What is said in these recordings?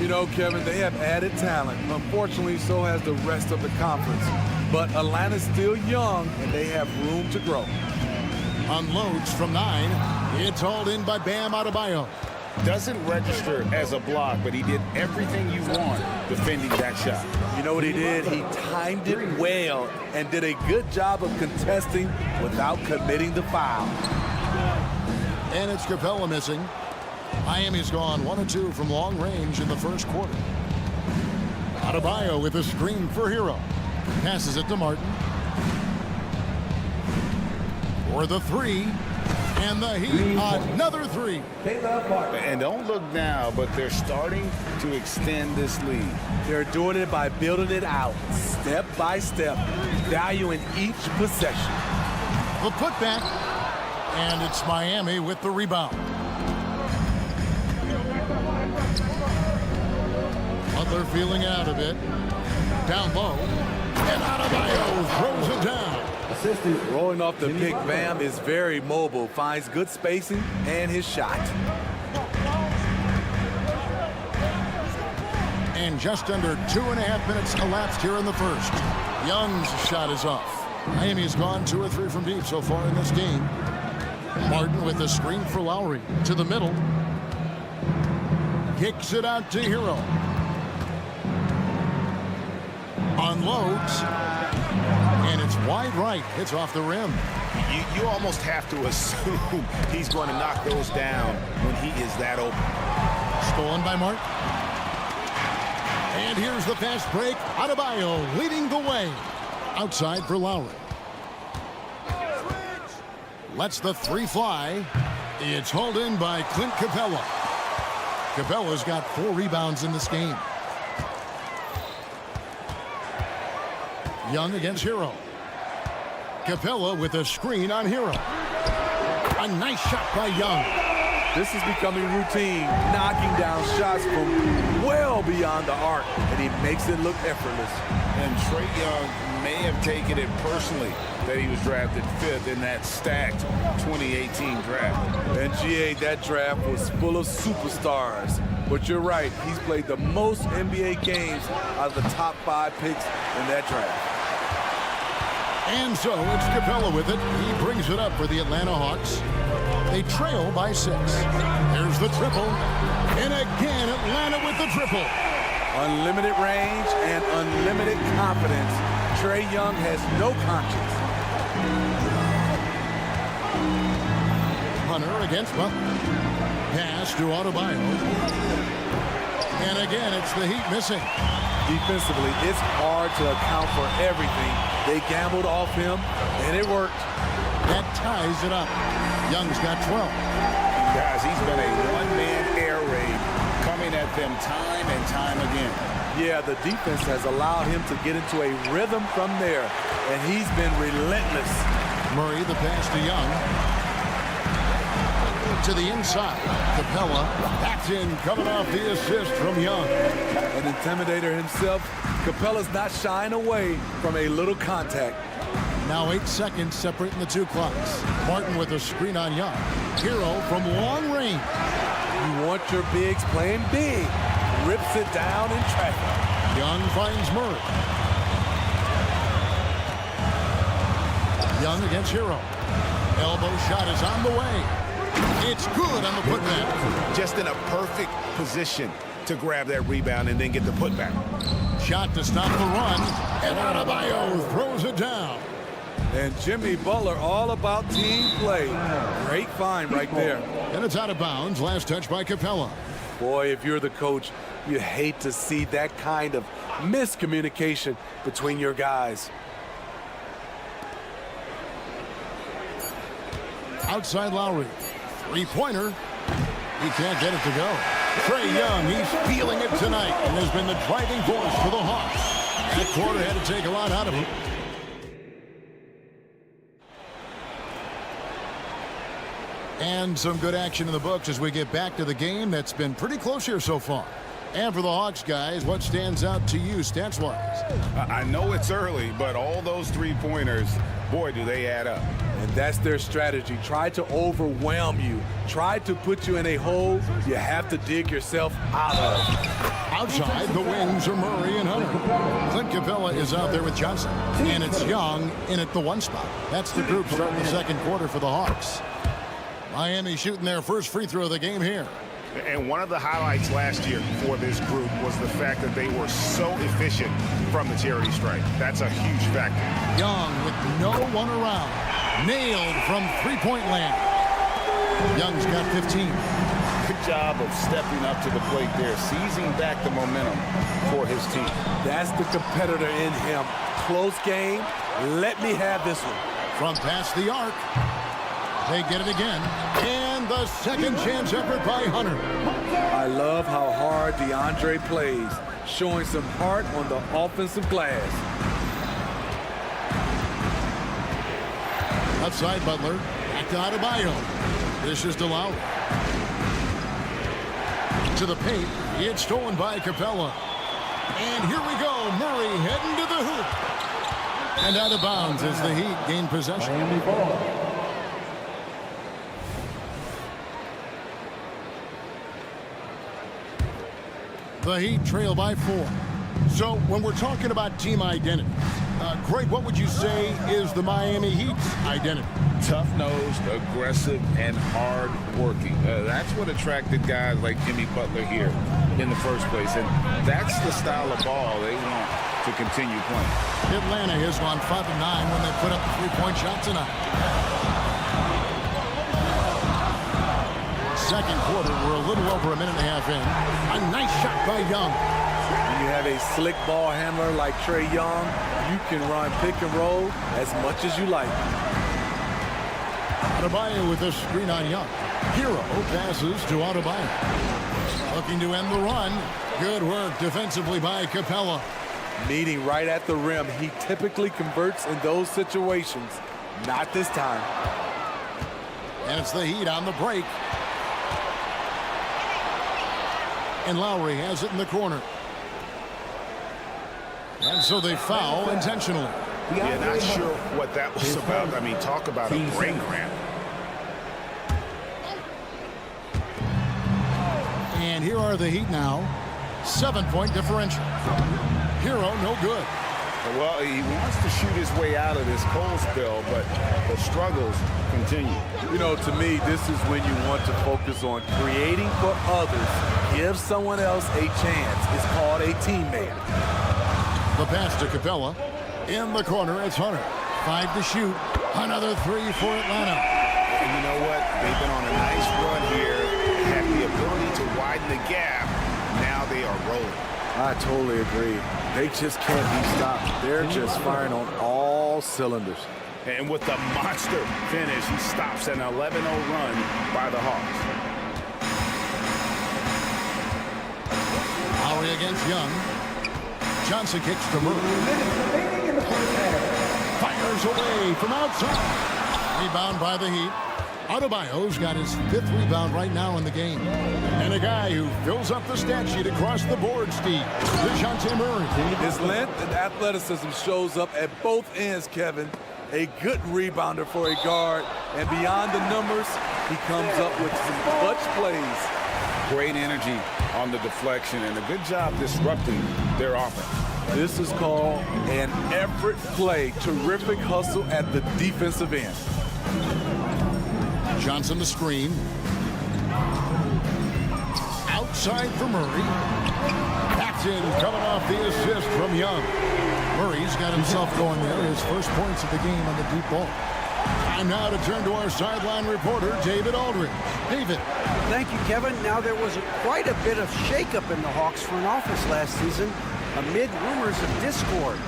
You know, Kevin, they have added talent. Unfortunately, so has the rest of the conference. But Atlanta's still young, and they have room to grow. Unloads from 9. It's hauled in by Bam Adebayo. Doesn't register as a block, but he did everything you want defending that shot. You know what he did? He timed it well and did a good job of contesting without committing the foul. And it's Capella missing. Miami's gone 1 of 2 from long range in the first quarter. Adebayo with a screen for Hero. Passes it to Martin. For the 3. And the Heat, another 3. And don't look now, but they're starting to extend this lead. They're doing it by building it out, step by step, valuing each possession. The putback. And it's Miami with the rebound. Butler feeling out a bit. Down low. And Adebayo throws it down. Rolling off the pick, Bam is very mobile, finds good spacing and his shot. And just under 2.5 minutes elapsed here in the first. Young's shot is off. Miami's gone 2 or 3 from deep so far in this game. Martin with a screen for Lowry to the middle. Kicks it out to Hero. Unloads. And it's wide right. It's off the rim. You almost have to assume he's going to knock those down when he is that open. Stolen by Martin. And here's the fast break. Adebayo leading the way. Outside for Lowry. Lets the 3 fly. It's hauled in by Clint Capella. Capella's got 4 rebounds in this game. Young against Hero. Capella with a screen on Hero. A nice shot by Young. This is becoming routine, knocking down shots from well beyond the arc, and he makes it look effortless. And Trae Young may have taken it personally that he was drafted 5th in that stacked 2018 draft. And GA, that draft was full of superstars. But you're right, he's played the most NBA games out of the top 5 picks in that draft. And so it's Capella with it. He brings it up for the Atlanta Hawks. They trail by 6. There's the triple. And again, Atlanta with the triple. Unlimited range and unlimited confidence. Trae Young has no conscience. Hunter against Butler. Pass to Adebayo. And again, it's the Heat missing. Defensively, it's hard to account for everything. They gambled off him, and it worked. That ties it up. Young's got 12. Guys, he's been a one-man air raid coming at them time and time again. Yeah, the defense has allowed him to get into a rhythm from there, and he's been relentless. Murray, the pass to Young. To the inside. Capella back in, coming off the assist from Young. An intimidator himself, Capella's not shying away from a little contact. Now 8 seconds separating the 2 clocks. Martin with a screen on Young. Hero from long range. You want your bigs playing big. Rips it down in traffic. Young finds Murray. Young against Hero. Elbow shot is on the way. It's good on the putback. Just in a perfect position to grab that rebound and then get the putback. Shot to stop the run. And Adebayo throws it down. And Jimmy Butler all about team play. Great find right there. And it's out of bounds. Last touch by Capella. Boy, if you're the coach, you hate to see that kind of miscommunication between your guys. Outside Lowry. 3-pointer. He can't get it to go. Trae Young, he's feeling it tonight and has been the driving force for the Hawks. That quarter had to take a lot out of him. And some good action in the books as we get back to the game that's been pretty close here so far. And for the Hawks, guys, what stands out to you stats-wise? I know it's early, but all those 3-pointers, boy, do they add up. And that's their strategy. Try to overwhelm you. Try to put you in a hole you have to dig yourself out of. Outside, the wings are Murray and Hunter. Clint Capella is out there with Johnson. And it's Young in at the 1 spot. That's the group starting the second quarter for the Hawks. Miami shooting their first free throw of the game here. And one of the highlights last year for this group was the fact that they were so efficient from the charity stripe. That's a huge factor. Young with no one around. Nailed from three-point land. Young's got 15. Good job of stepping up to the plate there, seizing back the momentum for his team. That's the competitor in him. Close game. Let me have this one. From past the arc. They get it again. And the second chance effort by Hunter. I love how hard DeAndre plays, showing some heart on the offensive glass. Outside Butler. Back to Adebayo. This is to Lowry. To the paint. It's stolen by Capella. And here we go. Murray heading to the hoop. And out of bounds as the Heat gain possession. The Heat trail by 4. So when we're talking about team identity, Greg, what would you say is the Miami Heat's identity? Tough-nosed, aggressive, and hard-working. That's what attracted guys like Jimmy Butler here in the first place. And that's the style of ball they want to continue playing. Atlanta has gone 5-9 when they put up the three-point shot tonight. Second quarter, we're a little over a minute and a half in. A nice shot by Young. When you have a slick ball handler like Trae Young, you can run pick and roll as much as you like. Adebayo with a screen on Young. Hero passes to Adebayo. Looking to end the run. Good work defensively by Capella. Meeting right at the rim. He typically converts in those situations. Not this time. And it's the Heat on the break. And Lowry has it in the corner. And so they foul intentionally. Yeah, not sure what that was about. I mean, talk about a brain cramp. And here are the Heat now. 7-point differential. Hero, no good. Well, he wants to shoot his way out of this cold spell, but the struggles continue. You know, to me, this is when you want to focus on creating for others. Give someone else a chance. It's called a teammate. The pass to Capella. In the corner, it's Hunter. 5 to shoot. Another 3 for Atlanta. And you know what? They've been on a nice run here. Have the ability to widen the gap. Now they are rolling. I totally agree. They just can't be stopped. They're just firing on all cylinders. And with the monster finish, he stops an 11-0 run by the Hawks. Lowry against Young. Johnson kicks to Murray. Fires away from outside. Rebound by the Heat. Adebayo's got his 5th rebound right now in the game. And a guy who fills up the stat sheet across the board, Steve. DeJounte Murray. His length and athleticism shows up at both ends, Kevin. A good rebounder for a guard. And beyond the numbers, he comes up with some clutch plays. Great energy on the deflection and a good job disrupting their offense. This is called an effort play. Terrific hustle at the defensive end. Johnson the screen. Outside for Murray. Paxton coming off the assist from Young. Murray's got himself going there. His first points of the game on the deep ball. Time now to turn to our sideline reporter, David Aldridge. David. Thank you, Kevin. Now, there was quite a bit of shakeup in the Hawks front office last season amid rumors of discord.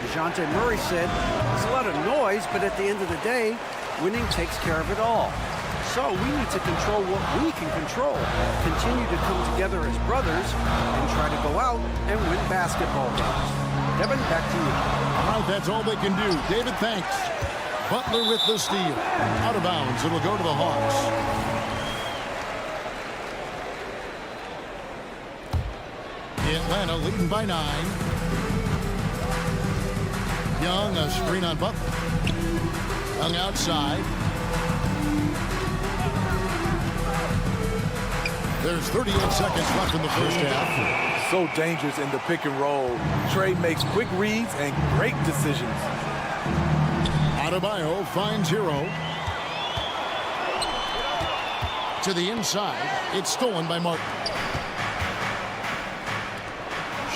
DeJounte Murray said, "There's a lot of noise, but at the end of the day, winning takes care of it all. So we need to control what we can control, continue to come together as brothers, and try to go out and win basketball games." Kevin, back to you. All right, that's all they can do. David, thanks. Butler with the steal. Out of bounds. It'll go to the Hawks. Atlanta leading by 9. Young, a screen on Butler. Young outside. There's 38 seconds left in the first half. So dangerous in the pick and roll. Trey makes quick reads and great decisions. Adebayo finds Hero. To the inside. It's stolen by Martin.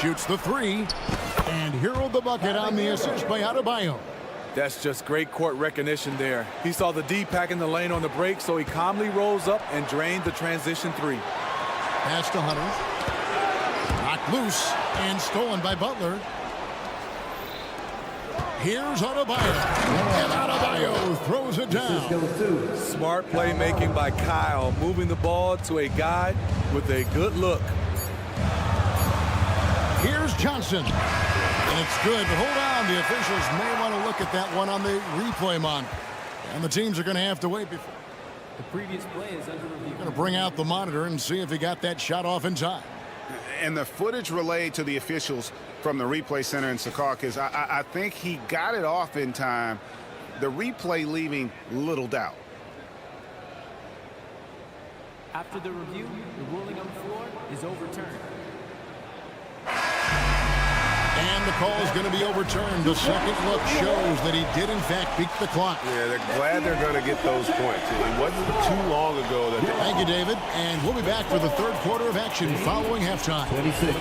Shoots the three. And Hero the bucket on the assist by Adebayo. That's just great court recognition there. He saw the D pack in the lane on the break, so he calmly rolls up and drained the transition three. Pass to Hunter. Knocked loose and stolen by Butler. Here's Adebayo. And Adebayo throws it down. Smart playmaking by Kyle, moving the ball to a guy with a good look. Here's Johnson. And it's good. But hold on. The officials may want to look at that one on the replay monitor. And the teams are going to have to wait before. The previous play is under review. Going to bring out the monitor and see if he got that shot off in time. And the footage relayed to the officials from the replay center in Secaucus, I think he got it off in time. The replay leaving little doubt. After the review, the ruling on the floor is overturned. And the call is going to be overturned. The second look shows that he did, in fact, beat the clock. Yeah, they're glad they're going to get those points. It wasn't too long ago that they... Thank you, David. And we'll be back for the third quarter of action following halftime. 26.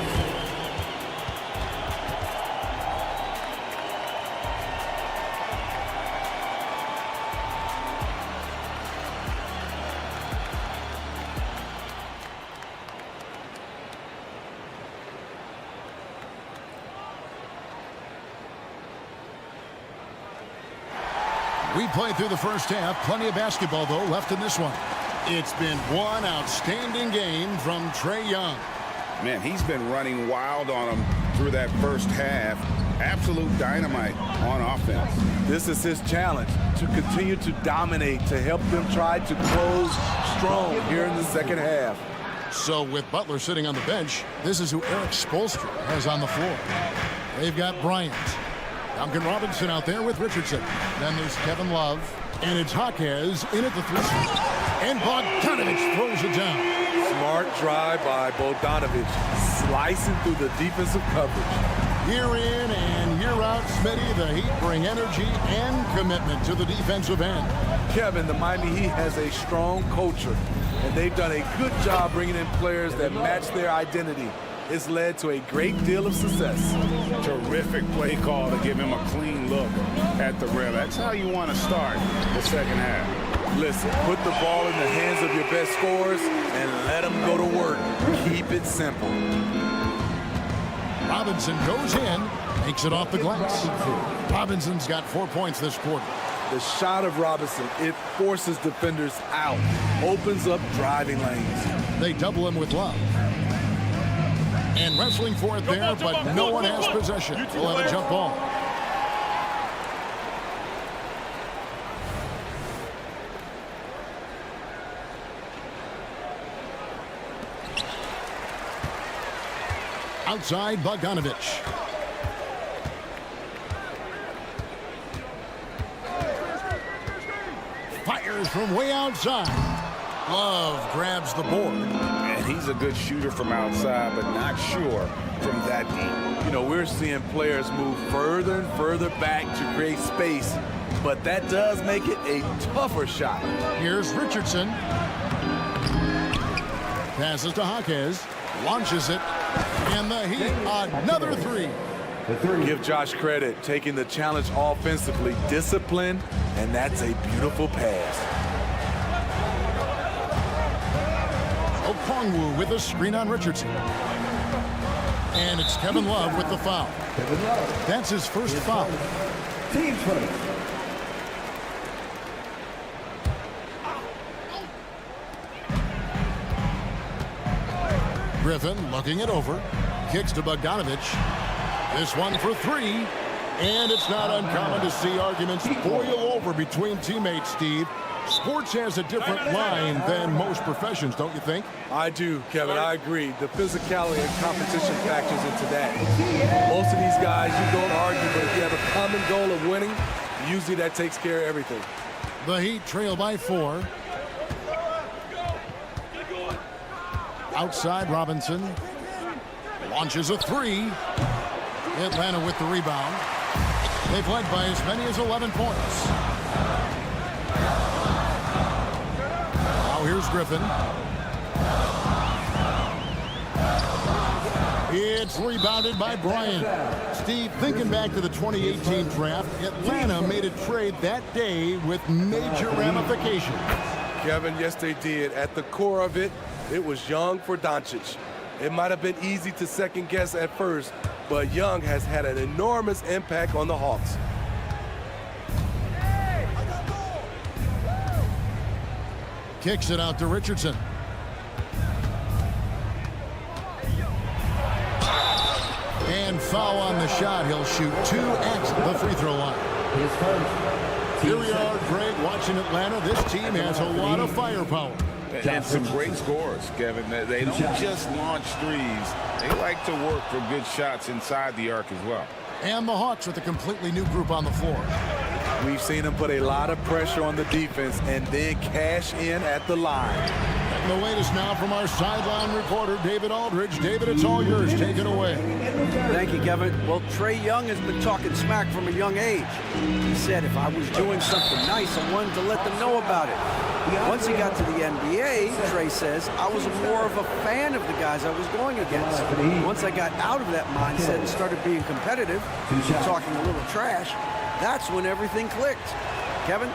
We played through the first half. Plenty of basketball, though, left in this one. It's been one outstanding game from Trae Young. Man, he's been running wild on him through that first half. Absolute dynamite on offense. This is his challenge, to continue to dominate, to help them try to close strong here in the second half. So with Butler sitting on the bench, this is who Eric Spoelstra has on the floor. They've got Bryant. Duncan Robinson out there with Richardson. Then there's Kevin Love. And it's Jaquez in at the three. And Bogdanovich throws it down. Smart drive by Bogdanovich, slicing through the defensive coverage. Year in and year out, Smitty, the Heat bring energy and commitment to the defensive end. Kevin, the Miami Heat has a strong culture, and they've done a good job bringing in players that match their identity. It's led to a great deal of success. Terrific play call to give him a clean look at the rim. That's how you want to start the second half. Listen, put the ball in the hands of your best scorers and let them go to work. Keep it simple. Robinson goes in, makes it off the glass. Robinson's got 4 points this quarter. The shot of Robinson, it forces defenders out, opens up driving lanes. They double him with Love. And wrestling for it there, but no one has possession. We'll have a jump ball. Outside, Bogdanovich. Fires from way outside. Love grabs the board. And he's a good shooter from outside, but not sure from that deep. You know, we're seeing players move further and further back to create space, but that does make it a tougher shot. Here's Richardson. Passes to Jaquez. Launches it. And the Heat, another three. Give Josh credit, taking the challenge offensively, disciplined, and that's a beautiful pass. Okongwu with a screen on Richardson. And it's Kevin Love with the foul. That's his first foul. Team first. Griffin looking it over. Kicks to Bogdanovich. This one for three. And it's not uncommon to see arguments boil over between teammates, Steve. Sports has a different line than most professions, don't you think? I do, Kevin. I agree. The physicality and competition factors into that. Most of these guys, you don't argue, but if you have a common goal of winning, usually that takes care of everything. The Heat trail by 4. outside Robinson. Launches a three. Atlanta with the rebound. They've led by as many as 11 points. Now here's Griffin. It's rebounded by Bryant. Steve, thinking back to the 2018 draft, Atlanta made a trade that day with major ramifications. Kevin, yes, they did. At the core of it, it was Young for Doncic. It might have been easy to second guess at first, but Young has had an enormous impact on the Hawks. Kicks it out to Richardson. And foul on the shot. He'll shoot 2 at the free throw line. Here we are, Greg, watching Atlanta. This team has a lot of firepower. And some great scores, Kevin. They don't just launch threes. They like to work for good shots inside the arc as well. And the Hawks with a completely new group on the floor. We've seen them put a lot of pressure on the defense and then cash in at the line. And the latest now from our sideline reporter, David Aldridge. David, it's all yours. Take it away. Thank you, Kevin. Well, Trae Young has been talking smack from a young age. He said if I was doing something nice, I wanted to let them know about it. Once he got to the NBA, Trae says, I was more of a fan of the guys I was going against. Once I got out of that mindset and started being competitive, talking a little trash, that's when everything clicked. Kevin?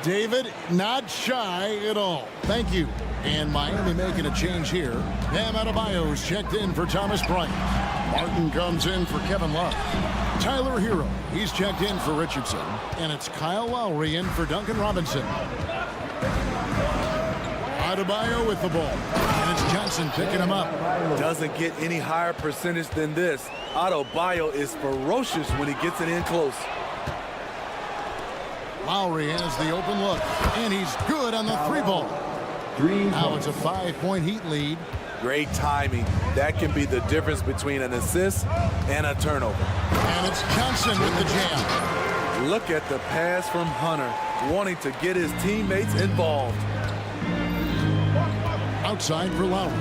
David, not shy at all. Thank you. And Miami making a change here. Bam Adebayo's checked in for Thomas Bryant. Martin comes in for Kevin Love. Tyler Hero, he's checked in for Richardson. And it's Kyle Lowry in for Duncan Robinson. Adebayo with the ball. And it's Johnson picking him up. Doesn't get any higher percentage than this. Adebayo is ferocious when he gets it in close. Lowry has the open look. And he's good on the three ball. Now it's a 5-point Heat lead. Great timing. That can be the difference between an assist and a turnover. And it's Johnson with the jam. Look at the pass from Hunter, wanting to get his teammates involved. Outside for Lowry.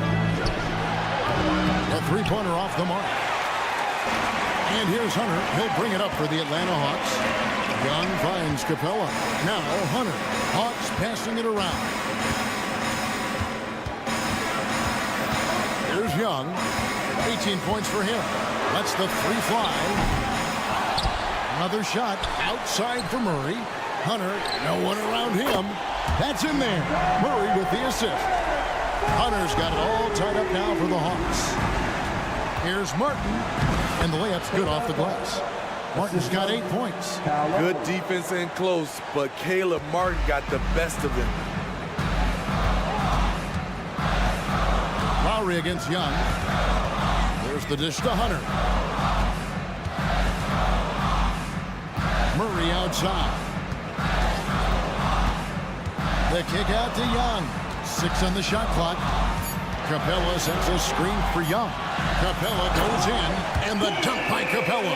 A three-pointer off the mark. And here's Hunter. He'll bring it up for the Atlanta Hawks. Young finds Capella. Now Hunter. Hawks passing it around. Here's Young. 18 points for him. Lets the three fly. Another shot outside for Murray. Hunter, no one around him. That's in there. Murray with the assist. Hunter's got it all tied up now for the Hawks. Here's Martin. And the layup's good off the glass. Martin's got 8 points. Good defense in close, but Caleb Martin got the best of them. Lowry against Young. There's the dish to Hunter. Murray outside. The kick out to Young. 6 on the shot clock. Capella sets a screen for Young. Capella goes in, and the dunk by Capella.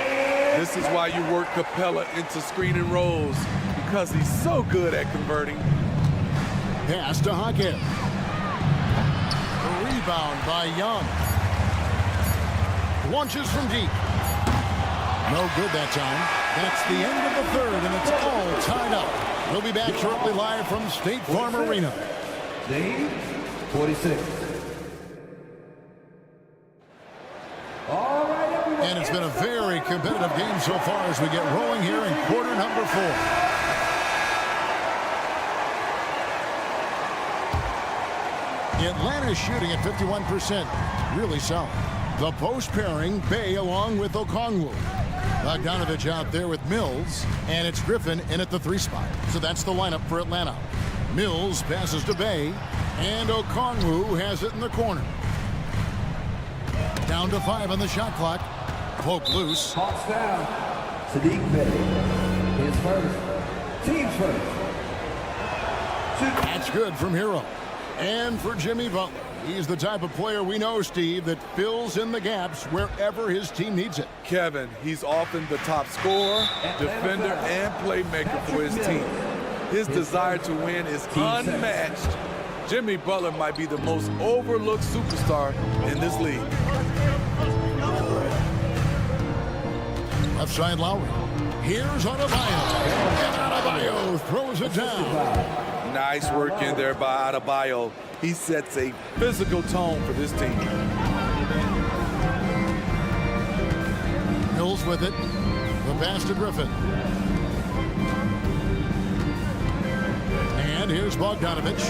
This is why you work Capella into screen and rolls, because he's so good at converting. Pass to Hackett. Rebound by Young. Launches from deep. No good that time. That's the end of the third, and it's all tied up. We'll be back shortly live from State Farm Arena. 46. And it's been a very competitive game so far as we get rolling here in quarter number 4. Atlanta's shooting at 51%. Really solid. The post pairing, Bay along with Okongwu. Bogdanovich out there with Mills. And it's Griffin in at the 3 spot. So that's the lineup for Atlanta. Mills passes to Bay. And Okongwu has it in the corner. Down to 5 on the shot clock. Poke loose. Hawks down. Sadiq Bey. His first. Team's first. That's good from Hero. And for Jimmy Butler. He's the type of player we know, Steve, that fills in the gaps wherever his team needs it. Kevin, he's often the top scorer, defender, and playmaker for his team. His desire to win is unmatched. Jimmy Butler might be the most overlooked superstar in this league. Left side Lowry. Here's Adebayo. And Adebayo throws it down. Nice work in there by Adebayo. He sets a physical tone for this team. Mills with it. The pass to Griffin. And here's Bogdanovich.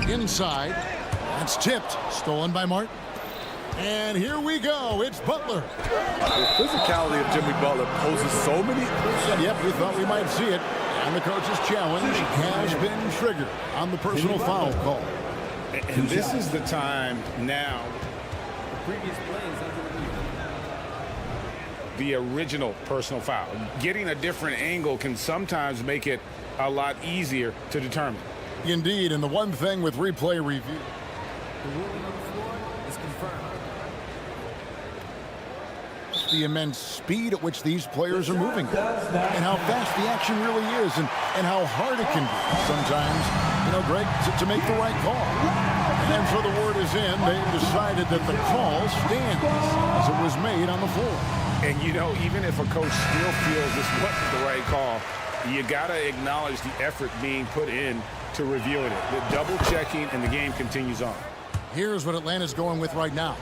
Inside. That's tipped. Stolen by Martin. And here we go. It's Butler. The physicality of Jimmy Butler poses so many. Yep, we thought we might see it. And the coach's challenge has been triggered on the personal foul call. And this is the time now. Previous plays under the review. The original personal foul. Getting a different angle can sometimes make it a lot easier to determine. Indeed, and the one thing with replay review. The ruling on the floor is confirmed. The immense speed at which these players are moving and how fast the action really is and how hard it can be sometimes, Greg, to make the right call. And for the word is in, they've decided that the call stands as it was made on the floor. And, even if a coach still feels this wasn't the right call, you got to acknowledge the effort being put in to reviewing it. The double checking, and the game continues on. Here's what Atlanta's going with right now.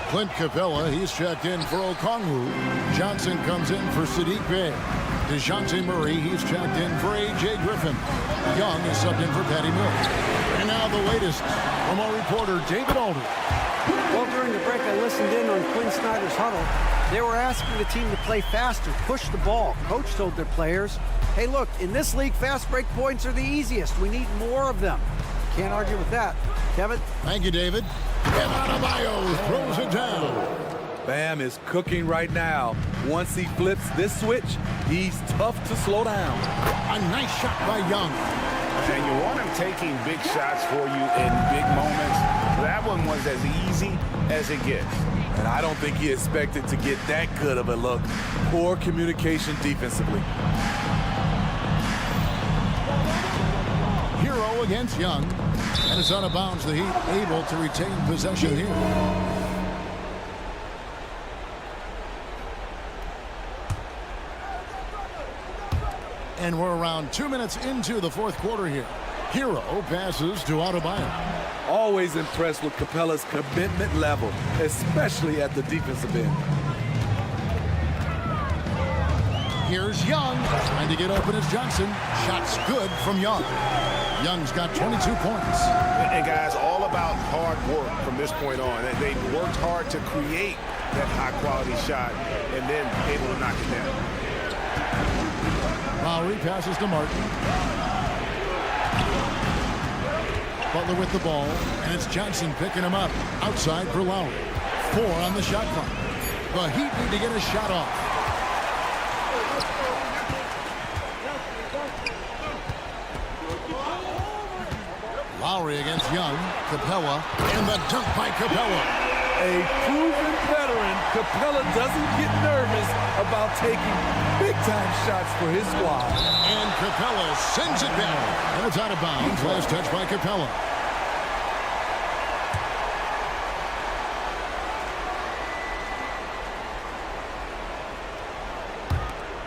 Clint Capella, he's checked in for Okongwu. Johnson comes in for Sadiq Bey. DeJounte Murray, he's checked in for A.J. Griffin. Young is subbed in for Patty Mills. And now the latest from our reporter, David Alder. Well, during the break, I listened in on Quinn Snyder's huddle. They were asking the team to play faster, push the ball. Coach told their players, hey, look, in this league, fast break points are the easiest. We need more of them. Can't argue with that. Kevin? Thank you, David. And Adebayo throws it down. Bam is cooking right now. Once he flips this switch, he's tough to slow down. A nice shot by Young. And you want him taking big shots for you in big moments. That one was as easy as it gets. And I don't think he expected to get that good of a look. Poor communication defensively. Hero against Young. And it's out of bounds. The Heat able to retain possession here. And we're around 2 minutes into the fourth quarter here. Hero passes to Adebayo. Always impressed with Capella's commitment level, especially at the defensive end. Here's Young. Trying to get open as Johnson. Shots good from Young. Young's got 22 points. And guys, all about hard work from this point on. They worked hard to create that high-quality shot and then able to knock it down. Lowry passes to Martin. Butler with the ball, and it's Johnson picking him up. Outside for Lowry. 4 on the shot clock. The Heat need to get a shot off. Lowry against Young. Capella, and the dunk by Capella. A proven veteran, Capella doesn't get nervous about taking big-time shots for his squad. And Capella sends it down. And it's out of bounds. Last touch by Capella.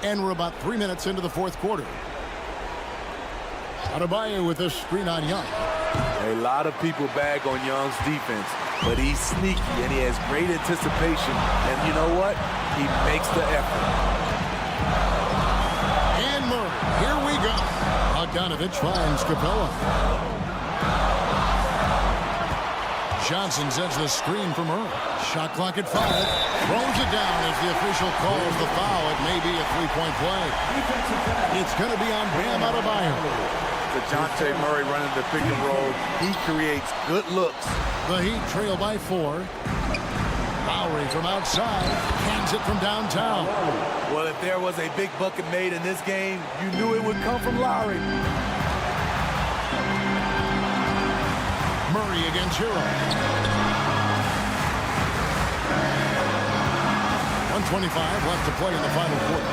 And we're about 3 minutes into the fourth quarter. Adebayo with a screen on Young. A lot of people bag on Young's defense, but he's sneaky and he has great anticipation. And you know what? He makes the effort. And Murray, here we go. Bogdanovich finds Capella. Johnson sets the screen for Murray. Shot clock at 5. Throws it down as the official calls the foul. It may be a three-point play. It's going to be on Bam Adebayo. DeJounte Murray running the pick and roll. He creates good looks. The Heat trail by 4. Lowry from outside. Cans it from downtown. Well, if there was a big bucket made in this game, you knew it would come from Lowry. Murray against Hero. 1:25 left to play in the final quarter.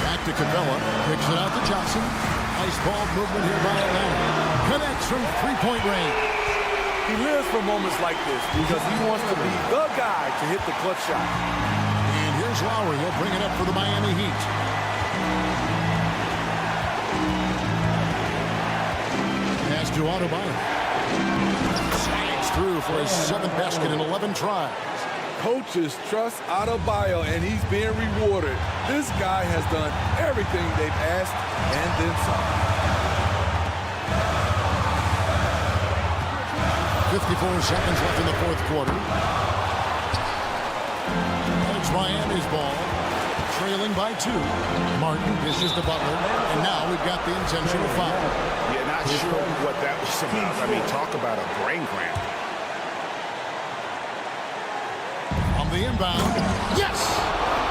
Back to Capella. Picks it out to Johnson. Nice ball movement here by Atlanta. Connects from three-point range. He lives for moments like this because he wants to be the guy to hit the clutch shot. And here's Lowry. He'll bring it up for the Miami Heat. Pass to Adebayo. Slides through for his 7th basket in 11 tries. Coaches trust Adebayo, and he's being rewarded. This guy has done everything they've asked and then some. 54 seconds left in the fourth quarter. It's Miami's ball, trailing by 2. Martin dishes to Butler, and now we've got the intentional foul. Yeah, not sure what that was about. I mean, talk about a brain cramp. On the inbound, yes!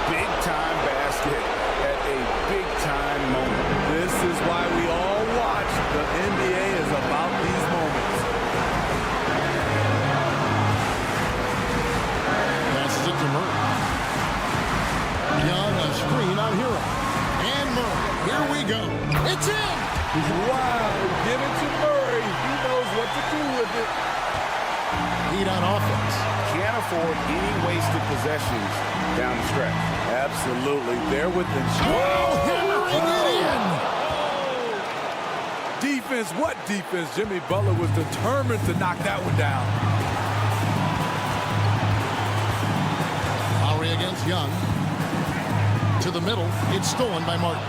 Big-time basket at a big-time moment. This is why we all watch. The NBA is about these moments. Passes it to Murray. Young, a screen on Hero. And Murray, here we go. It's in! Wow, give it to Murray. He knows what to do with it. Heat on offense. Can't afford any wasted possessions down the stretch. Absolutely. They're within Oh, hammering it in! defense. What defense? Jimmy Butler was determined to knock that one down. Lowry against Young. To the middle. It's stolen by Martin.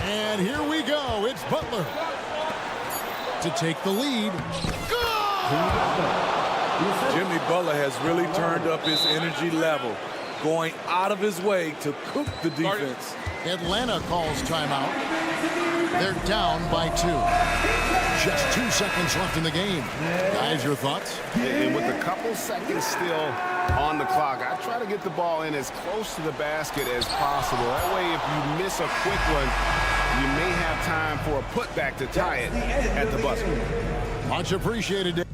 And here we go. It's Butler to take the lead. Jimmy Butler has really turned up his energy level, going out of his way to cook the defense. Atlanta calls timeout. They're down by 2. Just 2 seconds left in the game. Guys, your thoughts? And with a couple seconds still on the clock, I try to get the ball in as close to the basket as possible. That way, if you miss a quick one, you may have time for a putback to tie it at the buzzer. Much appreciated, Dave.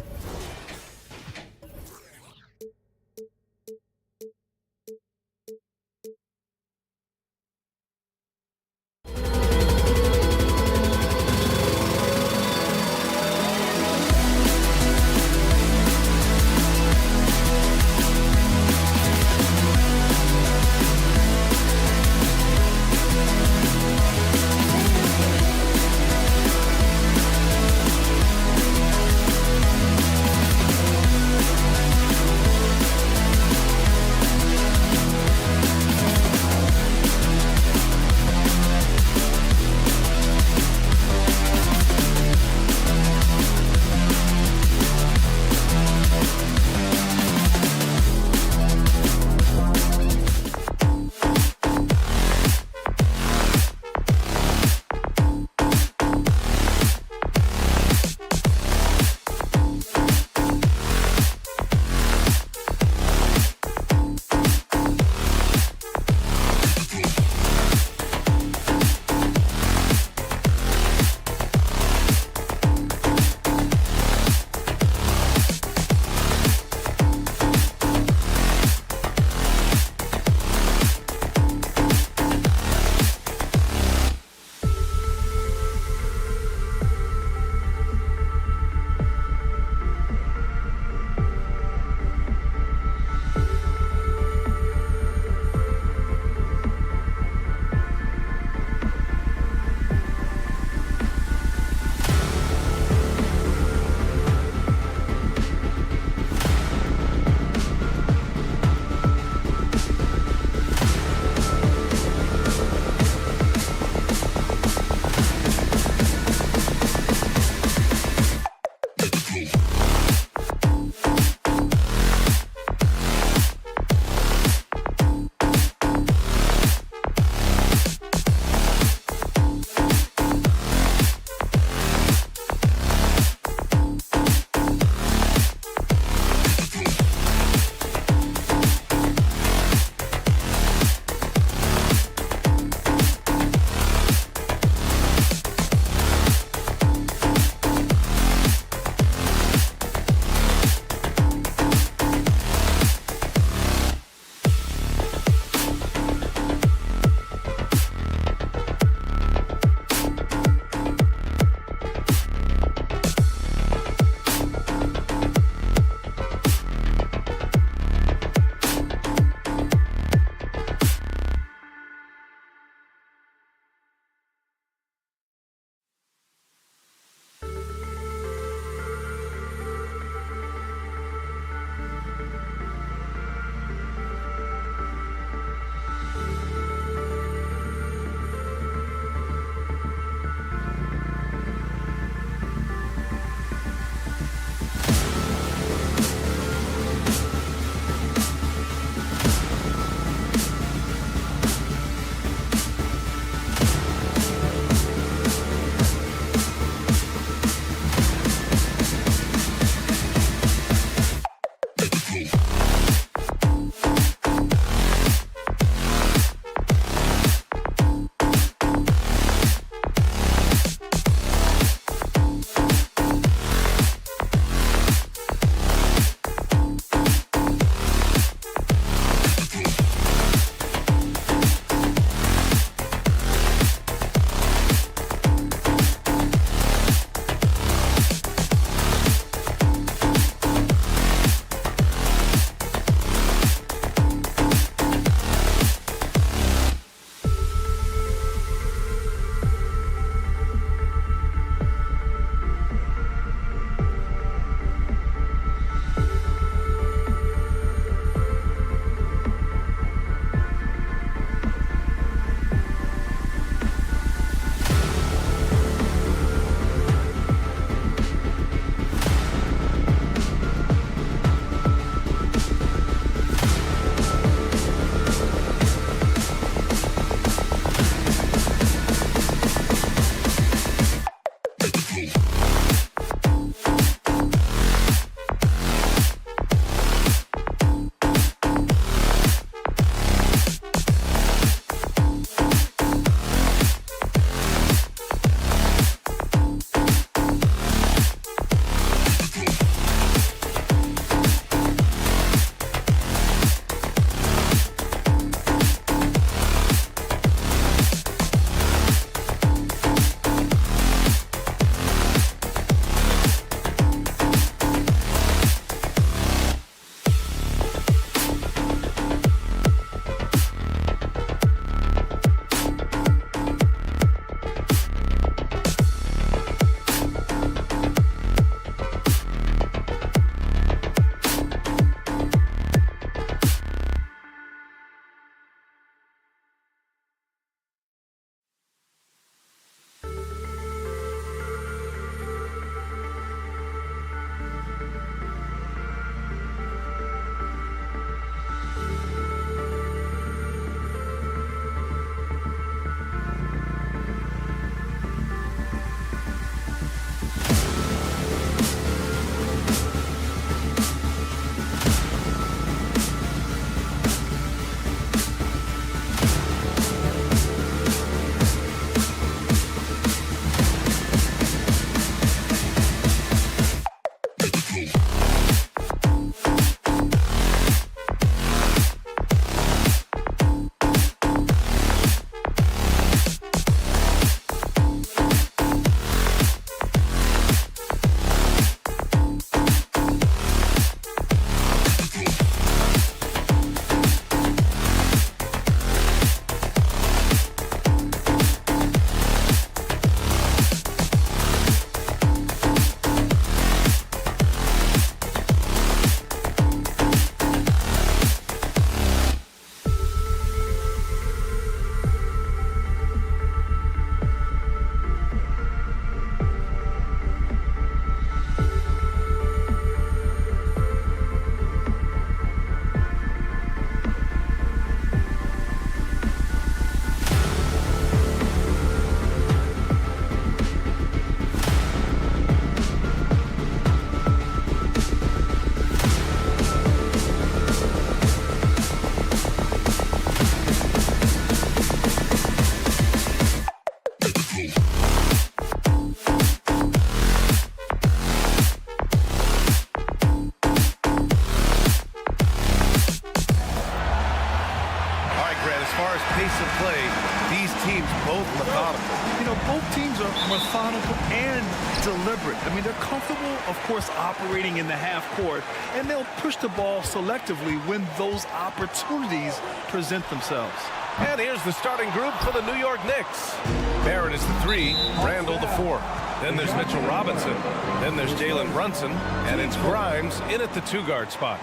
deliberate. I mean, they're comfortable, of course, operating in the half court, and they'll push the ball selectively when those opportunities present themselves. And here's the starting group for the New York Knicks. Barrett is the 3, Randall the 4. Then there's Mitchell Robinson. Then there's Jalen Brunson. And it's Grimes in at the 2-guard spot.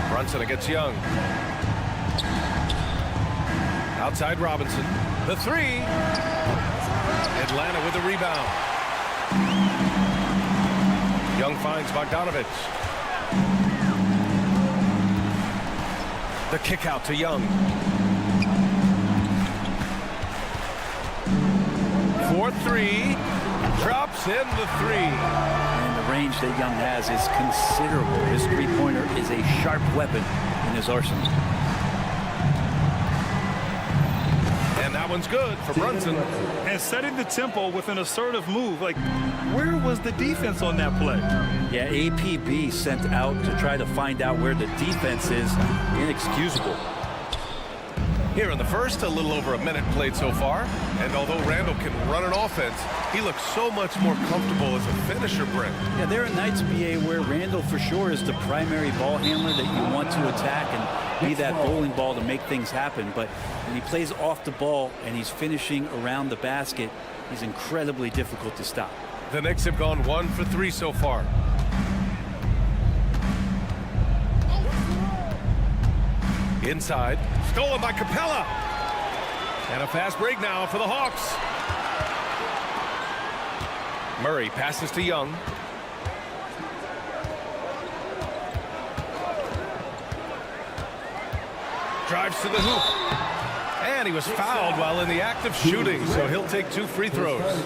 Brunson against Young. Outside Robinson. The 3. Atlanta with the rebound. Young finds Bogdanovich. The kick out to Young. 4-3. Drops in the 3. And the range that Young has is considerable. His three-pointer is a sharp weapon in his arsenal. And that one's good for Brunson. And setting the tempo with an assertive move. Like, where was the defense on that play? Yeah, APB sent out to try to find out where the defense is. Inexcusable. Here in the first, a little over a minute played so far. And although Randall can run an offense, he looks so much more comfortable as a finisher, Brent. Yeah, there are nights, BA, where Randall for sure is the primary ball handler that you want to attack and be that bowling ball to make things happen. But when he plays off the ball and he's finishing around the basket, he's incredibly difficult to stop. The Knicks have gone 1 for 3 so far. Inside, stolen by Capella. And a fast break now for the Hawks. Murray passes to Young. Drives to the hoop. And he was fouled while in the act of shooting, so he'll take 2 free throws.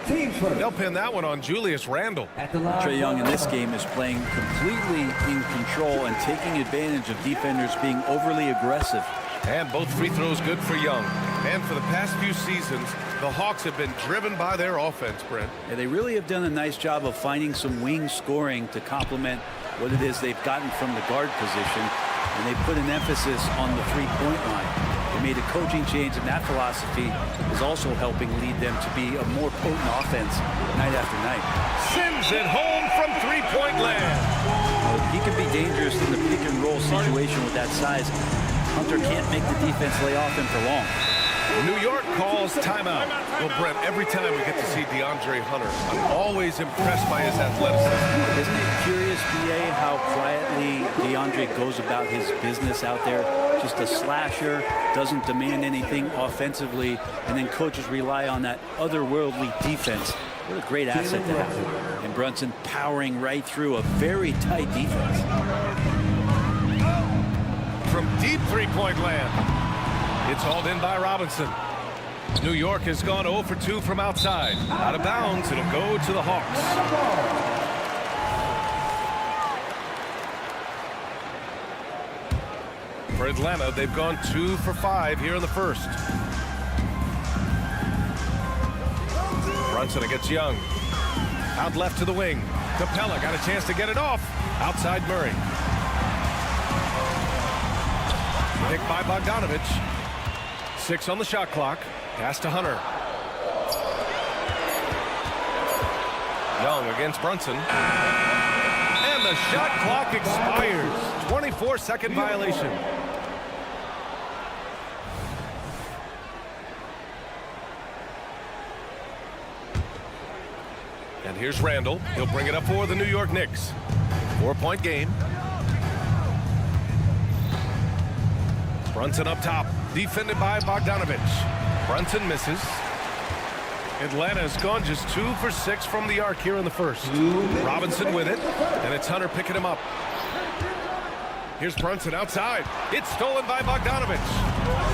They'll pin that one on Julius Randle. Trae Young in this game is playing completely in control and taking advantage of defenders being overly aggressive. And both free throws good for Young. And for the past few seasons, the Hawks have been driven by their offense, Brent. Yeah, they really have done a nice job of finding some wing scoring to complement what it is they've gotten from the guard position. And they put an emphasis on the three-point line. They made a coaching change, and that philosophy is also helping lead them to be a more potent offense night after night. Sends it home from three-point land. He can be dangerous in the pick and roll situation with that size. Hunter can't make the defense lay off him for long. New York calls timeout. Well, Brent, every time we get to see DeAndre Hunter, I'm always impressed by his athleticism. Isn't it curious, BA, how quietly DeAndre goes about his business out there? Just a slasher, doesn't demand anything offensively, and then coaches rely on that otherworldly defense. What a great asset to have. And Brunson powering right through a very tight defense. From deep three-point land. It's hauled in by Robinson. New York has gone 0 for 2 from outside. Out of bounds, it'll go to the Hawks. For Atlanta, they've gone 2 for 5 here in the first. Brunson against Young. Out left to the wing. Capella got a chance to get it off. Outside Murray. Picked by Bogdanovich. 6 on the shot clock. Pass to Hunter. Young against Brunson. And the shot clock expires. 24-second violation. And here's Randall. He'll bring it up for the New York Knicks. 4-point game. Brunson up top, defended by Bogdanovich. Brunson misses. Atlanta's gone just 2 for 6 from the arc here in the first. Robinson with it, and it's Hunter picking him up. Here's Brunson outside. It's stolen by Bogdanovich.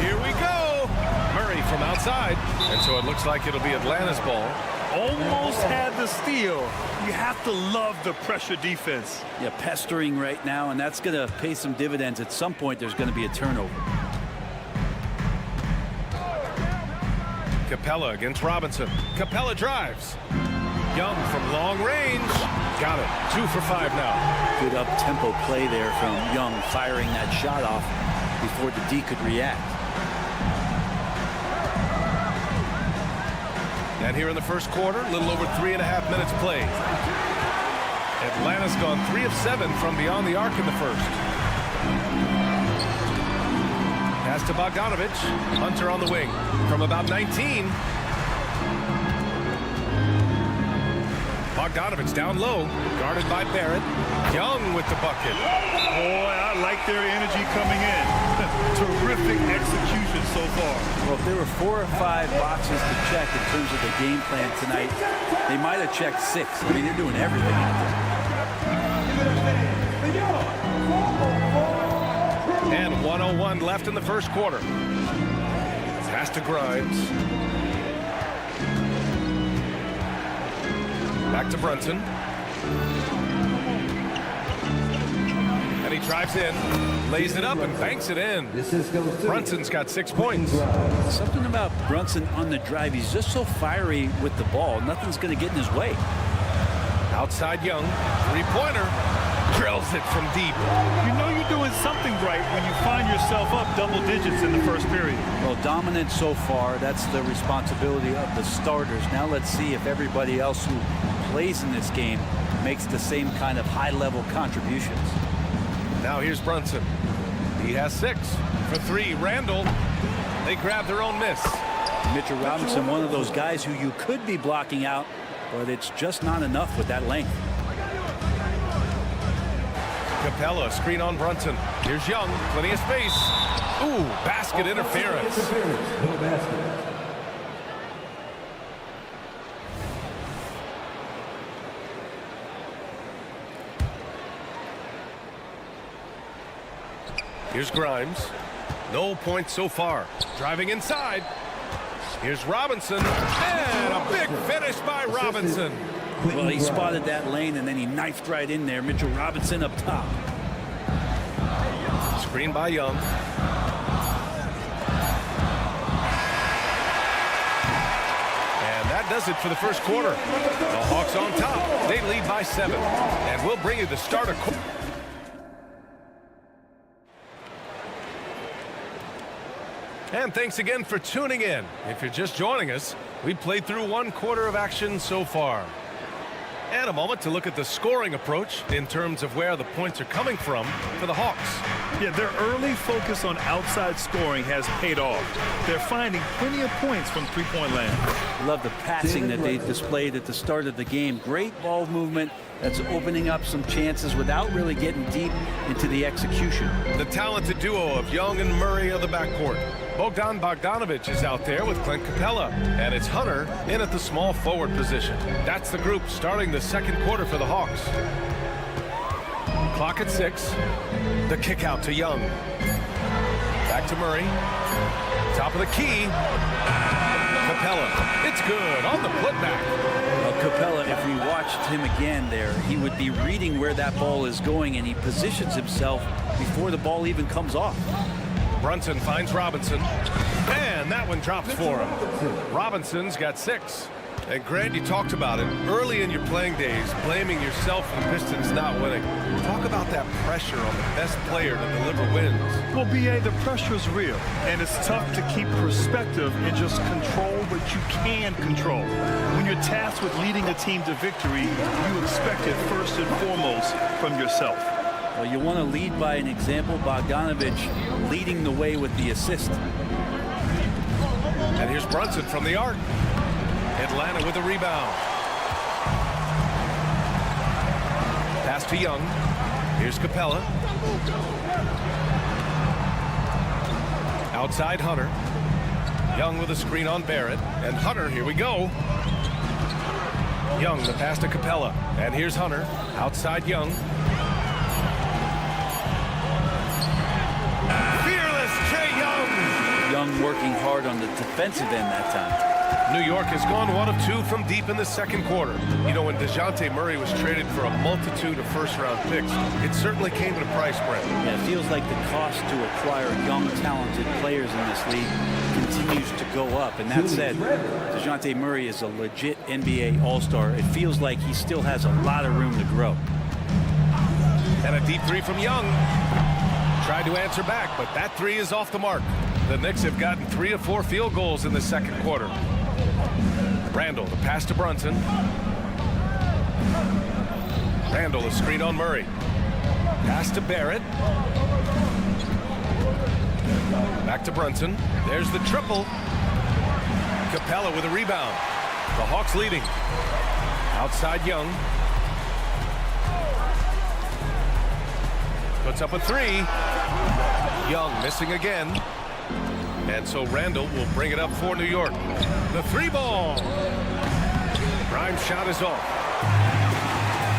Here we go. Murray from outside, and so it looks like it'll be Atlanta's ball. Almost had the steal. You have to love the pressure defense. Yeah, pestering right now, and that's going to pay some dividends. At some point, there's going to be a turnover. Capella against Robinson. Capella drives. Young from long range. Got it. 2 for 5 now. Good up-tempo play there from Young, firing that shot off before the D could react. And here in the first quarter, a little over 3.5 minutes played. Atlanta's gone 3 of 7 from beyond the arc in the first. Pass to Bogdanovich. Hunter on the wing from about 19. Bogdanovich down low, guarded by Barrett. Young with the bucket. Boy, I like their energy coming in. Terrific execution so far. Well, if there were 4 or 5 boxes to check in terms of the game plan tonight, they might have checked 6. I mean, they're doing everything out there. And 1:01 left in the first quarter. Pass to Grimes. Back to Brunson. And he drives in, lays it up, and banks it in. Brunson's got 6 points. Something about Brunson on the drive. He's just so fiery with the ball. Nothing's going to get in his way. Outside Young. Three-pointer. Drills it from deep. You know you're doing something right when you find yourself up double digits in the first period. Well, dominant so far. That's the responsibility of the starters. Now let's see if everybody else who plays in this game makes the same kind of high-level contributions. Now here's Brunson. He has 6. For 3, Randall. They grab their own miss. Mitchell Robinson, one of those guys who you could be blocking out, but it's just not enough with that length. Capella, screen on Brunson. Here's Young, plenty of space. Ooh, basket interference. No basket. Here's Grimes. No points so far. Driving inside. Here's Robinson. And a big finish by Robinson. Well, he spotted that lane, and then he knifed right in there. Mitchell Robinson up top. Screen by Young. And that does it for the first quarter. The Hawks on top. They lead by 7. And we'll bring you the starter. And thanks again for tuning in. If you're just joining us, we played through 1 quarter of action so far. And a moment to look at the scoring approach in terms of where the points are coming from for the Hawks. Yeah, their early focus on outside scoring has paid off. They're finding plenty of points from three-point land. Love the passing that they displayed at the start of the game. Great ball movement that's opening up some chances without really getting deep into the execution. The talented duo of Young and Murray of the backcourt. Bogdanovich is out there with Clint Capella, and it's Hunter in at the small forward position. That's the group starting the second quarter for the Hawks. Clock at 6. The kick out to Young. Back to Murray. Top of the key. Capella. It's good on the putback. Well, Capella, if we watched him again there, he would be reading where that ball is going, and he positions himself before the ball even comes off. Brunson finds Robinson, and that one drops for him. Robinson's got 6. And Grant, you talked about it early in your playing days, blaming yourself for the Pistons not winning. Talk about that pressure on the best player to deliver wins. Well, B.A., the pressure is real, and it's tough to keep perspective and just control what you can control. When you're tasked with leading a team to victory, you expect it first and foremost from yourself. Well, you want to lead by an example. Bogdanovich leading the way with the assist. And here's Brunson from the arc. Atlanta with a rebound. Pass to Young. Here's Capella. Outside Hunter. Young with a screen on Barrett. And Hunter, here we go. Young, the pass to Capella. And here's Hunter. Outside Young. Fearless Trae Young. Young working hard on the defensive end that time. New York has gone 1 of 2 from deep in the second quarter. You know, when DeJounte Murray was traded for a multitude of first-round picks, it certainly came at a price, Brent. Yeah, it feels like the cost to acquire young, talented players in this league continues to go up. And that said, DeJounte Murray is a legit NBA All-Star. It feels like he still has a lot of room to grow. And a deep 3 from Young. Tried to answer back, but that 3 is off the mark. The Knicks have gotten 3 of 4 field goals in the second quarter. Randall, the pass to Brunson. Randall, a screen on Murray. Pass to Barrett. Back to Brunson. There's the triple. Capella with a rebound. The Hawks leading. Outside Young. Puts up a three. Young missing again. And so Randall will bring it up for New York. The three ball. Grimes' shot is off.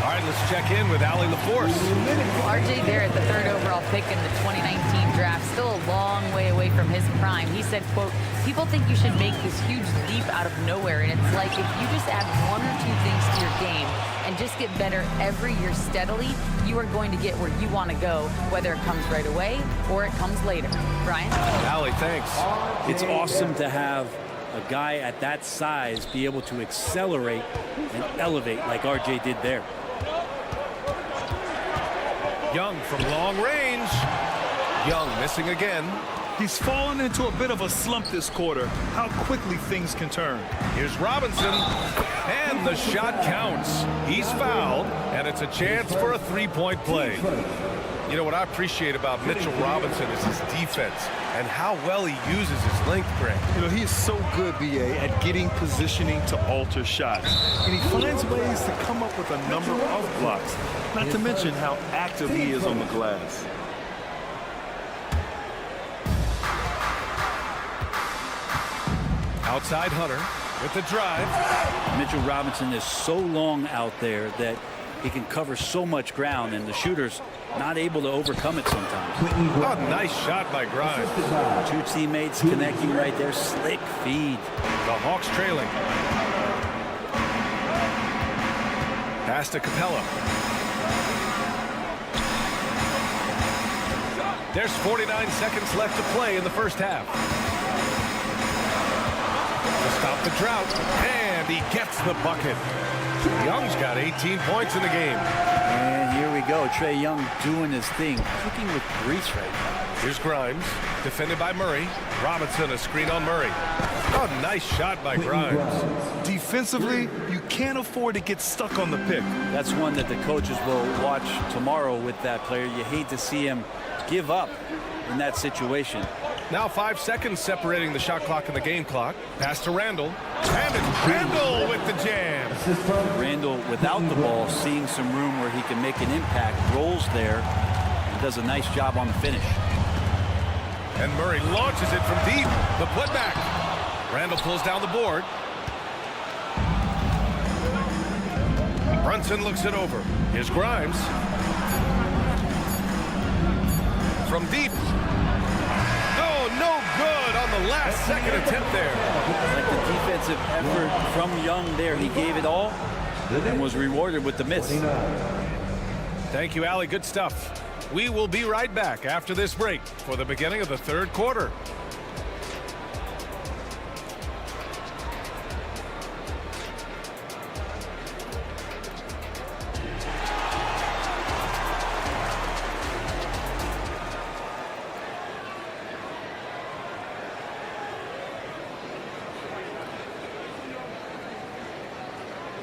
All right, let's check in with Allie LaForce. R.J. Barrett, the 3rd overall pick in the 2019 draft, still a long way away from his prime. He said, quote, people think you should make this huge leap out of nowhere, and it's like if you just add 1 or 2 things to your game and just get better every year steadily, you are going to get where you want to go, whether it comes right away or it comes later. Brian? Allie, thanks. It's awesome to have a guy at that size be able to accelerate and elevate like RJ did there. Young from long range. Young missing again. He's fallen into a bit of a slump this quarter. How quickly things can turn. Here's Robinson, and the shot counts. He's fouled, and it's a chance for a three-point play. You know what I appreciate about Mitchell Robinson is his defense and how well he uses his length, Greg. You know, he is so good, B.A., at getting positioning to alter shots. And he finds ways to come up with a number of blocks, not to mention how active he is on the glass. Outside Hunter with the drive. Mitchell Robinson is so long out there that he can cover so much ground, and the shooter's not able to overcome it sometimes. Oh, nice shot by Grimes. 2 teammates connecting right there. Slick feed. The Hawks trailing. Pass to Capella. There's 49 seconds left to play in the first half. To stop the drought, and he gets the bucket. Young's got 18 points in the game. And here we go. Trae Young doing his thing, cooking with grease right now. Here's Grimes, defended by Murray. Robinson, a screen on Murray. Oh, nice shot by Grimes. Defensively, you can't afford to get stuck on the pick. That's one that the coaches will watch tomorrow with that player. You hate to see him give up in that situation. Now 5 seconds separating the shot clock and the game clock. Pass to Randall. And it's Randall with the jam. Randall, without the ball, seeing some room where he can make an impact, rolls there, and does a nice job on the finish. And Murray launches it from deep. The putback. Randall pulls down the board. Brunson looks it over. Here's Grimes. From deep. No good on the last second attempt there. Like the defensive effort from Young there. He gave it all and was rewarded with the miss. Thank you, Allie. Good stuff. We will be right back after this break for the beginning of the 3rd quarter.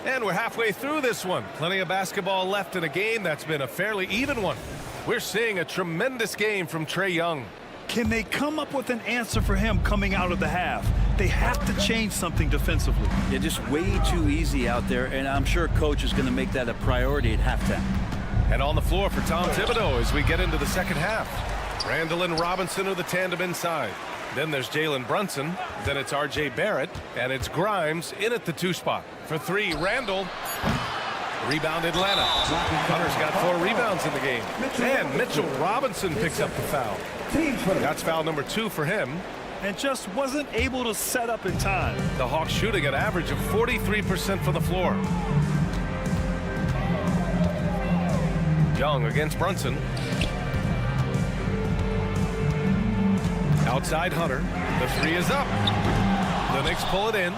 And we're halfway through this one. Plenty of basketball left in a game that's been a fairly even one. We're seeing a tremendous game from Trae Young. Can they come up with an answer for him coming out of the half? They have to change something defensively. They're just way too easy out there, and I'm sure coach is going to make that a priority at halftime. And on the floor for Tom Thibodeau as we get into the second half. Randall and Robinson are the tandem inside. Then there's Jalen Brunson. Then it's R.J. Barrett. And it's Grimes in at the 2 spot. For 3, Randall. Rebound Atlanta. Hunter's got 4 rebounds in the game. And Mitchell Robinson picks up the foul. That's foul number 2 for him. And just wasn't able to set up in time. The Hawks shooting an average of 43% from the floor. Young against Brunson. Outside Hunter. The 3 is up. The Knicks pull it in.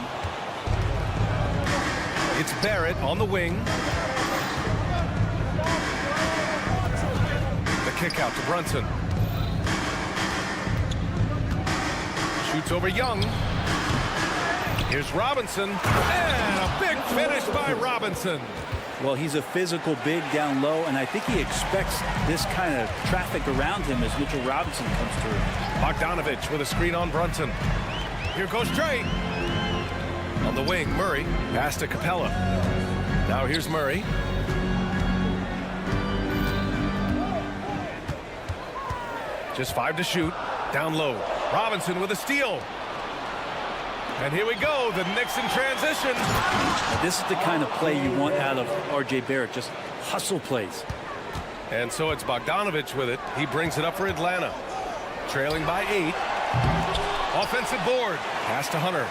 It's Barrett on the wing. The kick out to Brunson. Shoots over Young. Here's Robinson, and a big finish by Robinson. Well, he's a physical big down low, and I think he expects this kind of traffic around him as Mitchell Robinson comes through. Bogdanovich with a screen on Brunson. Here goes Trey. On the wing, Murray. Pass to Capella. Now here's Murray. Just 5 to shoot. Down low. Robinson with a steal. And here we go. The Knicks in transition. Now, this is the kind of play you want out of R.J. Barrett. Just hustle plays. And so it's Bogdanovich with it. He brings it up for Atlanta. Trailing by 8. Offensive board. Pass to Hunter.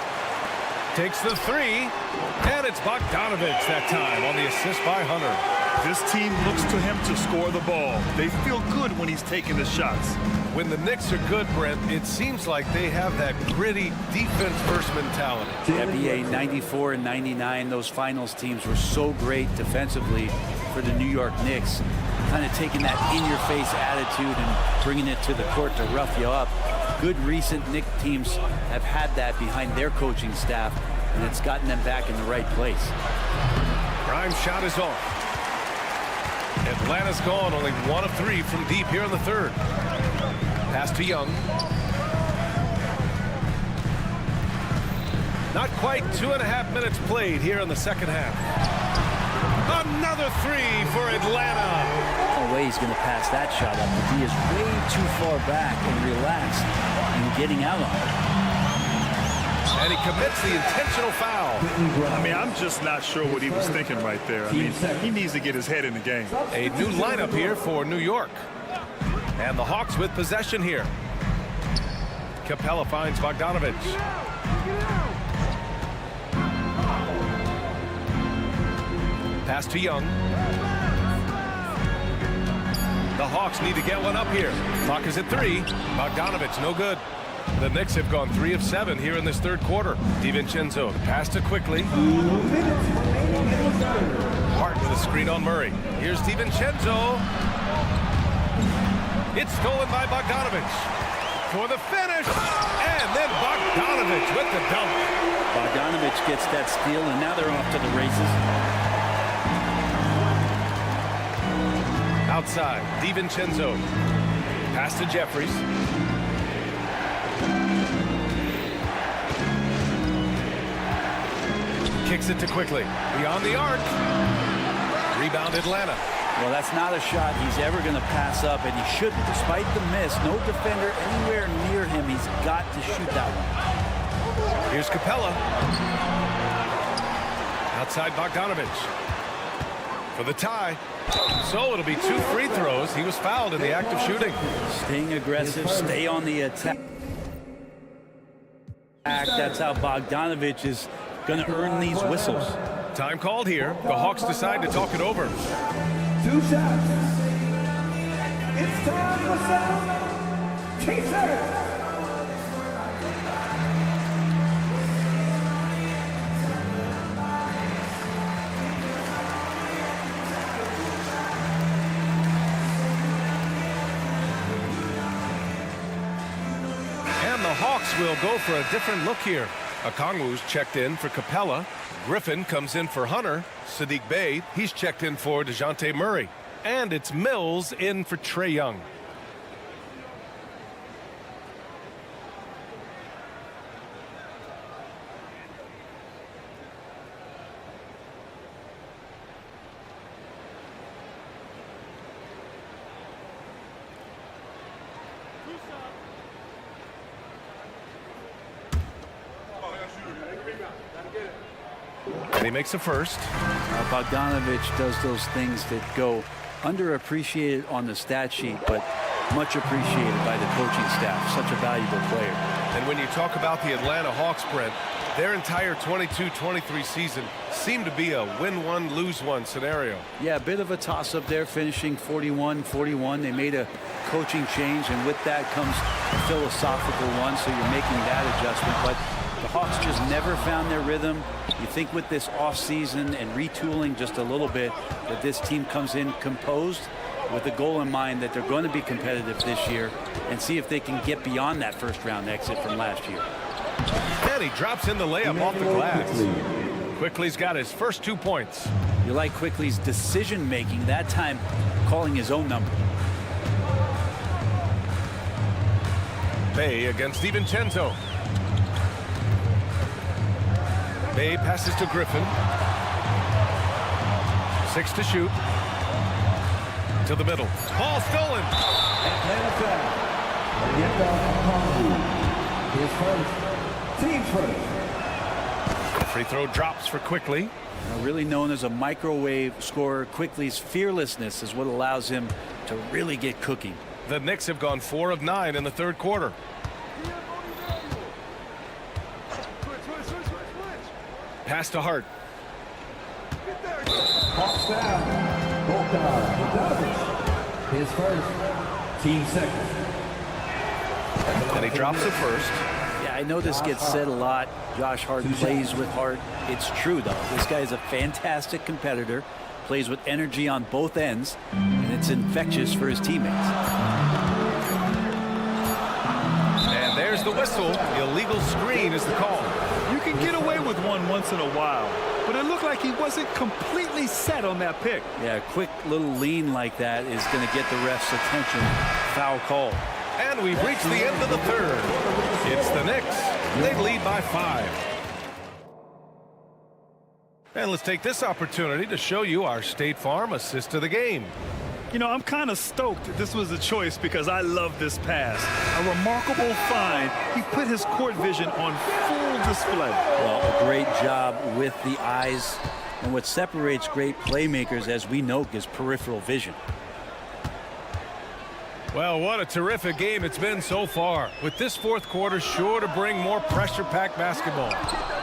Takes the 3. And it's Bogdanovich that time on the assist by Hunter. This team looks to him to score the ball. They feel good when he's taking the shots. When the Knicks are good, Brent, it seems like they have that gritty defense-first mentality. NBA 94 and 99, those finals teams were so great defensively for the New York Knicks. Kind of taking that in-your-face attitude and bringing it to the court to rough you up. Good recent Knicks teams have had that behind their coaching staff, and it's gotten them back in the right place. Grimes' shot is off. Atlanta's gone only 1 of 3 from deep here in the third. Pass to Young. Not quite 2.5 minutes played here in the second half. Another 3 for Atlanta. No way he's going to pass that shot up. The D is way too far back and relaxed and getting out on it. And he commits the intentional foul. I mean, I'm just not sure what he was thinking right there. I mean, he needs to get his head in the game. A new lineup here for New York. And the Hawks with possession here. Capella finds Bogdanovich. Pass to Young. The Hawks need to get one up here. Clock is at 3. Bogdanovich, no good. The Knicks have gone 3 of 7 here in this third quarter. DiVincenzo pass to quickly. Hart with a screen on Murray. Here's DiVincenzo. It's stolen by Bogdanovich for the finish. And then Bogdanovich with the dunk. Bogdanovich gets that steal, and now they're off to the races. Outside, DiVincenzo. Pass to Jeffries. Kicks it to quickly. Beyond the arc. Rebound Atlanta. Well, that's not a shot he's ever going to pass up, and he shouldn't. Despite the miss, no defender anywhere near him. He's got to shoot that one. Here's Capella. Outside Bogdanovich. For the tie. So it'll be 2 free throws. He was fouled in the act of shooting. Staying aggressive, stay on the attack. That's how Bogdanovich is going to earn these whistles. Time called here. The Hawks decide to talk it over. 2 shots. It's time for some T-shirts. And the Hawks will go for a different look here. Okongwu's checked in for Capella. Griffin comes in for Hunter. Sadiq Bey, he's checked in for DeJounte Murray. And it's Mills in for Trey Young. And he makes a first. Bogdanovich does those things that go underappreciated on the stat sheet, but much appreciated by the coaching staff. Such a valuable player. And when you talk about the Atlanta Hawks, Brent, their entire 22-23 season seemed to be a win one, lose one scenario. Yeah, a bit of a toss-up there, finishing 41-41. They made a coaching change, and with that comes a philosophical one, so you're making that adjustment. But the Hawks just never found their rhythm. You think with this offseason and retooling just a little bit that this team comes in composed with the goal in mind that they're going to be competitive this year and see if they can get beyond that first-round exit from last year. And And he drops in the layup off the glass. Quickly's got his first 2 points. You like Quickly's decision-making, that time calling his own number. Bay against DiVincenzo. Bay passes to Griffin. 6 to shoot. To the middle. Ball stolen. His first. Team first. Free throw drops for Quickly. Really known as a microwave scorer, Quickly's fearlessness is what allows him to really get cooking. The Knicks have gone 4 of 9 in the third quarter. Pass to Hart. Hawks down. His first. Team second. And he drops it first. Yeah, I know this gets said a lot. Josh Hart plays with heart. It's true, though. This guy is a fantastic competitor, plays with energy on both ends, and it's infectious for his teammates. And there's the whistle. Illegal screen is the call. You can get away with one once in a while, but it looked like he wasn't completely set on that pick. Yeah, a quick little lean like that is going to get the ref's attention. Foul call. And we've reached the end of the third. It's the Knicks. They lead by 5. And let's take this opportunity to show you our State Farm assist of the game. You know, I'm kind of stoked that this was a choice because I love this pass. A remarkable find. He put his court vision on full display. Well, a great job with the eyes. And what separates great playmakers, as we know, is peripheral vision. Well, what a terrific game it's been so far. With this fourth quarter sure to bring more pressure-packed basketball.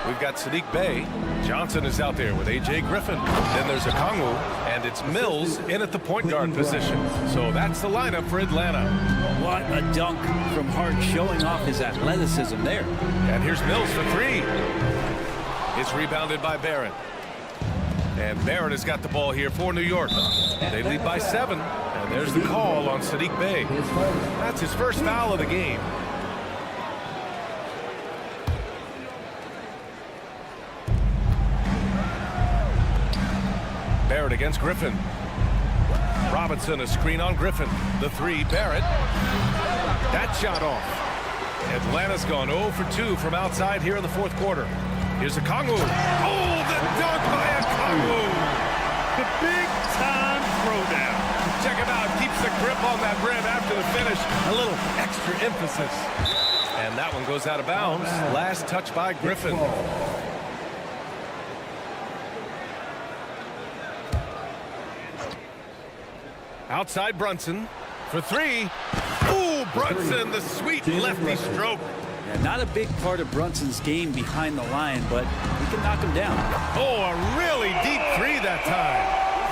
We've got Saddiq Bey. Johnson is out there with A.J. Griffin. Then there's Okongwu, and it's Mills in at the point guard position. So that's the lineup for Atlanta. What a dunk from Hart, showing off his athleticism there. And here's Mills for 3. It's rebounded by Barrett. And Barrett has got the ball here for New York. They lead by 7. And there's the call on Saddiq Bey. That's his first foul of the game. Barrett against Griffin. Robinson, a screen on Griffin. The 3, Barrett. That shot off. Atlanta's gone 0 for 2 from outside here in the fourth quarter. Here's Okongwu. Oh, the dunk by Okongwu. The big-time throwdown. Check him out. Keeps the grip on that rim after the finish. A little extra emphasis. And that one goes out of bounds. Last touch by Griffin. Outside Brunson for 3. Ooh, Brunson, the sweet lefty stroke. Yeah, not a big part of Brunson's game behind the line, but he can knock him down. Oh, a really deep 3 that time.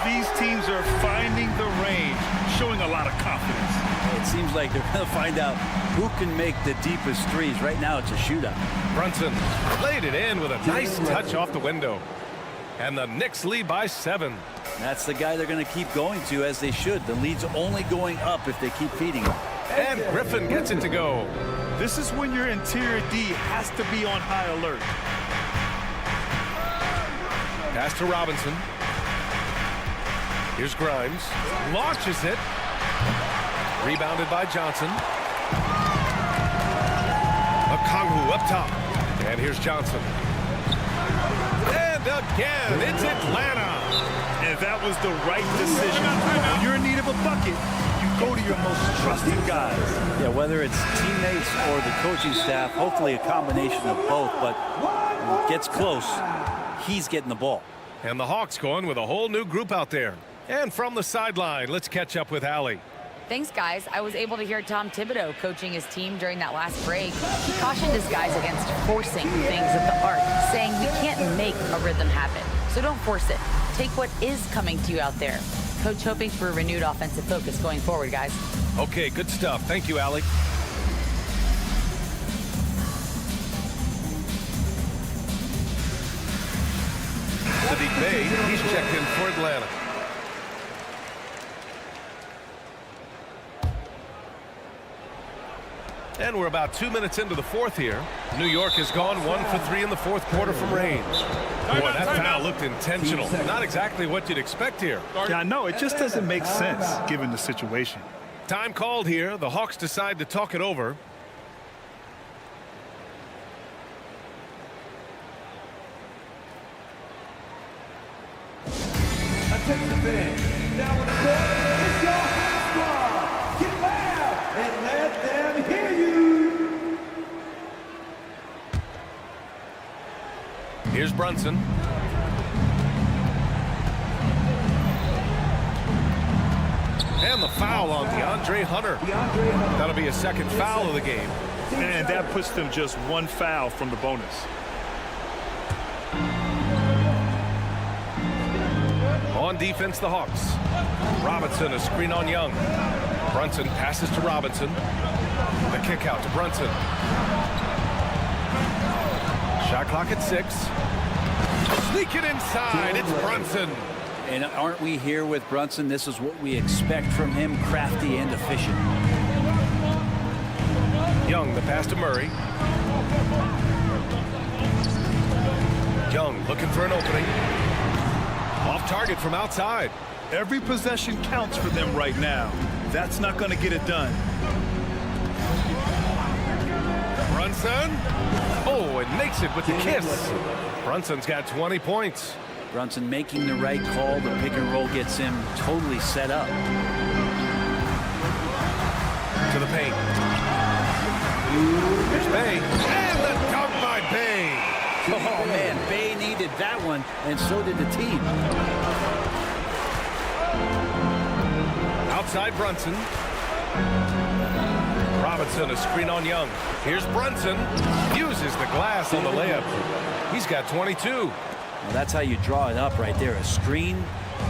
These teams are finding the range, showing a lot of confidence. It seems like they're going to find out who can make the deepest threes. Right now, it's a shootout. Brunson laid it in with a nice touch off the window. And the Knicks lead by 7. That's the guy they're going to keep going to, as they should. The lead's only going up if they keep feeding him. And Griffin gets it to go. This is when your interior D has to be on high alert. Pass to Robinson. Here's Grimes. Launches it. Rebounded by Johnson. Okongwu up top. And here's Johnson. And again, it's Atlanta. And that was the right decision. When you're in need of a bucket, you go to your most trusted guys. Yeah, whether it's teammates or the coaching staff, hopefully a combination of both, but when it gets close, he's getting the ball. And the Hawks going with a whole new group out there. And from the sideline, let's catch up with Allie. Thanks, guys. I was able to hear Tom Thibodeau coaching his team during that last break. He cautioned his guys against forcing things at the arc, saying we can't make a rhythm happen. So don't force it. Take what is coming to you out there. Coach hoping for a renewed offensive focus going forward, guys. Okay, good stuff. Thank you, Allie. Saddiq Bey, he's checked in for Atlanta. And we're about 2 minutes into the fourth here. New York has gone 1 for 3 in the fourth quarter from range. Boy, that foul looked intentional. Not exactly what you'd expect here. Yeah, I know. It just doesn't make sense given the situation. Time called here. The Hawks decide to talk it over. Attention fans, now on the court, it's your hot squad. Get loud and let them hear you. Here's Brunson. And the foul on DeAndre Hunter. That'll be a second foul of the game. And that puts them just one foul from the bonus. On defense, the Hawks. Robinson, a screen on Young. Brunson passes to Robinson. The kick out to Brunson. Shot clock at 6. Sneak it inside. It's Brunson. And aren't we here with Brunson? This is what we expect from him, crafty and efficient. Young, the pass to Murray. Young looking for an opening. Off target from outside. Every possession counts for them right now. That's not going to get it done. Brunson. Oh, and makes it with the kiss. Brunson's got 20 points. Brunson making the right call. The pick and roll gets him totally set up. To the paint. Here's Bay. And the dunk by Bay. Oh, man, Bay needed that one, and so did the team. Outside Brunson. Robinson, a screen on Young. Here's Brunson. Uses the glass on the layup. He's got 22. Well, that's how you draw it up right there. A screen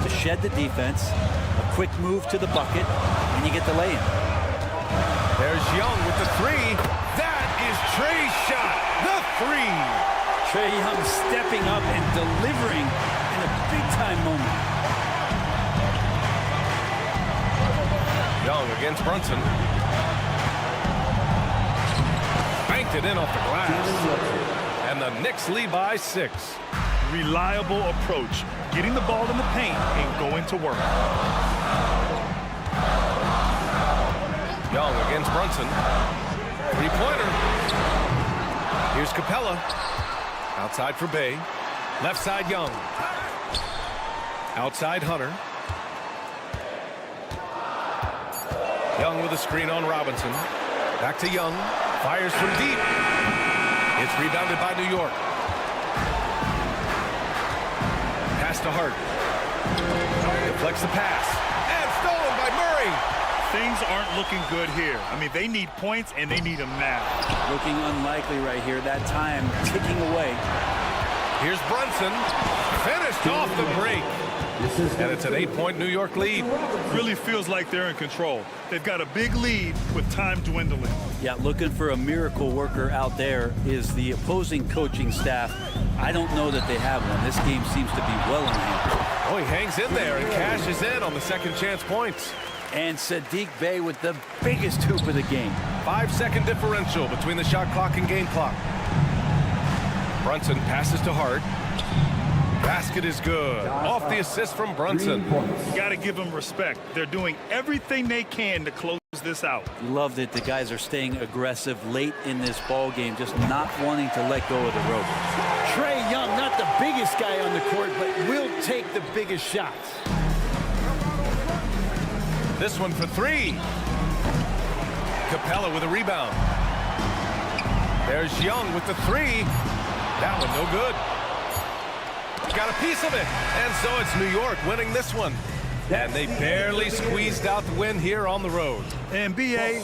to shed the defense, a quick move to the bucket, and you get the lay-in. There's Young with the 3. That is Trey's shot. The 3. Trae Young stepping up and delivering in a big-time moment. Young against Brunson. Banked it in off the glass. And the Knicks lead by 6. Reliable approach, getting the ball in the paint and going to work. Young against Brunson. 3-pointer. Here's Capella. Outside for Bay. Left side Young. Outside Hunter. Young with a screen on Robinson. Back to Young. Fires from deep. It's rebounded by New York. Pass to Hart. Deflects the pass. And stolen by Murray. Things aren't looking good here. I mean, they need points, and they need them now. Looking unlikely right here. That time ticking away. Here's Brunson. Finished off the break. And it's an 8-point New York lead. Really feels like they're in control. They've got a big lead with time dwindling. Yeah, looking for a miracle worker out there is the opposing coaching staff. I don't know that they have one. This game seems to be well in hand. Oh, he hangs in there and cashes in on the second chance points. And Saddiq Bey with the biggest hoop of the game. 5-second differential between the shot clock and game clock. Brunson passes to Hart. Basket is good. Off the assist from Brunson. Got to give them respect. They're doing everything they can to close this out. Love that the guys are staying aggressive late in this ball game, just not wanting to let go of the rope. Trae Young, not the biggest guy on the court, but will take the biggest shots. This one for 3. Capella with a rebound. There's Young with the 3. That one no good. Got a piece of it. And so it's New York winning this one. And they barely squeezed out the win here on the road. NBA.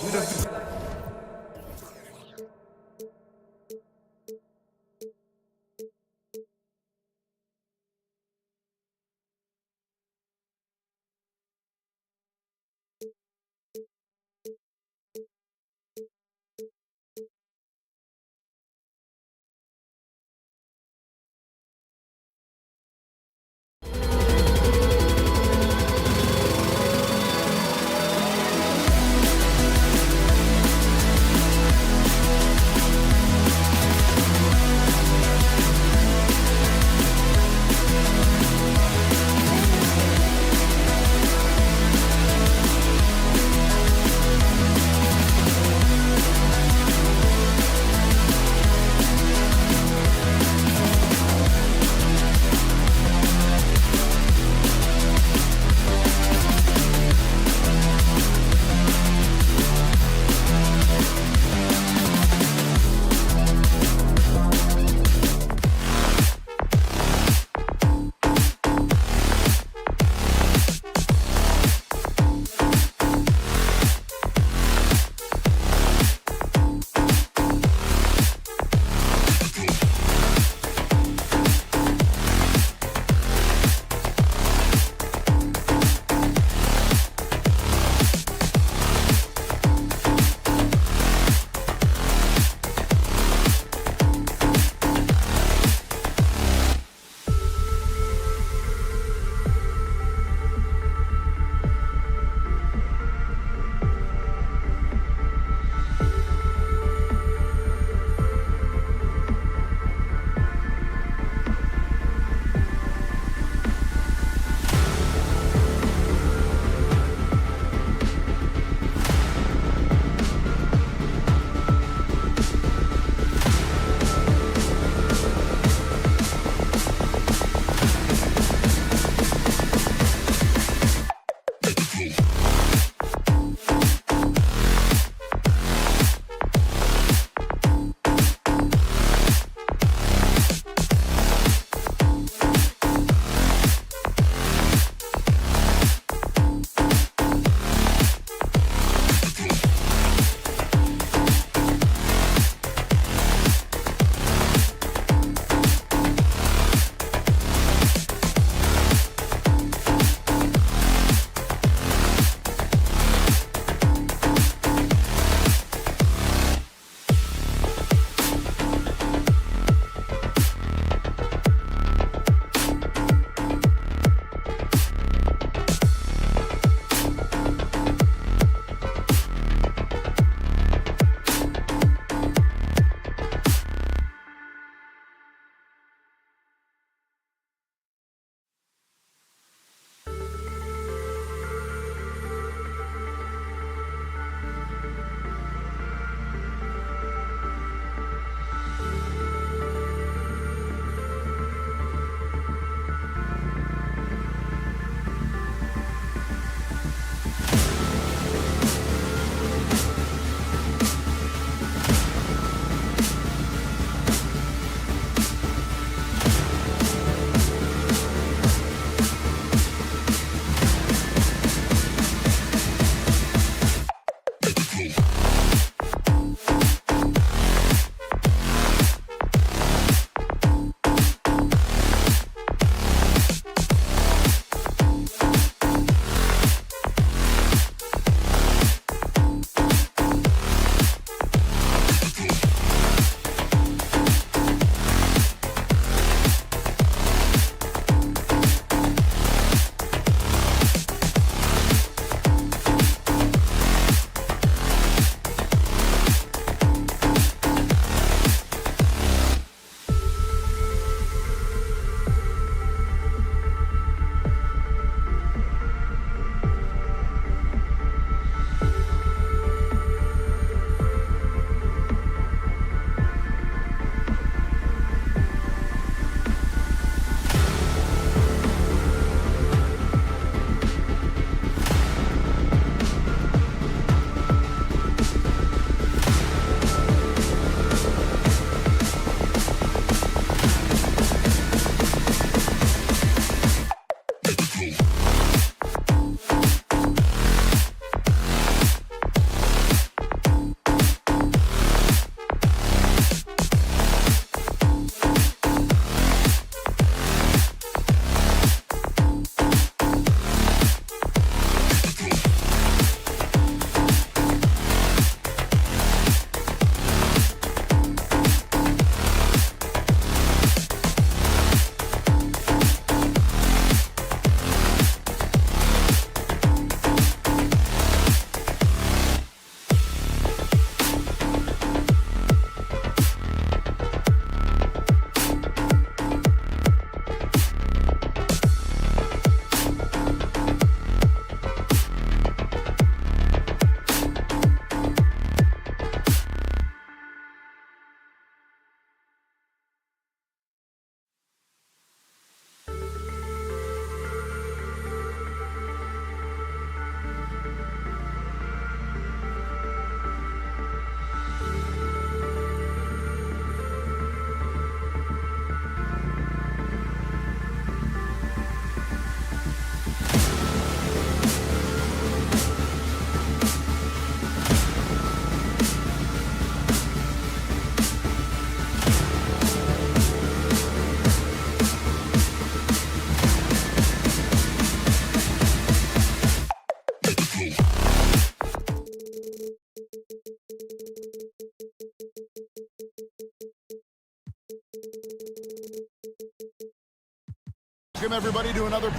Welcome everybody to another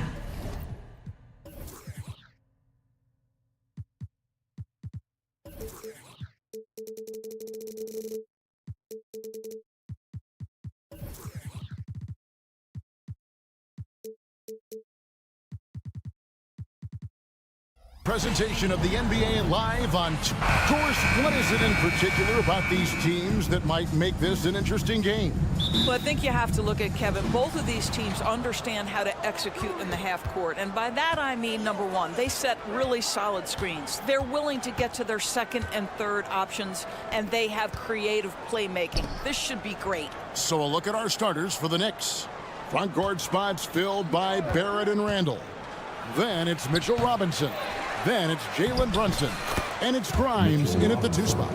presentation of the NBA live on Doris. What is it in particular about these teams that might make this an interesting game? Well, I think you have to look at, Kevin, both of these teams understand how to execute in the half court. And by that, I mean, number one, they set really solid screens. They're willing to get to their second and third options, and they have creative playmaking. This should be great. So a look at our starters for the Knicks. Front court spots filled by Barrett and Randall. Then it's Mitchell Robinson. Then it's Jalen Brunson. And it's Grimes in at the 2 spot.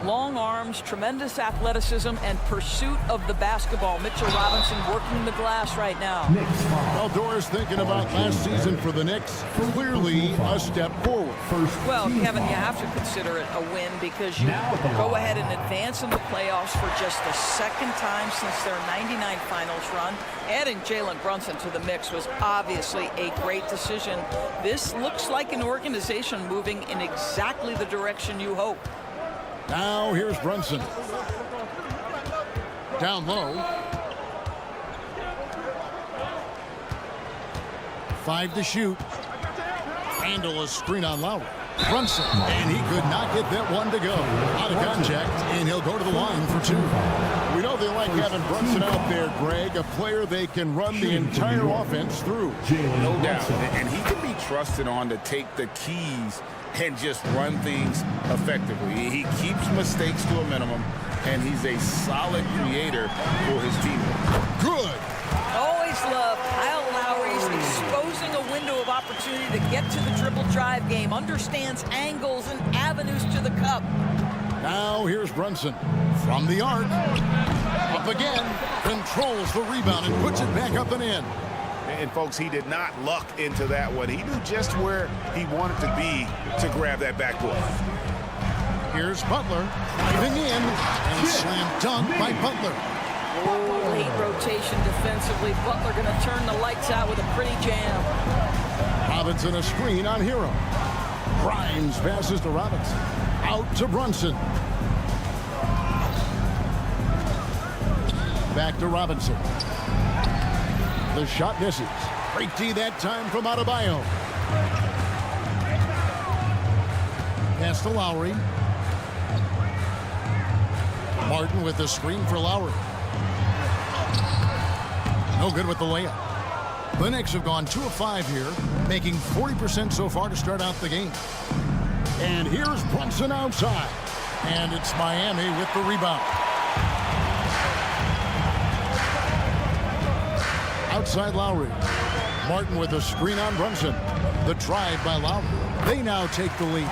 Long arms, tremendous athleticism, and pursuit of the basketball. Mitchell Robinson working the glass right now. Well, Doris, thinking about last season for the Knicks, clearly a step forward. Well, Kevin, you have to consider it a win because you go ahead and advance in the playoffs for just the second time since their '99 finals run. Adding Jalen Brunson to the mix was obviously a great decision. This looks like an organization moving in exactly the direction you hope. Now here's Brunson. Down low. 5 to shoot. Handle a screen on Lowry. Brunson, and he could not get that one to go. Out of contact, and he'll go to the line for 2. We know they like having Brunson out there, Greg, a player they can run the entire offense through. No doubt, and he can be trusted on to take the keys and just run things effectively. He keeps mistakes to a minimum, and he's a solid creator for his team. Good. Always love Kyle Lowry's exposing a window of opportunity to get to the dribble drive game, understands angles and avenues to the cup. Now here's Brunson from the arc. Up again, controls the rebound and puts it back up and in. And folks, he did not luck into that one. He knew just where he wanted to be to grab that backboard. Here's Butler driving in and slam dunk by Butler. Oh, late rotation defensively. Butler going to turn the lights out with a pretty jam. Robinson a screen on Hero. Grimes passes to Robinson. Out to Brunson. Back to Robinson. The shot misses. Great D that time from Adebayo. Pass to Lowry. Martin with the screen for Lowry. No good with the layup. The Knicks have gone 2 of 5 here, making 40% so far to start out the game. And here's Brunson outside. And it's Miami with the rebound. Outside Lowry. Martin with a screen on Brunson. The drive by Lowry. They now take the lead.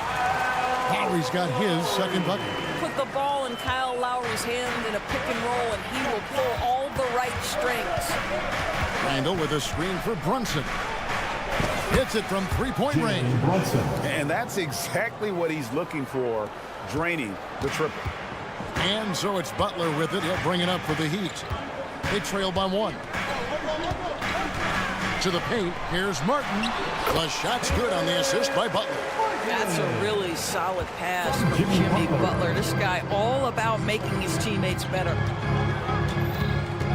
Lowry's got his second bucket. Put the ball in Kyle Lowry's hand in a pick and roll, and he will pull all the right strings. Randall with a screen for Brunson. Hits it from three-point range. And that's exactly what he's looking for, draining the triple. And so it's Butler with it. He'll bring it up for the Heat. They trail by 1. To the paint. Here's Martin. The shot's good on the assist by Butler. That's a really solid pass from Jimmy Butler. This guy all about making his teammates better.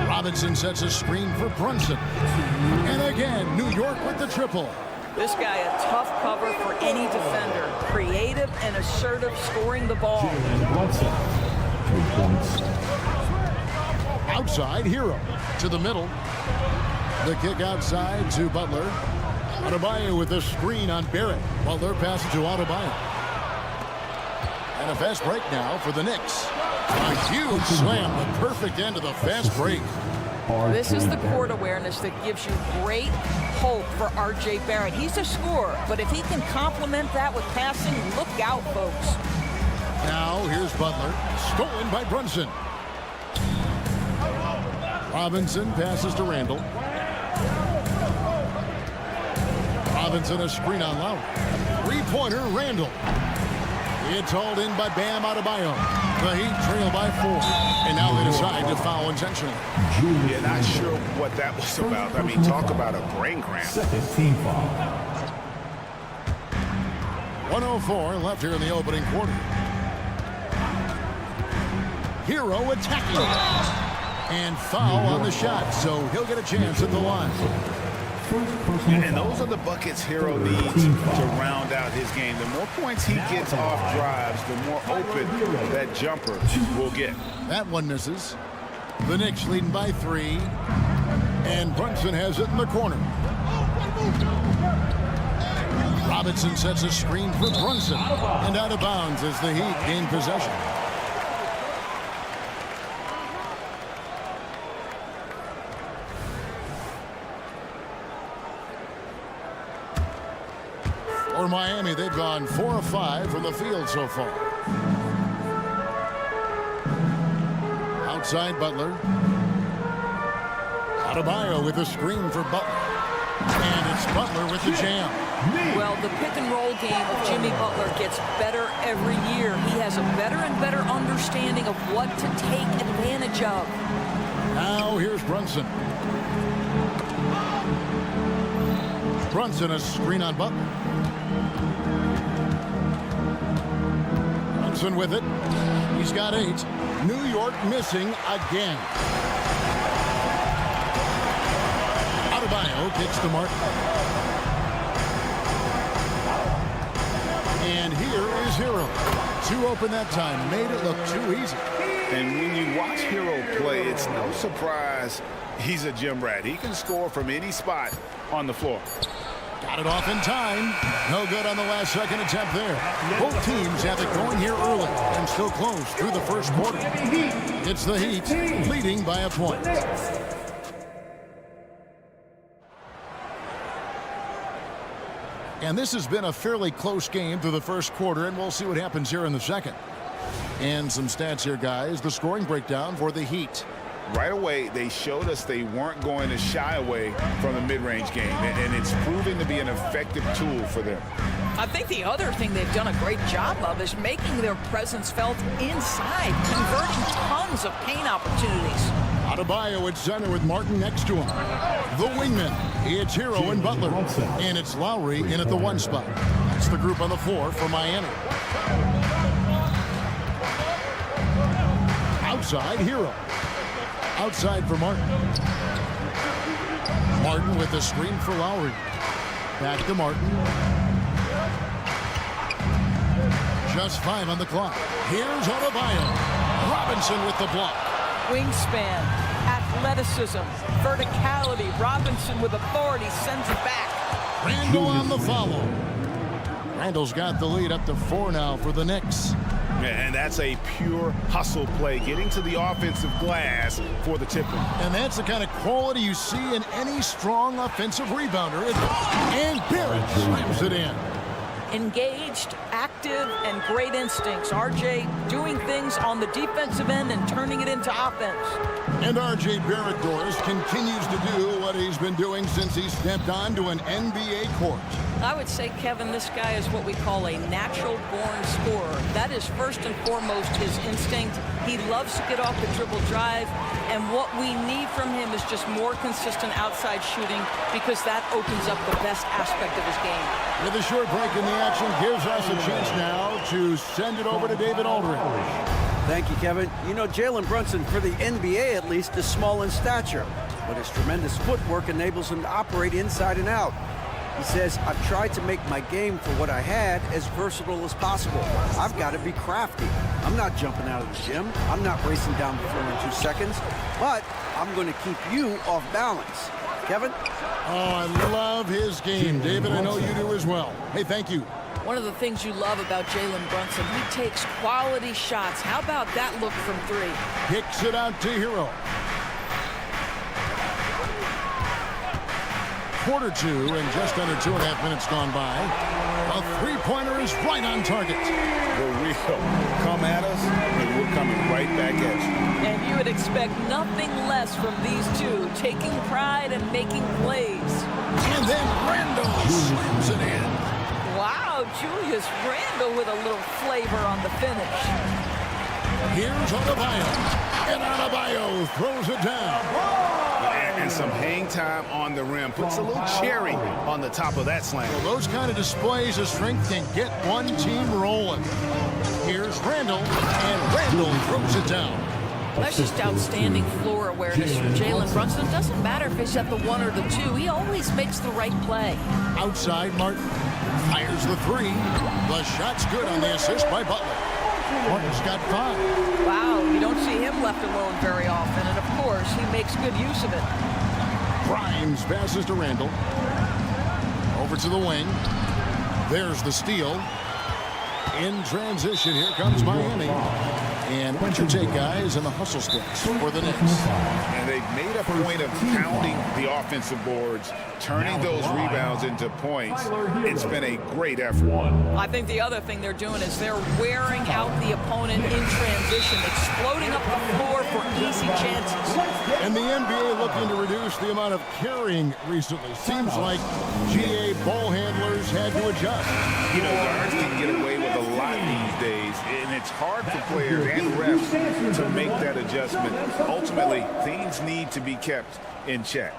Robinson sets a screen for Brunson. And again, New York with the triple. This guy a tough cover for any defender. Creative and assertive scoring the ball. Outside, Hero. To the middle. The kick outside to Butler. Adebayo with a screen on Barrett. Butler passes to Adebayo. And a fast break now for the Knicks. A huge slam, the perfect end of the fast break. This is the court awareness that gives you great hope for R.J. Barrett. He's a scorer, but if he can complement that with passing, look out, folks. Now here's Butler, stolen by Brunson. Robinson passes to Randall. Robinson a screen on Lowry. Three-pointer, Randall. It's hauled in by Bam Adebayo. The Heat trail by 4. And now they decide to foul intentionally. Yeah, not sure what that was about. I mean, talk about a brain cramp. Second team foul. 1:04 left here in the opening quarter. Hero attacking. And foul on the shot, so he'll get a chance at the line. And those are the buckets Hero needs to round out his game. The more points he gets off drives, the more open that jumper will get. That one misses. The Knicks leading by 3. And Brunson has it in the corner. Robinson sets a screen for Brunson. And out of bounds as the Heat gain possession. For Miami, they've gone 4 of 5 from the field so far. Outside Butler. Adebayo with a screen for Butler. And it's Butler with the jam. Well, the pick and roll game of Jimmy Butler gets better every year. He has a better and better understanding of what to take advantage of. Now here's Brunson. Brunson a screen on Butler. Brunson with it. He's got 8. New York missing again. Adebayo kicks to Martin. And here is Hero. 2 open that time. Made it look too easy. And when you watch Hero play, it's no surprise he's a gym rat. He can score from any spot on the floor. Got it off in time. No good on the last second attempt there. Both teams have it going here early and still close through the first quarter. It's the Heat leading by a point. And this has been a fairly close game through the first quarter, and we'll see what happens here in the second. And some stats here, guys. The scoring breakdown for the Heat. Right away, they showed us they weren't going to shy away from the mid-range game, and it's proving to be an effective tool for them. I think the other thing they've done a great job of is making their presence felt inside, converting tons of paint opportunities. Adebayo at center with Martin next to him. The wingman, it's Hero and Butler. And it's Lowry in at the 1 spot. That's the group on the floor for Miami. Outside, Hero. Outside for Martin. Martin with the screen for Lowry. Back to Martin. Just 5 on the clock. Here's Adebayo. Robinson with the block. Wingspan, athleticism, verticality. Robinson with authority sends it back. Randall on the follow. Randall's got the lead up to 4 now for the Knicks. And that's a pure hustle play, getting to the offensive glass for the tip-in. And that's the kind of quality you see in any strong offensive rebounder. And Barrett slams it in. Engaged, active, and great instincts. RJ doing things on the defensive end and turning it into offense. And RJ Barrett, Doris, continues to do what he's been doing since he stepped onto an NBA court. I would say, Kevin, this guy is what we call a natural-born scorer. That is first and foremost his instinct. He loves to get off the dribble drive, and what we need from him is just more consistent outside shooting, because that opens up the best aspect of his game. With a short break in the action, gives us a chance now to send it over to David Aldridge. Thank you, Kevin. You know, Jalen Brunson, for the NBA at least, is small in stature, but his tremendous footwork enables him to operate inside and out. He says, I've tried to make my game for what I had as versatile as possible. I've got to be crafty. I'm not jumping out of the gym. I'm not racing down the floor in 2 seconds, but I'm going to keep you off balance. Kevin? Oh, I love his game. David, I know you do as well. Hey, thank you. One of the things you love about Jalen Brunson, he takes quality shots. How about that look from 3? Kicks it out to Hero. Quarter 2 and just under 2.5 minutes gone by. A three-pointer is right on target. The real come at us, and we're coming right back at you. And you would expect nothing less from these two, taking pride and making plays. And then Randall slams it in. Wow, Julius Randle with a little flavor on the finish. Here's Adebayo. And Adebayo throws it down. And some hang time on the rim. Puts a little cherry on the top of that slam. Well, those kind of displays of strength can get one team rolling. Here's Randall, and Randall throws it down. That's just outstanding floor awareness from Jalen Brunson. It doesn't matter if he's at the 1 or the 2. He always makes the right play. Outside, Martin fires the 3. The shot's good on the assist by Butler. Martin's got 5. Wow, you don't see him left alone very often, and of course, he makes good use of it. Grimes passes to Randall. Over to the wing. There's the steal. In transition, here comes Miami. And what's your take, guys, in the hustle sticks for the Knicks? And they've made a point of pounding the offensive boards, turning those rebounds into points. It's been a great effort. I think the other thing they're doing is they're wearing out the opponent in transition, exploding up the floor for easy chances. And the NBA looking to reduce the amount of carrying recently. Seems like GA ball handlers had to adjust. You know, guards can get away with a lot these days, and it's hard for players and refs to make that adjustment. Ultimately, things need to be kept in check.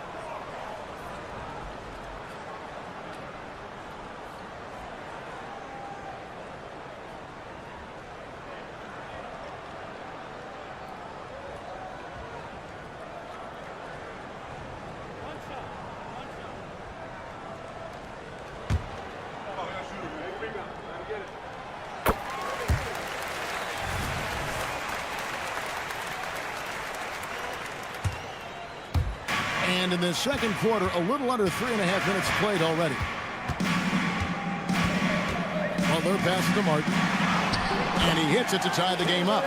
And in the second quarter, a little under 3.5 minutes played already. Butler passes to Martin. And he hits it to tie the game up.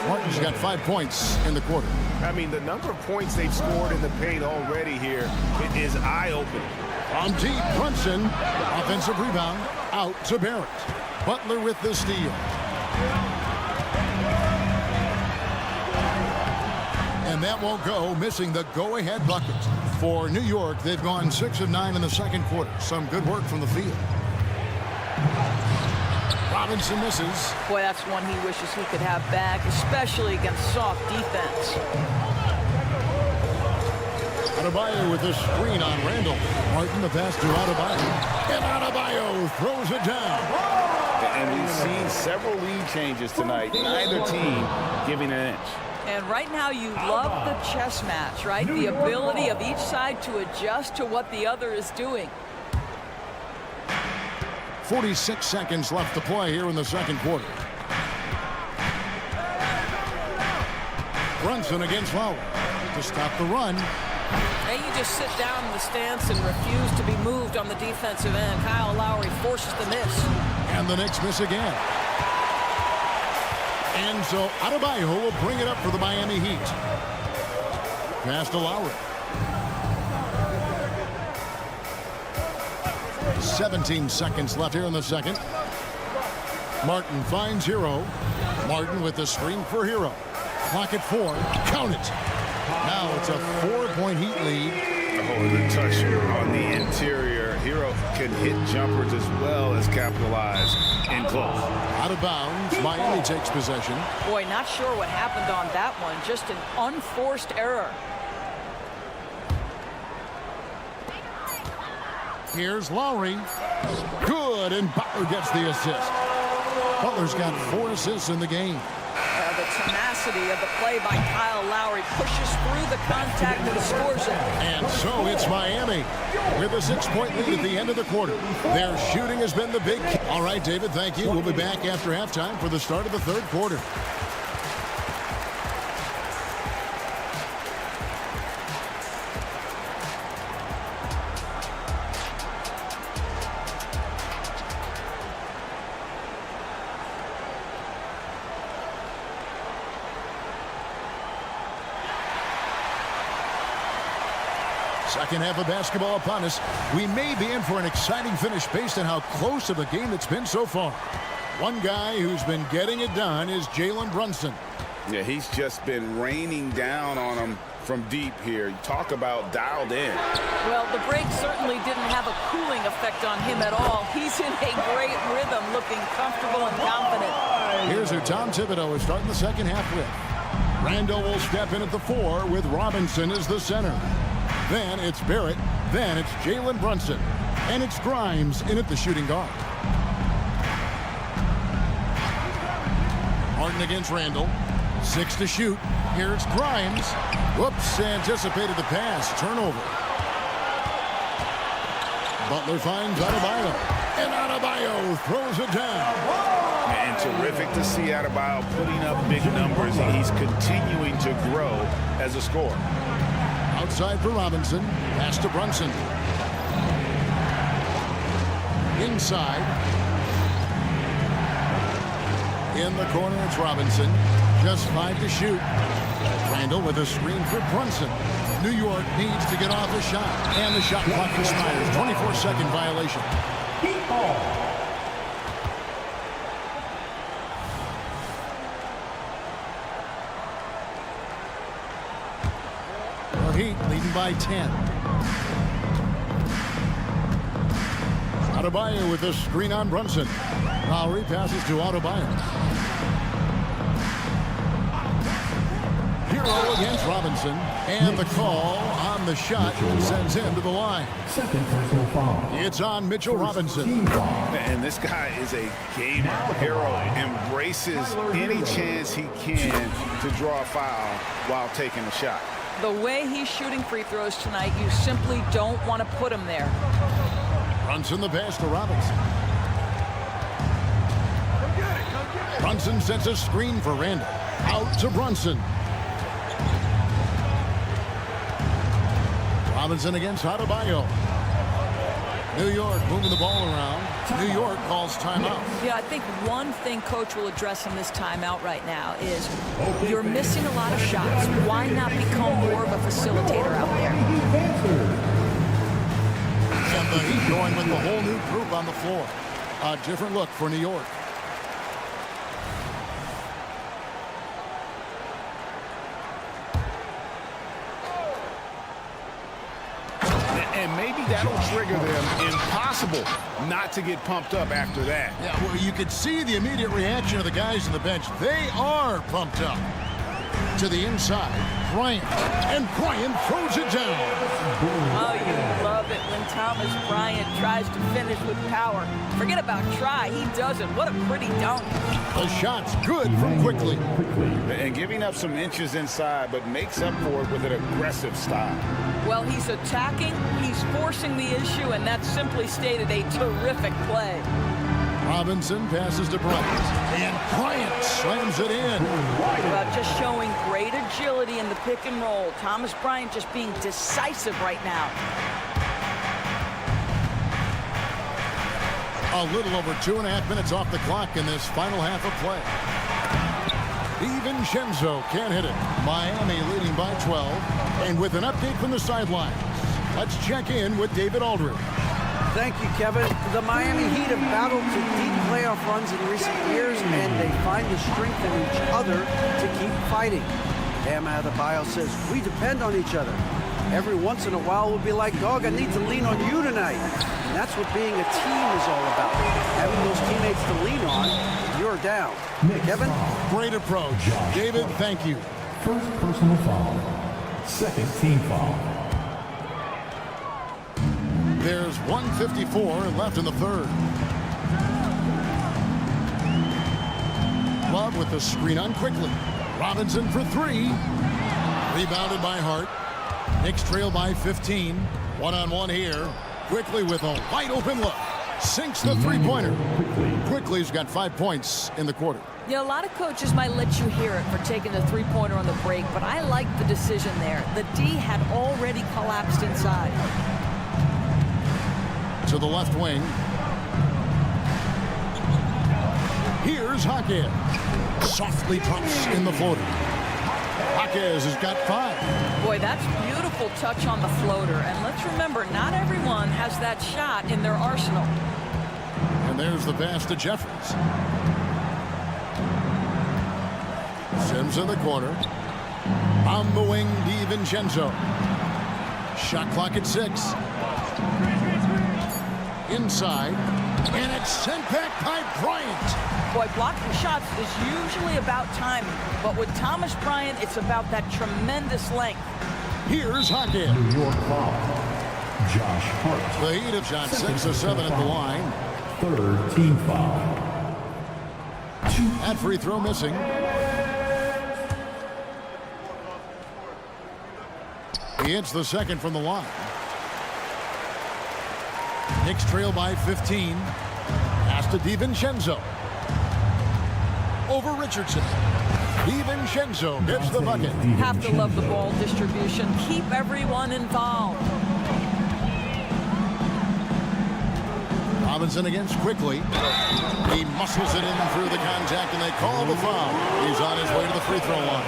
Martin's got 5 points in the quarter. I mean, the number of points they've scored in the paint already here, it is eye-opening. From deep, Brunson, offensive rebound, out to Barrett. Butler with the steal. And that won't go, missing the go-ahead bucket. For New York, they've gone 6 of 9 in the second quarter. Some good work from the field. Robinson misses. Boy, that's one he wishes he could have back, especially against soft defense. Adebayo with the screen on Randall. Martin the pass to Adebayo. And Adebayo throws it down. And we've seen several lead changes tonight. Neither team giving an inch. And right now you love the chess match, right? The ability of each side to adjust to what the other is doing. 46 seconds left to play here in the second quarter. Brunson against Lowry to stop the run. And you just sit down in the stance and refuse to be moved on the defensive end. Kyle Lowry forces the miss. And the Knicks miss again. And so Adebayo will bring it up for the Miami Heat. Pass to Lowry. 17 seconds left here in the second. Martin finds Hero. Martin with the screen for Hero. Clock at 4. Count it. Now it's a 4-point Heat lead. Oh, the touch on the interior. Hero can hit jumpers as well as capitalize in close. Out of bounds. Miami takes possession. Boy, not sure what happened on that one. Just an unforced error. Here's Lowry. Good, and Butler gets the assist. Butler's got 4 assists in the game. The tenacity of the play by Kyle Lowry pushes through the contact and scores it. And so it's Miami with a 6-point lead at the end of the quarter. Their shooting has been the big key. All right, David, thank you. We'll be back after halftime for the start of the third quarter. Second half of basketball upon us. We may be in for an exciting finish based on how close of a game it's been so far. One guy who's been getting it done is Jalen Brunson. Yeah, he's just been raining down on him from deep here. You talk about dialed in. Well, the break certainly didn't have a cooling effect on him at all. He's in a great rhythm, looking comfortable and confident. Here's who Tom Thibodeau is starting the second half with. Randall will step in at the 4 with Robinson as the center. Then it's Barrett. Then it's Jalen Brunson. And it's Grimes in at the shooting guard. Martin against Randall. 6 to shoot. Here's Grimes. Whoops, anticipated the pass. Turnover. Butler finds Adebayo. And Adebayo throws it down. And terrific to see Adebayo putting up big numbers. He's continuing to grow as a scorer. Outside for Robinson. Pass to Brunson. Inside. In the corner, it's Robinson. Just 5 to shoot. Randall with a screen for Brunson. New York needs to get off a shot. And the shot clock expires. 24-second violation. Heat ball. Heat leading by 10. Adebayo with a screen on Brunson. Lowry passes to Adebayo. Hero against Robinson. And the call on the shot sends him to the line. Second personal foul. It's on Mitchell Robinson. And this guy is a gamer. Hero embraces any chance he can to draw a foul while taking a shot. The way he's shooting free throws tonight, you simply don't want to put him there. Brunson the pass to Robinson. Brunson sets a screen for Randall. Out to Brunson. Robinson against Adebayo. New York moving the ball around. New York calls timeout. Yeah, I think one thing Coach will address in this timeout right now is you're missing a lot of shots. Why not become more of a facilitator out there? And the Heat going with the whole new group on the floor. A different look for New York. And maybe that'll trigger them. Impossible not to get pumped up after that. Yeah, well, you could see the immediate reaction of the guys on the bench. They are pumped up. To the inside, Bryant. And Bryant throws it down. Oh, you love it when Thomas Bryant tries to finish with power. Forget about try. He does it. What a pretty dunk. The shot's good from Quickly. And giving up some inches inside, but makes up for it with an aggressive style. Well, he's attacking, he's forcing the issue, and that's simply stated a terrific play. Robinson passes to Bryant. And Bryant slams it in. Just showing great agility in the pick and roll. Thomas Bryant just being decisive right now. A little over 2.5 minutes off the clock in this final half of play. DiVincenzo can't hit it. Miami leading by 12. And with an update from the sidelines, let's check in with David Aldridge. Thank you, Kevin. The Miami Heat have battled to deep playoff runs in recent years, and they find the strength in each other to keep fighting. Bam Adebayo says, we depend on each other. Every once in a while, we'll be like, dog, I need to lean on you tonight. And that's what being a team is all about. Having those teammates to lean on when you're down. Kevin? Great approach. David, thank you. First personal foul. Second team foul. There's 1:54 left in the third. Love with the screen on quickly. Robinson for three. Rebounded by Hart. Knicks trail by 15. One-on-one here. Quickly with a wide open look. Sinks the three-pointer. Quickly's got 5 points in the quarter. Yeah, a lot of coaches might let you hear it for taking the three-pointer on the break, but I like the decision there. The D had already collapsed inside. To the left wing. Here's Jaquez. Softly drops in the floater. Jaquez has got 5. Boy, that's beautiful touch on the floater. And let's remember, not everyone has that shot in their arsenal. And there's the pass to Jeffries. Sims in the corner. On the wing, DiVincenzo. Shot clock at 6. Inside, and it's sent back by Bryant. Boy, blocking shots is usually about timing, but with Thomas Bryant, it's about that tremendous length. Here's Jaquez. New York foul. Josh Hart. The Heat have shot 6 of 7 at the line. Third team foul. That free throw missing. He hits the second from the line. Knicks trail by 15. Pass to DiVincenzo. Over Richardson. DiVincenzo gets the bucket. Have to love the ball distribution. Keep everyone involved. Robinson against Quickly. He muscles it in through the contact, and they call the foul. He's on his way to the free throw line.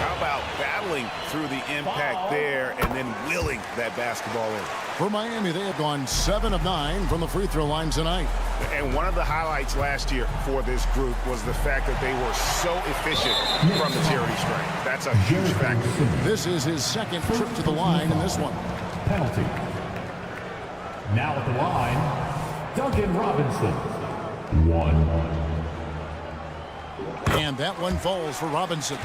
How about battling through the impact there and then willing that basketball in? For Miami, they have gone 7 of 9 from the free throw line tonight. And one of the highlights last year for this group was the fact that they were so efficient from the charity stripe. That's a huge factor. This is his second trip to the line in this one. Penalty. Now at the line, Duncan Robinson. 1. And that one falls for Robinson.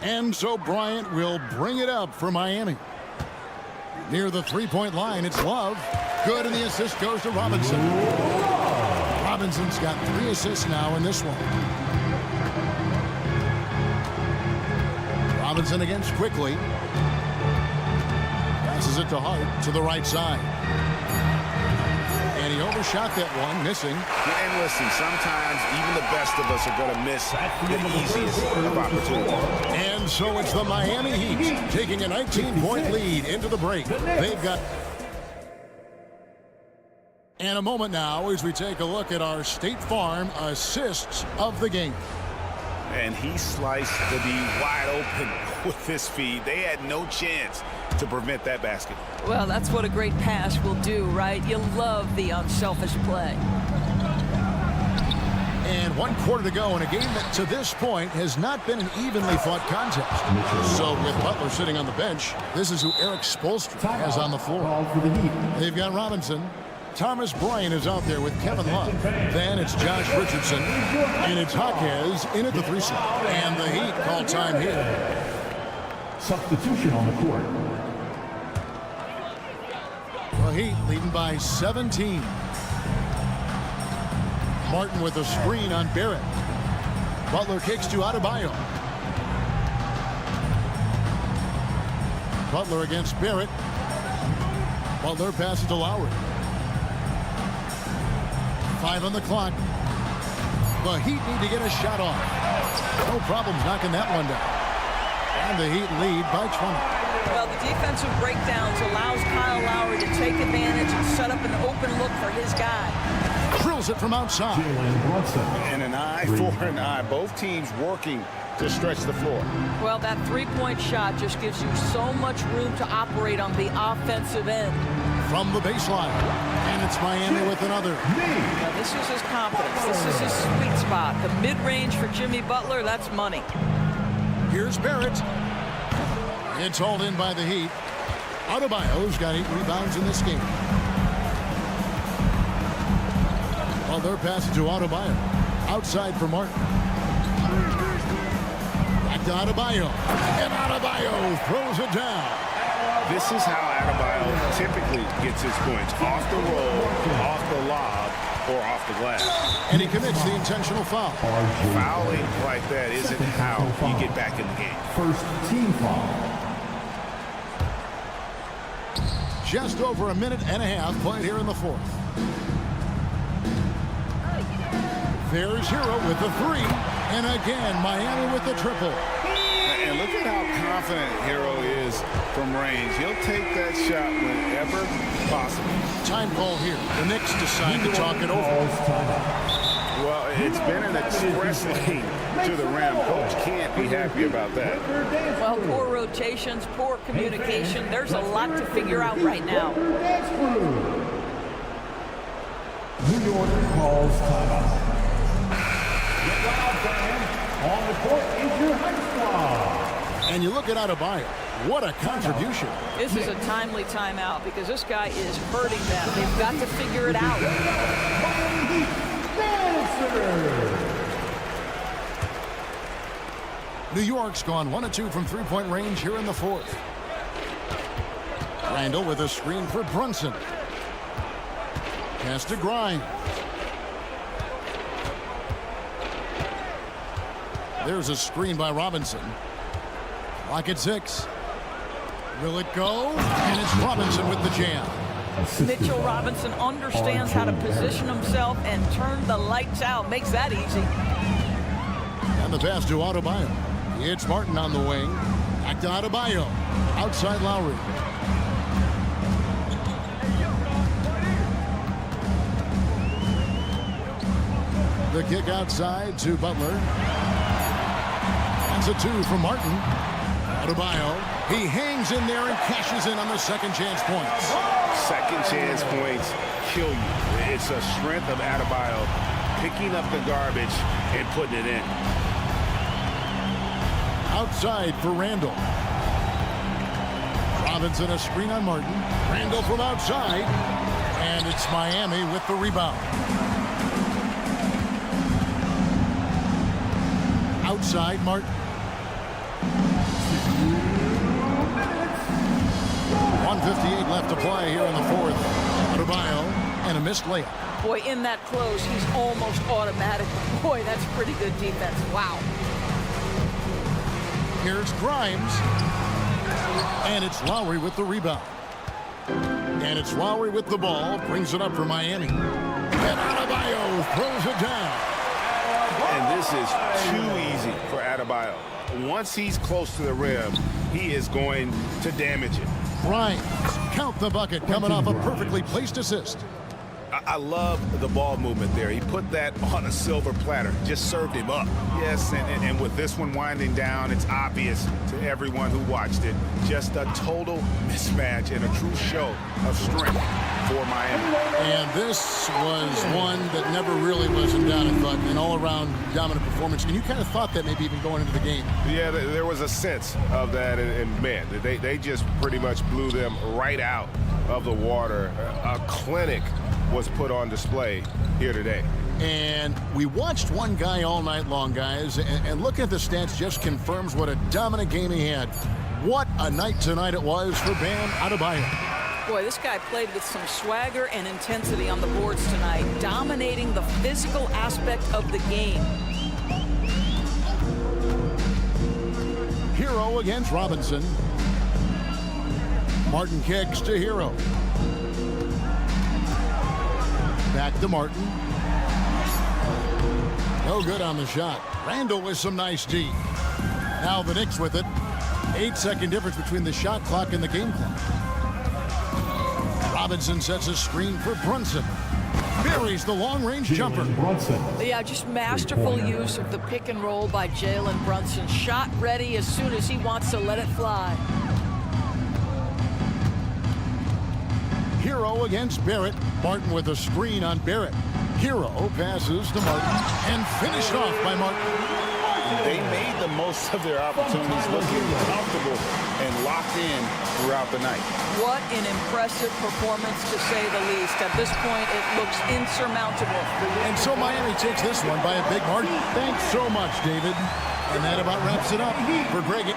And so Bryant will bring it up for Miami. Near the three-point line, it's Love. Good, and the assist goes to Robinson. Robinson's got 3 assists now in this one. Robinson against Quickly. Passes it to Hart to the right side. And he overshot that one, missing. And listen, sometimes even the best of us are going to miss the easiest of opportunities. And so it's the Miami Heat taking a 19-point lead into the break. They've got... And a moment now as we take a look at our State Farm assists of the game. And he sliced the D wide open with his feed. They had no chance to prevent that basket. Well, that's what a great pass will do, right? You love the unselfish play. And 1 quarter to go in a game that to this point has not been an evenly fought contest. So with Butler sitting on the bench, this is who Eric Spoelstra has on the floor. They've got Robinson. Thomas Bryant is out there with Kevin Love. Then it's Josh Richardson. And it's Jaquez in at the 3 slot. And the Heat call time here. Substitution on the court. The Heat leading by 17. Martin with a screen on Barrett. Butler kicks to Adebayo. Butler against Barrett. Butler passes to Lowry. 5 on the clock. The Heat need to get a shot off. No problems knocking that one down. And the Heat lead by 20. Well, the defensive breakdowns allows Kyle Lowry to take advantage and set up an open look for his guy. Drills it from outside. And an eye for an eye. Both teams working to stretch the floor. Well, that three-point shot just gives you so much room to operate on the offensive end. From the baseline. And it's Miami with another. Now, this is his confidence. This is his sweet spot. The mid-range for Jimmy Butler, that's money. Here's Barrett. It's hauled in by the Heat. Adebayo's got 8 rebounds in this game. Well, they're passing to Adebayo. Outside for Martin. Back to Adebayo. And Adebayo throws it down. This is how Adebayo typically gets his points. Off the roll, off the lob, or off the glass. And he commits the intentional foul. Fouling like that isn't how you get back in the game. First team foul. Just over a minute and a half played here in the fourth. There's Hero with the 3. And again, Miami with the triple. And look at how confident Hero is from range. He'll take that shot whenever possible. Time call here. The Knicks decide to talk it over. Well, it's been an express lane to the rim. Coach can't be happy about that. Well, poor rotations, poor communication. There's a lot to figure out right now. New York calls timeout. On the court is your high squad. And you look at Adebayo. What a contribution. This is a timely timeout because this guy is hurting them. They've got to figure it out. New York's gone 1 of 2 from three-point range here in the fourth. Randall with a screen for Brunson. Pass to Grimes. There's a screen by Robinson. Clock at 6. Will it go? And it's Robinson with the jam. Mitchell Robinson understands how to position himself and turn the lights out. Makes that easy. And the pass to Adebayo. It's Martin on the wing. Back to Adebayo. Outside Lowry. The kick outside to Butler. That's a 2 from Martin. Adebayo. He hangs in there and cashes in on the second chance points. Second chance points kill you. It's a strength of Adebayo picking up the garbage and putting it in. Outside for Randall. Robinson a screen on Martin. Randall from outside. And it's Miami with the rebound. Outside Martin. 1:58 left to play here in the fourth. Adebayo and a missed layup. Boy, in that close, he's almost automatic. Boy, that's pretty good defense. Wow. Here's Grimes. And it's Lowry with the rebound. And it's Lowry with the ball. Brings it up for Miami. And Adebayo throws it down. And this is too easy for Adebayo. Once he's close to the rim, he is going to damage it. Grimes, count the bucket, coming off a perfectly placed assist. I love the ball movement there. He put that on a silver platter, just served him up. Yes, and with this one winding down, it's obvious to everyone who watched it. Just a total mismatch and a true show of strength for Miami. And this was one that never really was in doubt, I thought, an all-around dominant performance. And you kind of thought that maybe even going into the game. Yeah, there was a sense of that, and man, they just pretty much blew them right out of the water. A clinic was put on display here today. And we watched one guy all night long, guys, and looking at the stats just confirms what a dominant game he had. What a night tonight it was for Bam Adebayo. Boy, this guy played with some swagger and intensity on the boards tonight, dominating the physical aspect of the game. Hero against Robinson. Martin kicks to Hero. Back to Martin. No good on the shot. Randall with some nice D. Now the Knicks with it. 8-second difference between the shot clock and the game clock. Robinson sets a screen for Brunson. Buries the long-range jumper. Yeah, just masterful use of the pick and roll by Jalen Brunson. Shot ready as soon as he wants to let it fly. Hero against Barrett. Martin with a screen on Barrett. Hero passes to Martin and finished off by Martin. They made the most of their opportunities, looking comfortable and locked in throughout the night. What an impressive performance, to say the least. At this point, it looks insurmountable. And so Miami takes this one by a big margin. Thanks so much, David. And that about wraps it up for Greg.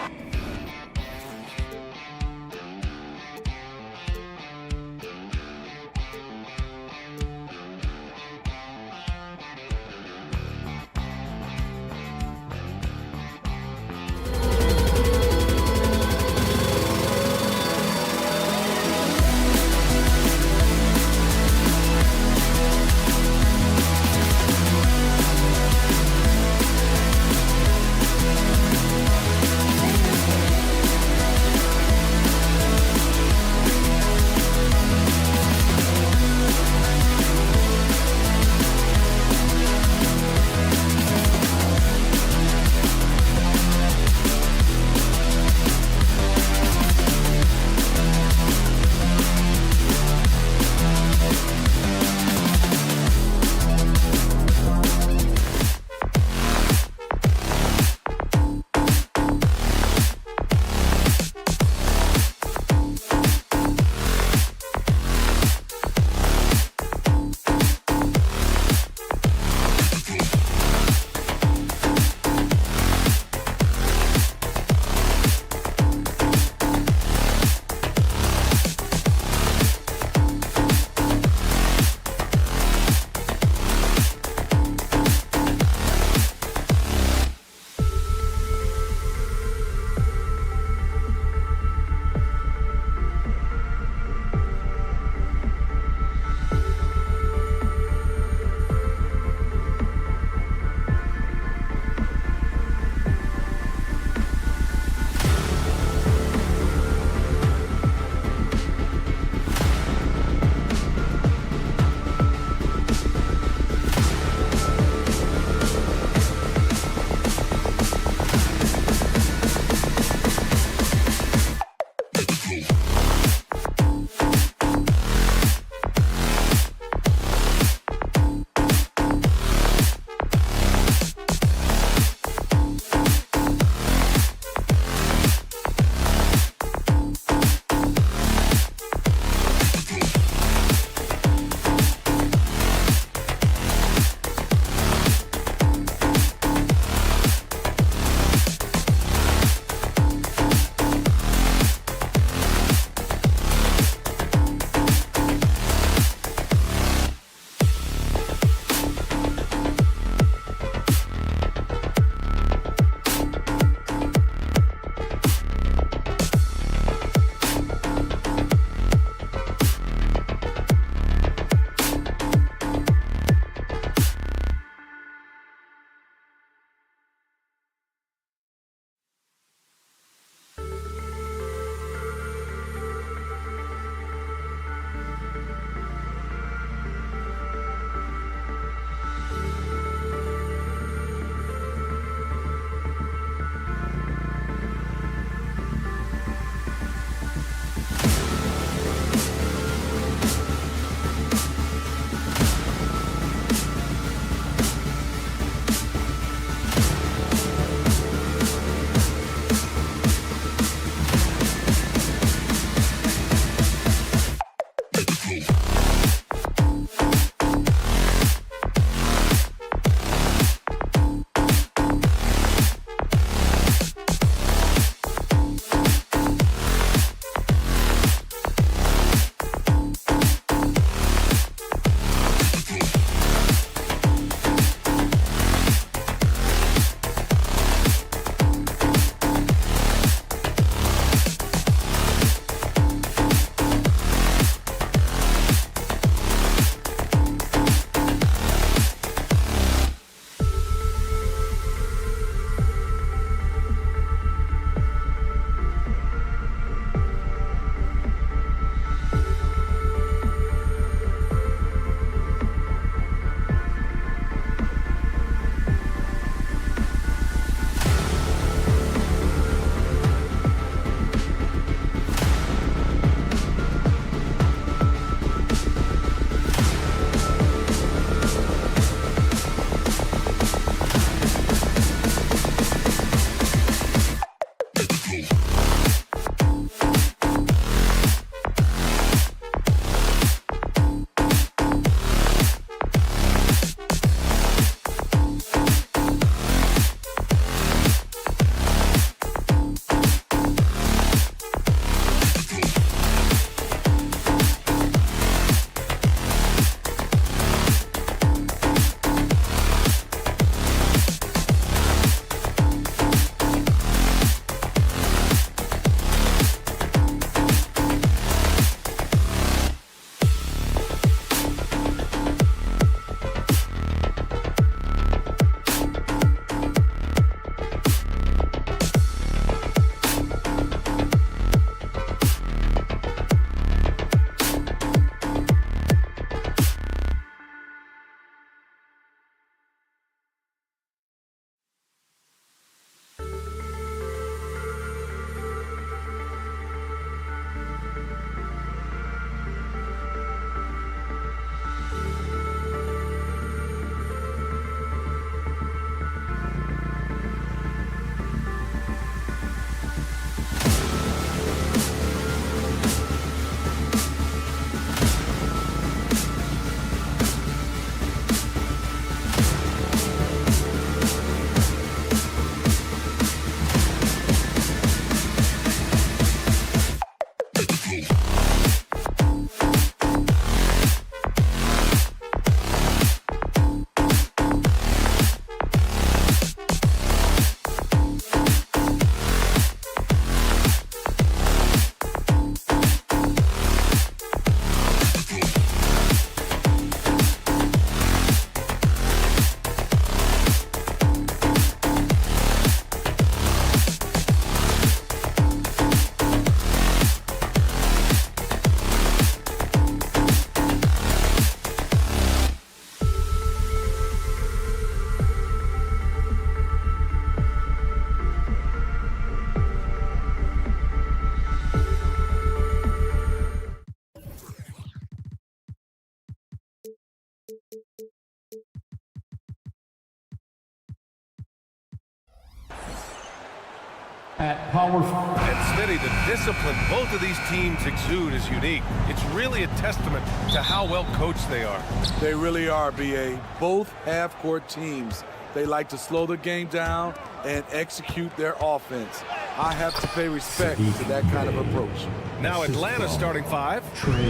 at power forward. And Smitty, the discipline both of these teams exude is unique. It's really a testament to how well coached they are. They really are, B.A. Both half-court teams, they like to slow the game down and execute their offense. I have to pay respect to that kind of approach. Now Atlanta starting five.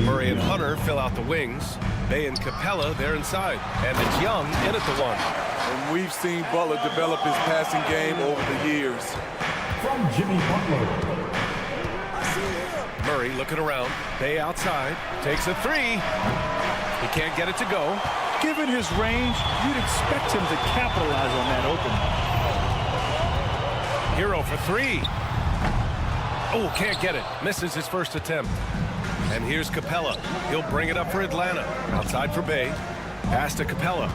Murray and Hunter fill out the wings. Bay and Capella, they're inside. And it's Young in at the one. And we've seen Butler develop his passing game over the years. From Jimmy Butler. Murray looking around. Bay outside. Takes a three. He can't get it to go. Given his range, you'd expect him to capitalize on that opening. Hero for three. Oh, can't get it. Misses his first attempt. And here's Capella. He'll bring it up for Atlanta. Outside for Bay. Pass to Capella.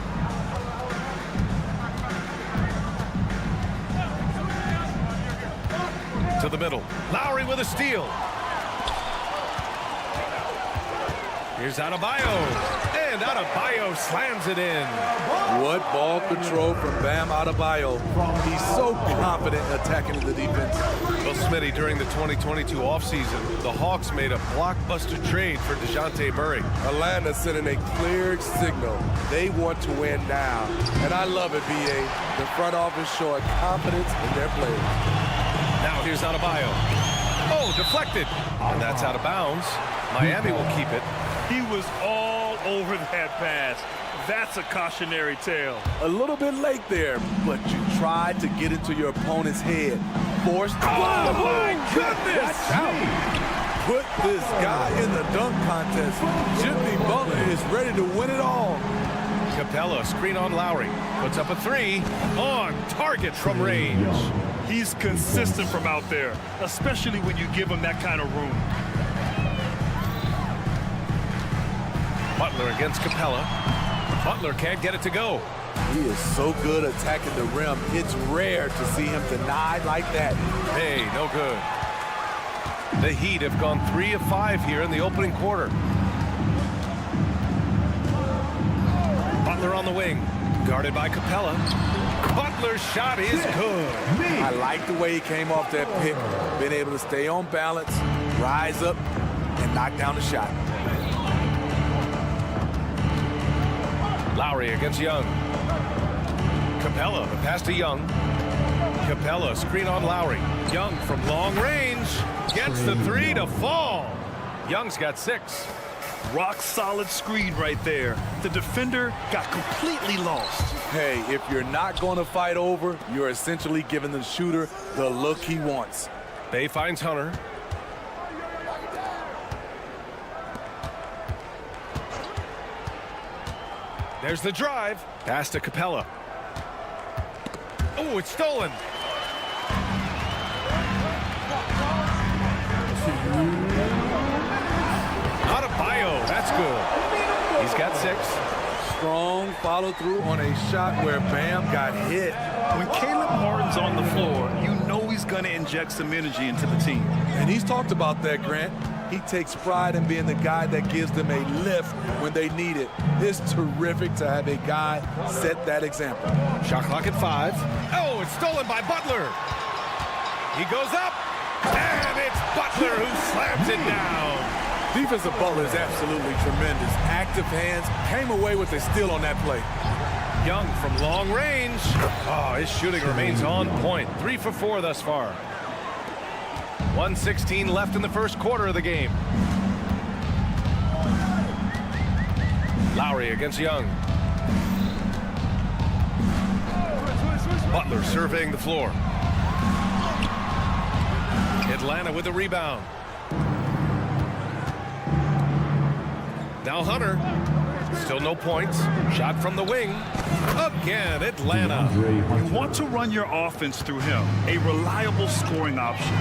To the middle. Lowry with a steal. Here's Adebayo. And Adebayo slams it in. What ball control from Bam Adebayo. He's so confident attacking the defense. Well, Smitty, during the 2022 offseason, the Hawks made a blockbuster trade for DeJounte Murray. Atlanta sending a clear signal. They want to win now. And I love it, B.A. The front office showing confidence in their players. Now here's Adebayo. Oh, deflected. And that's out of bounds. Miami will keep it. He was all over that pass. That's a cautionary tale. A little bit late there, but you tried to get into your opponent's head. Forced. Oh, my goodness! Watch out. Put this guy in the dunk contest. Jimmy Butler is ready to win it all. Capella, screen on Lowry. Puts up a three. On target from range. He's consistent from out there, especially when you give him that kind of room. Butler against Capella. Butler can't get it to go. He is so good attacking the rim. It's rare to see him denied like that. Hey, no good. The Heat have gone 3 of 5 here in the opening quarter. Butler on the wing. Guarded by Capella. Butler's shot is good. I like the way he came off that pick. Been able to stay on balance, rise up, and knock down the shot. Lowry against Young. Capella, the pass to Young. Capella, screen on Lowry. Young from long range. Gets the three to fall. Young's got 6. Rock solid screen right there. The defender got completely lost. Hey, if you're not going to fight over, you're essentially giving the shooter the look he wants. Bay finds Hunter. There's the drive. Pass to Capella. Oh, it's stolen. Adebayo, that's good. He's got 6. Strong follow through on a shot where Bam got hit. When Caleb Martin's on the floor, you know he's going to inject some energy into the team. And he's talked about that, Grant. He takes pride in being the guy that gives them a lift when they need it. It's terrific to have a guy set that example. Shot clock at 5. Oh, it's stolen by Butler. He goes up, and it's Butler who slams it down. Defensive Butler is absolutely tremendous. Active hands, came away with a steal on that play. Young from long range. Oh, his shooting remains on point. 3 for 4 thus far. 1:16 left in the first quarter of the game. Lowry against Young. Butler surveying the floor. Atlanta with the rebound. Now Hunter. Still no points. Shot from the wing. Again, Atlanta. You want to run your offense through him. A reliable scoring option.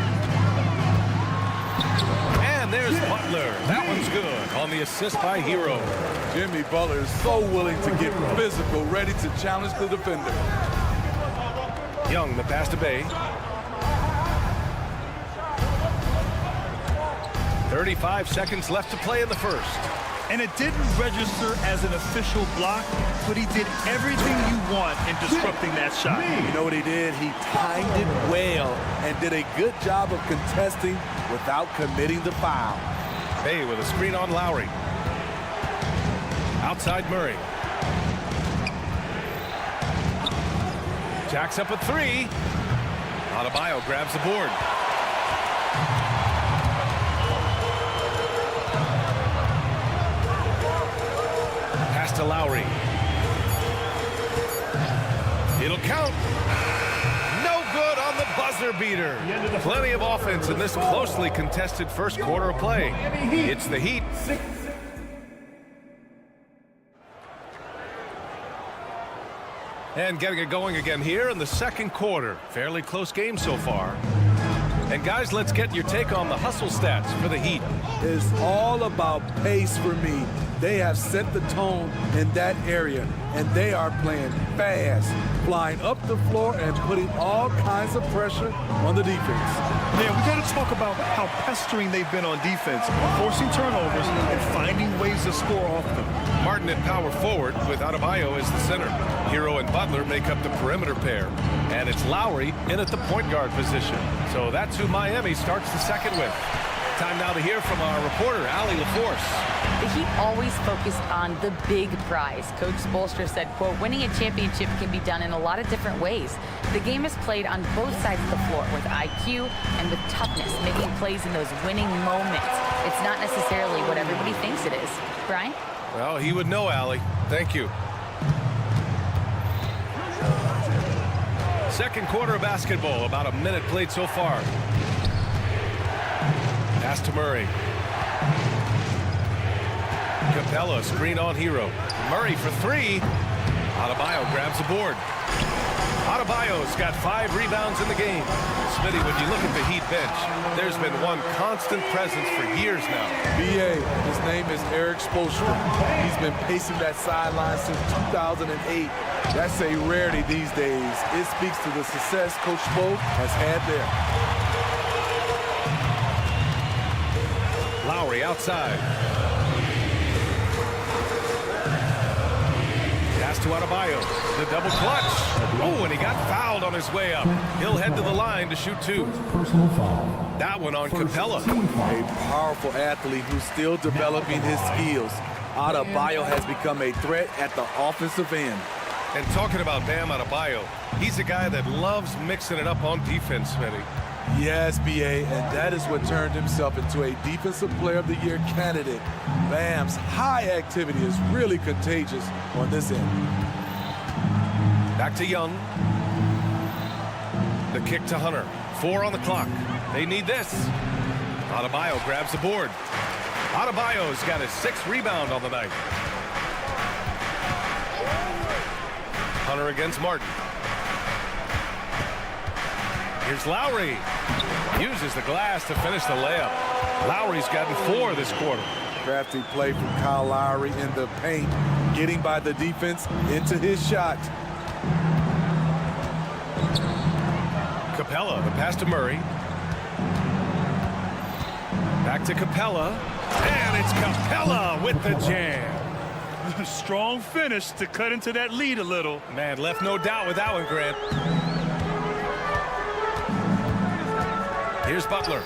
And there's Butler. That one's good on the assist by Hero. Jimmy Butler is so willing to get physical, ready to challenge the defender. Young, the pass to Bay. 35 seconds left to play in the first. And it didn't register as an official block, but he did everything you want in disrupting that shot. You know what he did? He timed it well and did a good job of contesting without committing the foul. Bay with a screen on Lowry. Outside Murray. Jacks up a three. Adebayo grabs the board. Pass to Lowry. It'll count. No good on the buzzer beater. Plenty of offense in this closely contested first quarter of play. It's the Heat. And getting it going again here in the second quarter. Fairly close game so far. And guys, let's get your take on the hustle stats for the Heat. It's all about pace for me. They have set the tone in that area, and they are playing fast, flying up the floor and putting all kinds of pressure on the defense. Yeah, we got to talk about how pestering they've been on defense, forcing turnovers and finding ways to score off them. Martin at power forward with Adebayo as the center. Hero and Butler make up the perimeter pair. And it's Lowry in at the point guard position. So that's who Miami starts the second with. Time now to hear from our reporter, Allie LaForce. The Heat always focused on the big prize. Coach Spoelstra said, quote, winning a championship can be done in a lot of different ways. The game is played on both sides of the floor with IQ and with toughness, making plays in those winning moments. It's not necessarily what everybody thinks it is. Brian? Well, he would know, Allie. Thank you. Second quarter of basketball, about a minute played so far. Pass to Murray. Capella, screen on Hero. Murray for three. Adebayo grabs the board. Adebayo's got 5 rebounds in the game. Smitty, when you look at the Heat bench, there's been one constant presence for years now. BA, his name is Eric Spoelstra. He's been pacing that sideline since 2008. That's a rarity these days. It speaks to the success Coach Spo has had there. Lowry outside. Pass to Adebayo. The double clutch. Oh, and he got fouled on his way up. He'll head to the line to shoot 2. That one on Capella. A powerful athlete who's still developing his skills. Adebayo has become a threat at the offensive end. And talking about Bam Adebayo, he's a guy that loves mixing it up on defense, Smitty. Yes, BA, and that is what turned himself into a Defensive Player of the Year candidate. Bam's high activity is really contagious on this end. Back to Young. The kick to Hunter. 4 on the clock. They need this. Adebayo grabs the board. Adebayo's got his 6th rebound on the night. Hunter against Martin. Here's Lowry. Uses the glass to finish the layup. Lowry's gotten 4 this quarter. Crafty play from Kyle Lowry in the paint, getting by the defense into his shot. Capella, the pass to Murray. Back to Capella. And it's Capella with the jam. Strong finish to cut into that lead a little. Man, left no doubt with that one, Grant. Here's Butler.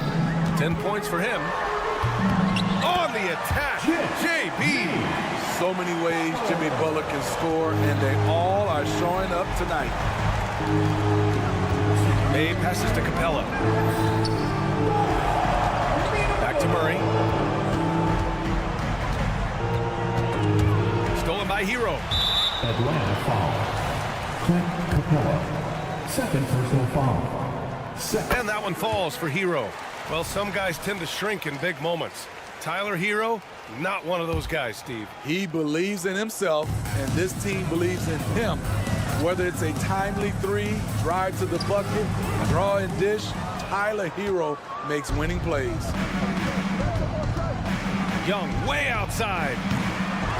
10 points for him. On the attack, JB. So many ways Jimmy Butler can score, and they all are showing up tonight. May passes to Capella. Back to Murray. Stolen by Hero. Atlanta foul. Clint Capella. Second personal foul. And that one falls for Hero. Well, some guys tend to shrink in big moments. Tyler Hero, not one of those guys, Steve. He believes in himself, and this team believes in him. Whether it's a timely 3, drive to the bucket, draw and dish, Tyler Hero makes winning plays. Young way outside.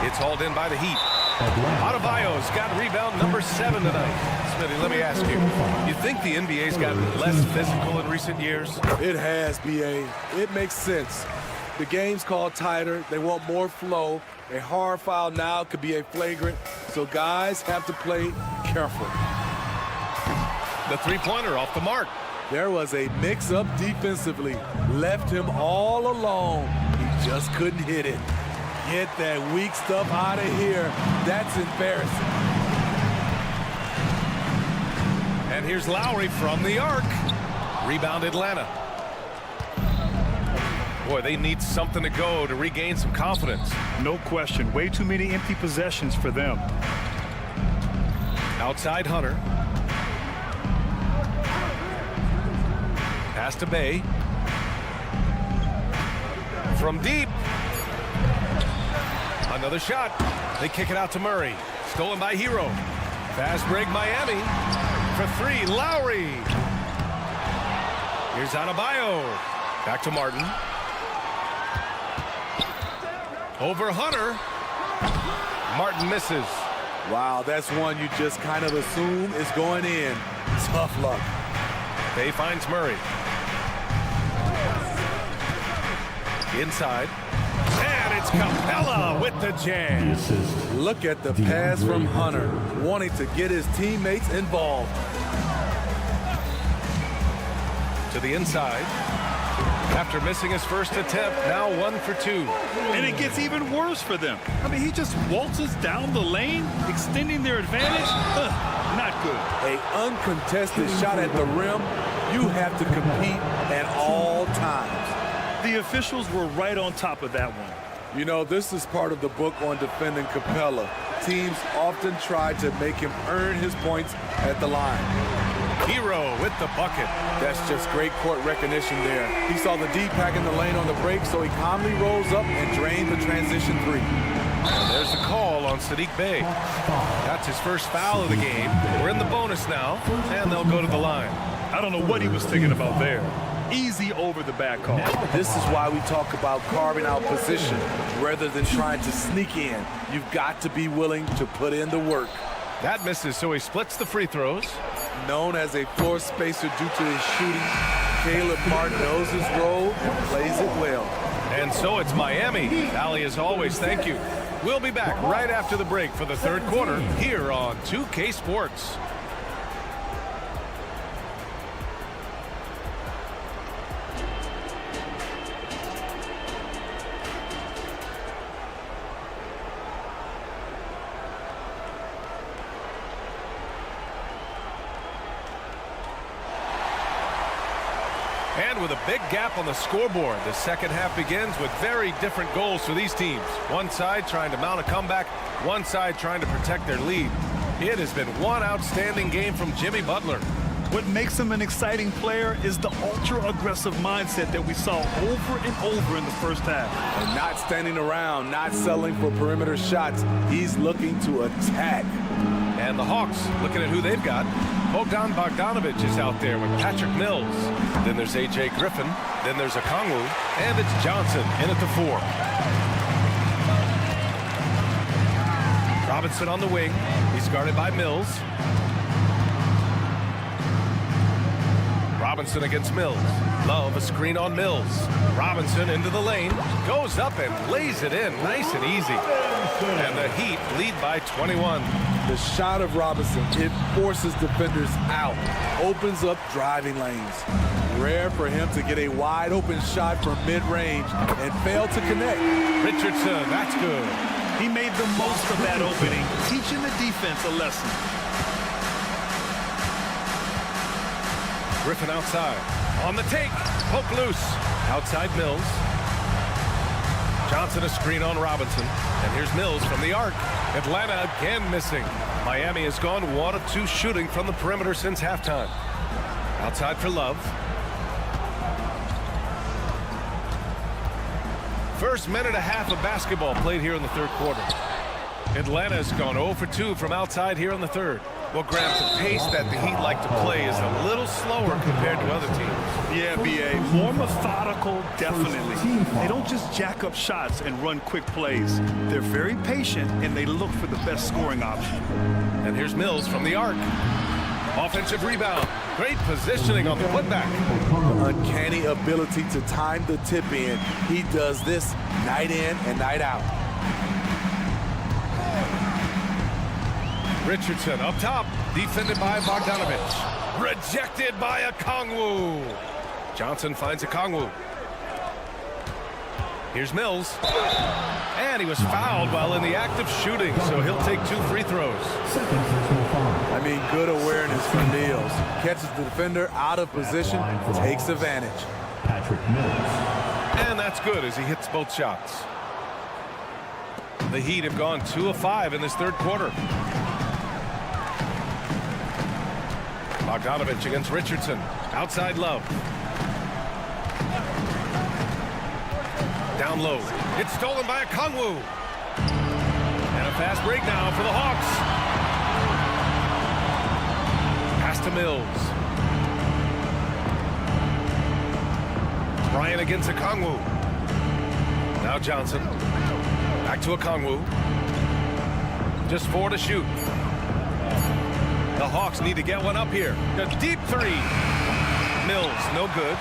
It's hauled in by the Heat. Adebayo's got rebound number 7 tonight. Smitty, let me ask you, you think the NBA's gotten less physical in recent years? It has, BA. It makes sense. The game's called tighter. They want more flow. A hard foul now could be a flagrant, so guys have to play careful. The three-pointer off the mark. There was a mix-up defensively. Left him all alone. He just couldn't hit it. Get that weak stuff out of here. That's embarrassing. And here's Lowry from the arc. Rebound Atlanta. Boy, they need something to go to regain some confidence. No question. Way too many empty possessions for them. Outside Hunter. Pass to Bay. From deep. Another shot. They kick it out to Murray. Stolen by Hero. Fast break Miami. For three, Lowry. Here's Adebayo. Back to Martin. Over Hunter. Martin misses. Wow, that's one you just kind of assume is going in. Tough luck. Bay finds Murray. Inside. And it's Capella with the jam. Look at the pass from Hunter, wanting to get his teammates involved. To the inside. After missing his first attempt, now 1 for 2. And it gets even worse for them. I mean, he just waltzes down the lane, extending their advantage. Not good. An uncontested shot at the rim. You have to compete at all times. The officials were right on top of that one. You know, this is part of the book on defending Capella. Teams often try to make him earn his points at the line. Hero with the bucket. That's just great court recognition there. He saw the D pack in the lane on the break, so he calmly rolls up and drained the transition three. And there's the call on Sadiq Bey. That's his first foul of the game. We're in the bonus now, and they'll go to the line. I don't know what he was thinking about there. Easy over the back call. This is why we talk about carving out position rather than trying to sneak in. You've got to be willing to put in the work. That misses, so he splits the free throws. Known as a floor spacer due to his shooting, Caleb Martin knows his role and plays it well. And so it's Miami. Allie, as always, thank you. We'll be back right after the break for the third quarter here on 2K Sports. And with a big gap on the scoreboard, the second half begins with very different goals for these teams. One side trying to mount a comeback, one side trying to protect their lead. It has been one outstanding game from Jimmy Butler. What makes him an exciting player is the ultra-aggressive mindset that we saw over and over in the first half. And not standing around, not settling for perimeter shots. He's looking to attack. And the Hawks looking at who they've got. Bogdan Bogdanovic is out there with Patrick Mills. Then there's A.J. Griffin. Then there's Okongwu. And it's Johnson in at the 4. Robinson on the wing. He's guarded by Mills. Robinson against Mills. Love a screen on Mills. Robinson into the lane. Goes up and lays it in nice and easy. And the Heat lead by 21. The shot of Robinson, it forces defenders out. Opens up driving lanes. Rare for him to get a wide open shot from mid-range and fail to connect. Richardson, that's good. He made the most of that opening, teaching the defense a lesson. Griffin outside. On the take. Poke loose. Outside Mills. Johnson a screen on Robinson. And here's Mills from the arc. Atlanta again missing. Miami has gone 1 of 2 shooting from the perimeter since halftime. Outside for Love. First minute and a half of basketball played here in the third quarter. Atlanta's gone 0 for 2 from outside here in the third. Well, Grant, the pace that the Heat like to play is a little slower compared to other teams. Yeah, B.A. More methodical, definitely. They don't just jack up shots and run quick plays. They're very patient, and they look for the best scoring option. And here's Mills from the arc. Offensive rebound. Great positioning on the putback. Uncanny ability to time the tip in. He does this night in and night out. Richardson up top, defended by Bogdanovich. Rejected by Okongwu. Johnson finds Okongwu. Here's Mills. And he was fouled while in the act of shooting, so he'll take 2 free throws. I mean, good awareness from Mills. Catches the defender out of position, takes advantage. And that's good as he hits both shots. The Heat have gone 2 of 5 in this third quarter. Bogdanovich against Richardson. Outside Love. Down low. It's stolen by Okongwu. And a fast break now for the Hawks. Pass to Mills. Bryant against Okongwu. Now Johnson. Back to Okongwu. Just 4 to shoot. The Hawks need to get one up here. A deep 3. Mills, no good.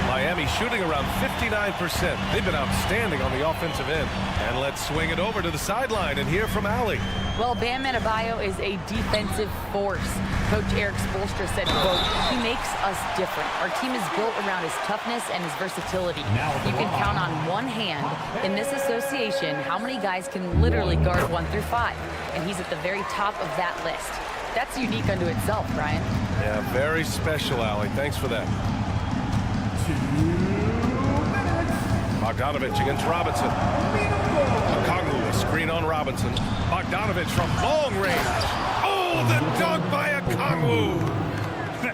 Miami shooting around 59%. They've been outstanding on the offensive end. And let's swing it over to the sideline and hear from Allie. Well, Bam Adebayo is a defensive force. Coach Eric Spoelstra said, quote, he makes us different. Our team is built around his toughness and his versatility. You can count on one hand in this association how many guys can literally guard 1 through 5. And he's at the very top of that list. That's unique unto itself, Brian. Yeah, very special, Allie. Thanks for that. Bogdanovich against Robinson. Okongwu, a screen on Robinson. Bogdanovich from long range. Oh, the dunk by Okongwu.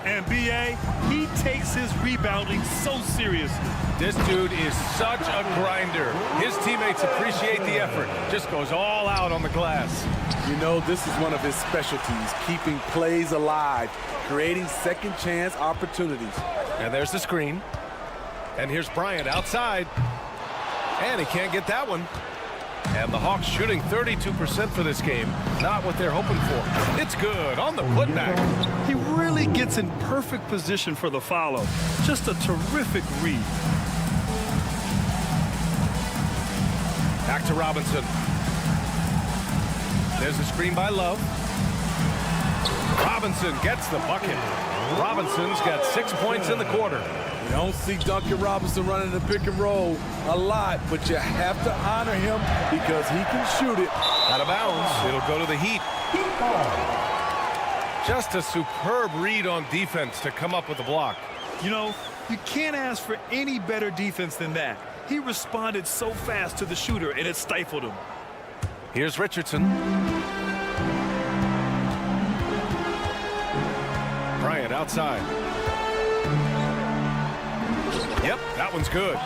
And B.A., he takes his rebounding so seriously. This dude is such a grinder. His teammates appreciate the effort. Just goes all out on the glass. You know, this is one of his specialties, keeping plays alive, creating second chance opportunities. And there's the screen. And here's Bryant outside. And he can't get that one. And the Hawks shooting 32% for this game. Not what they're hoping for. It's good on the putback. He really gets in perfect position for the follow. Just a terrific read. Back to Robinson. There's a screen by Love. Robinson gets the bucket. Robinson's got 6 points in the quarter. You don't see Duncan Robinson running the pick and roll a lot, but you have to honor him because he can shoot it. Out of bounds. It'll go to the Heat. Just a superb read on defense to come up with the block. You know, you can't ask for any better defense than that. He responded so fast to the shooter, and it stifled him. Here's Richardson. Bryant outside. Yep, that one's good.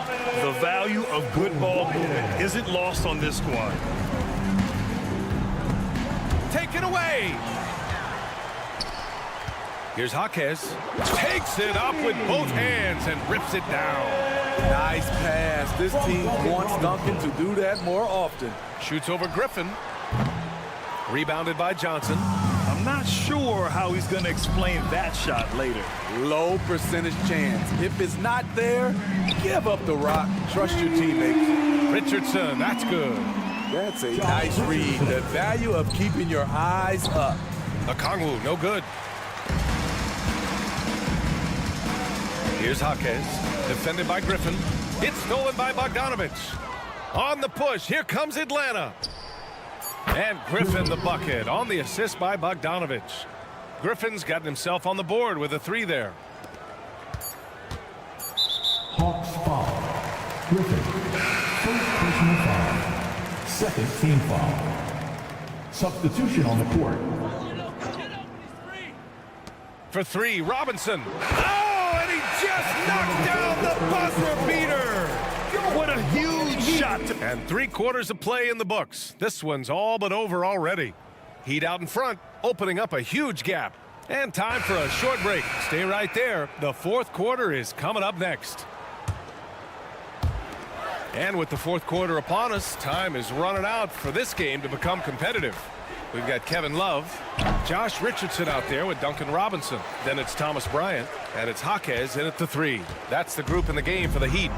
The value of good ball movement isn't lost on this squad. Taken away. Here's Jaquez. Takes it up with both hands and rips it down. Nice pass. This team wants Duncan to do that more often. Shoots over Griffin. Rebounded by Johnson. I'm not sure how he's going to explain that shot later. Low percentage chance. If it's not there, give up the rock. Trust your teammates. Richardson, that's good. That's a nice read. The value of keeping your eyes up. Okongwu, no good. Here's Jaquez, defended by Griffin. It's stolen by Bogdanovich. On the push, here comes Atlanta. And Griffin the bucket on the assist by Bogdanovich. Griffin's gotten himself on the board with a 3 there. Hawks foul. Griffin, first personal foul. Second team foul. Substitution on the court. For 3, Robinson. Oh, and he just knocked down the buzzer beater. What a huge shot. And 3 quarters of play in the books. This one's all but over already. Heat out in front, opening up a huge gap. And time for a short break. Stay right there. The fourth quarter is coming up next. And with the fourth quarter upon us, time is running out for this game to become competitive. We've got Kevin Love, Josh Richardson out there with Duncan Robinson. Then it's Thomas Bryant, and it's Jaquez in at the 3. That's the group in the game for the Heat.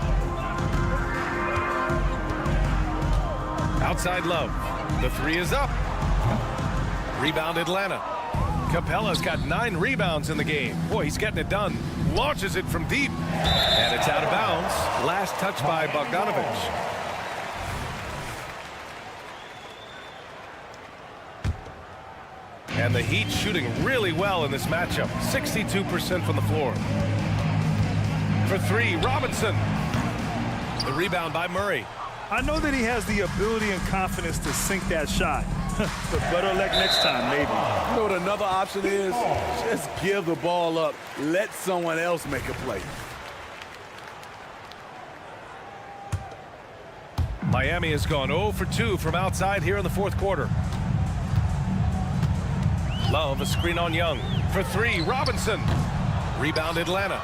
Outside Love. The 3 is up. Rebound Atlanta. Capella's got 9 rebounds in the game. Boy, he's getting it done. Launches it from deep. And it's out of bounds. Last touch by Bogdanovich. And the Heat shooting really well in this matchup. 62% from the floor. For 3, Robinson. The rebound by Murray. I know that he has the ability and confidence to sink that shot. But better luck next time, maybe. You know what another option is? Just give the ball up. Let someone else make a play. Miami has gone 0 for 2 from outside here in the 4th quarter. Love a screen on Young. For 3, Robinson. Rebound Atlanta.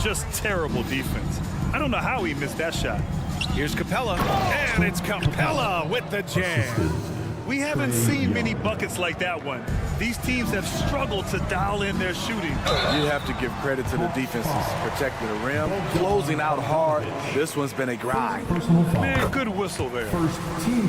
Just terrible defense. I don't know how he missed that shot. Here's Capella. And it's Capella with the jam. We haven't seen many buckets like that one. These teams have struggled to dial in their shooting. You have to give credit to the defenses protecting the rim, closing out hard. This one's been a grind. Man, good whistle there.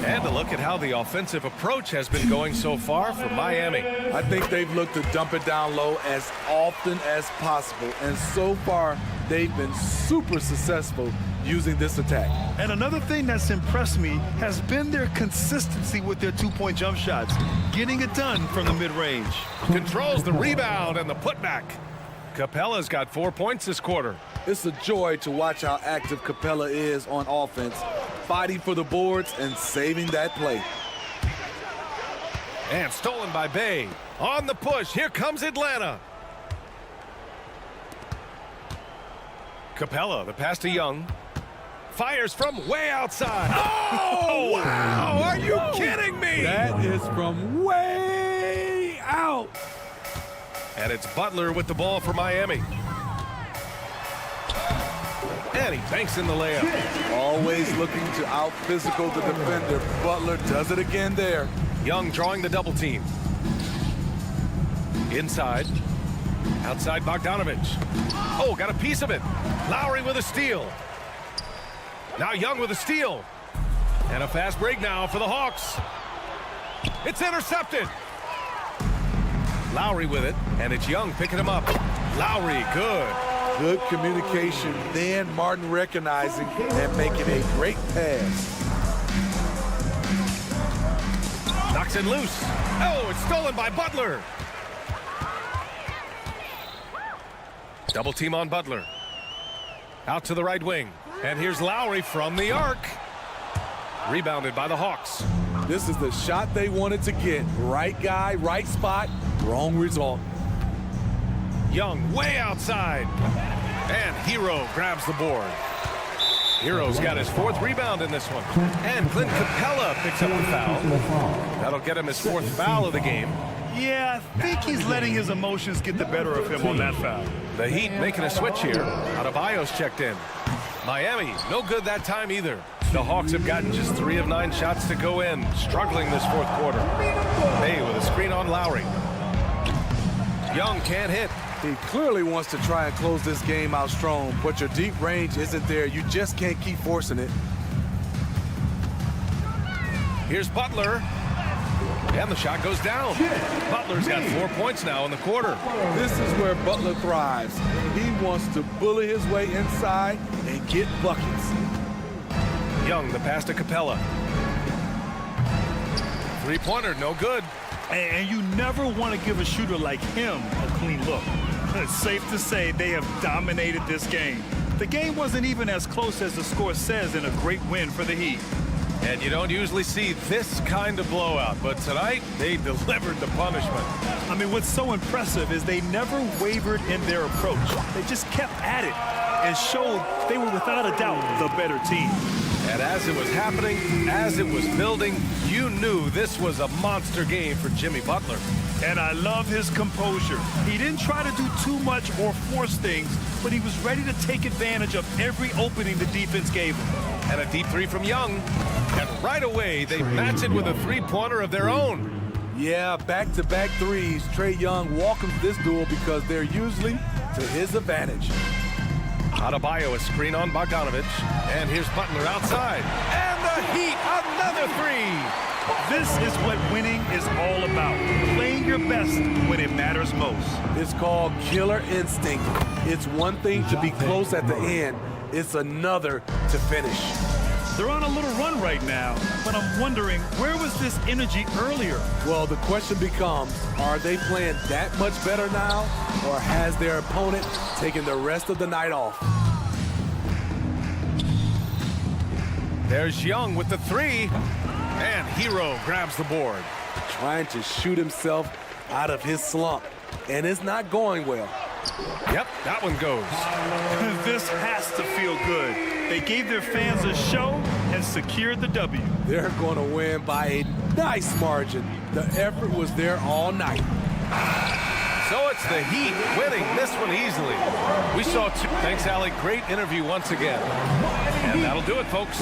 And a look at how the offensive approach has been going so far for Miami. I think they've looked to dump it down low as often as possible. And so far, they've been super successful using this attack. And another thing that's impressed me has been their consistency with their two-point jump shots, getting it done from the mid-range. Controls the rebound and the putback. Capella's got 4 points this quarter. It's a joy to watch how active Capella is on offense, fighting for the boards and saving that play. And stolen by Bay. On the push, here comes Atlanta. Capella, the pass to Young. Fires from way outside. Oh, wow! Are you kidding me? That is from way out. And it's Butler with the ball for Miami. And he banks in the layup. Always looking to out-physical the defender. Butler does it again there. Young drawing the double team. Inside. Outside Bogdanovich. Oh, got a piece of it. Lowry with a steal. Now Young with a steal. And a fast break now for the Hawks. It's intercepted. Lowry with it, and it's Young picking him up. Lowry, good. Good communication. Then Martin recognizing and making a great pass. Knocks it loose. Oh, it's stolen by Butler. Double team on Butler. Out to the right wing. And here's Lowry from the arc. Rebounded by the Hawks. This is the shot they wanted to get. Right guy, right spot, wrong result. Young way outside. And Hero grabs the board. Hero's got his 4th rebound in this one. And Clint Capella picks up the foul. That'll get him his 4th foul of the game. Yeah, I think he's letting his emotions get the better of him on that foul. The Heat making a switch here. Adebayo's checked in. Miami, no good that time either. The Hawks have gotten just 3 of 9 shots to go in, struggling this 4th quarter. Bay with a screen on Lowry. Young can't hit. He clearly wants to try and close this game out strong, but your deep range isn't there. You just can't keep forcing it. Here's Butler. And the shot goes down. Butler's got 4 points now in the quarter. This is where Butler thrives. He wants to bully his way inside and get buckets. Young, the pass to Capella. 3-pointer, no good. And you never want to give a shooter like him a clean look. It's safe to say they have dominated this game. The game wasn't even as close as the score says in a great win for the Heat. And you don't usually see this kind of blowout, but tonight they delivered the punishment. I mean, what's so impressive is they never wavered in their approach. They just kept at it and showed they were without a doubt the better team. And as it was happening, as it was building, you knew this was a monster game for Jimmy Butler. And I love his composure. He didn't try to do too much or force things, but he was ready to take advantage of every opening the defense gave him. And a deep 3 from Young. And right away, they match it with a 3-pointer of their own. Yeah, back-to-back threes. Trae Young welcomes this duel because they're usually to his advantage. Adebayo, a screen on Bogdanovic. And here's Butler outside. And the Heat, another three. This is what winning is all about. Playing your best when it matters most. It's called killer instinct. It's one thing to be close at the end. It's another to finish. They're on a little run right now, but I'm wondering, where was this energy earlier? Well, the question becomes, are they playing that much better now, or has their opponent taken the rest of the night off? There's Young with the three. And Hero grabs the board. Trying to shoot himself out of his slump, and it's not going well. Yep, that one goes. This has to feel good. They gave their fans a show and secured the W. They're going to win by a nice margin. The effort was there all night. So it's the Heat winning this one easily. We saw two. Thanks, Allie. Great interview once again. And that'll do it, folks.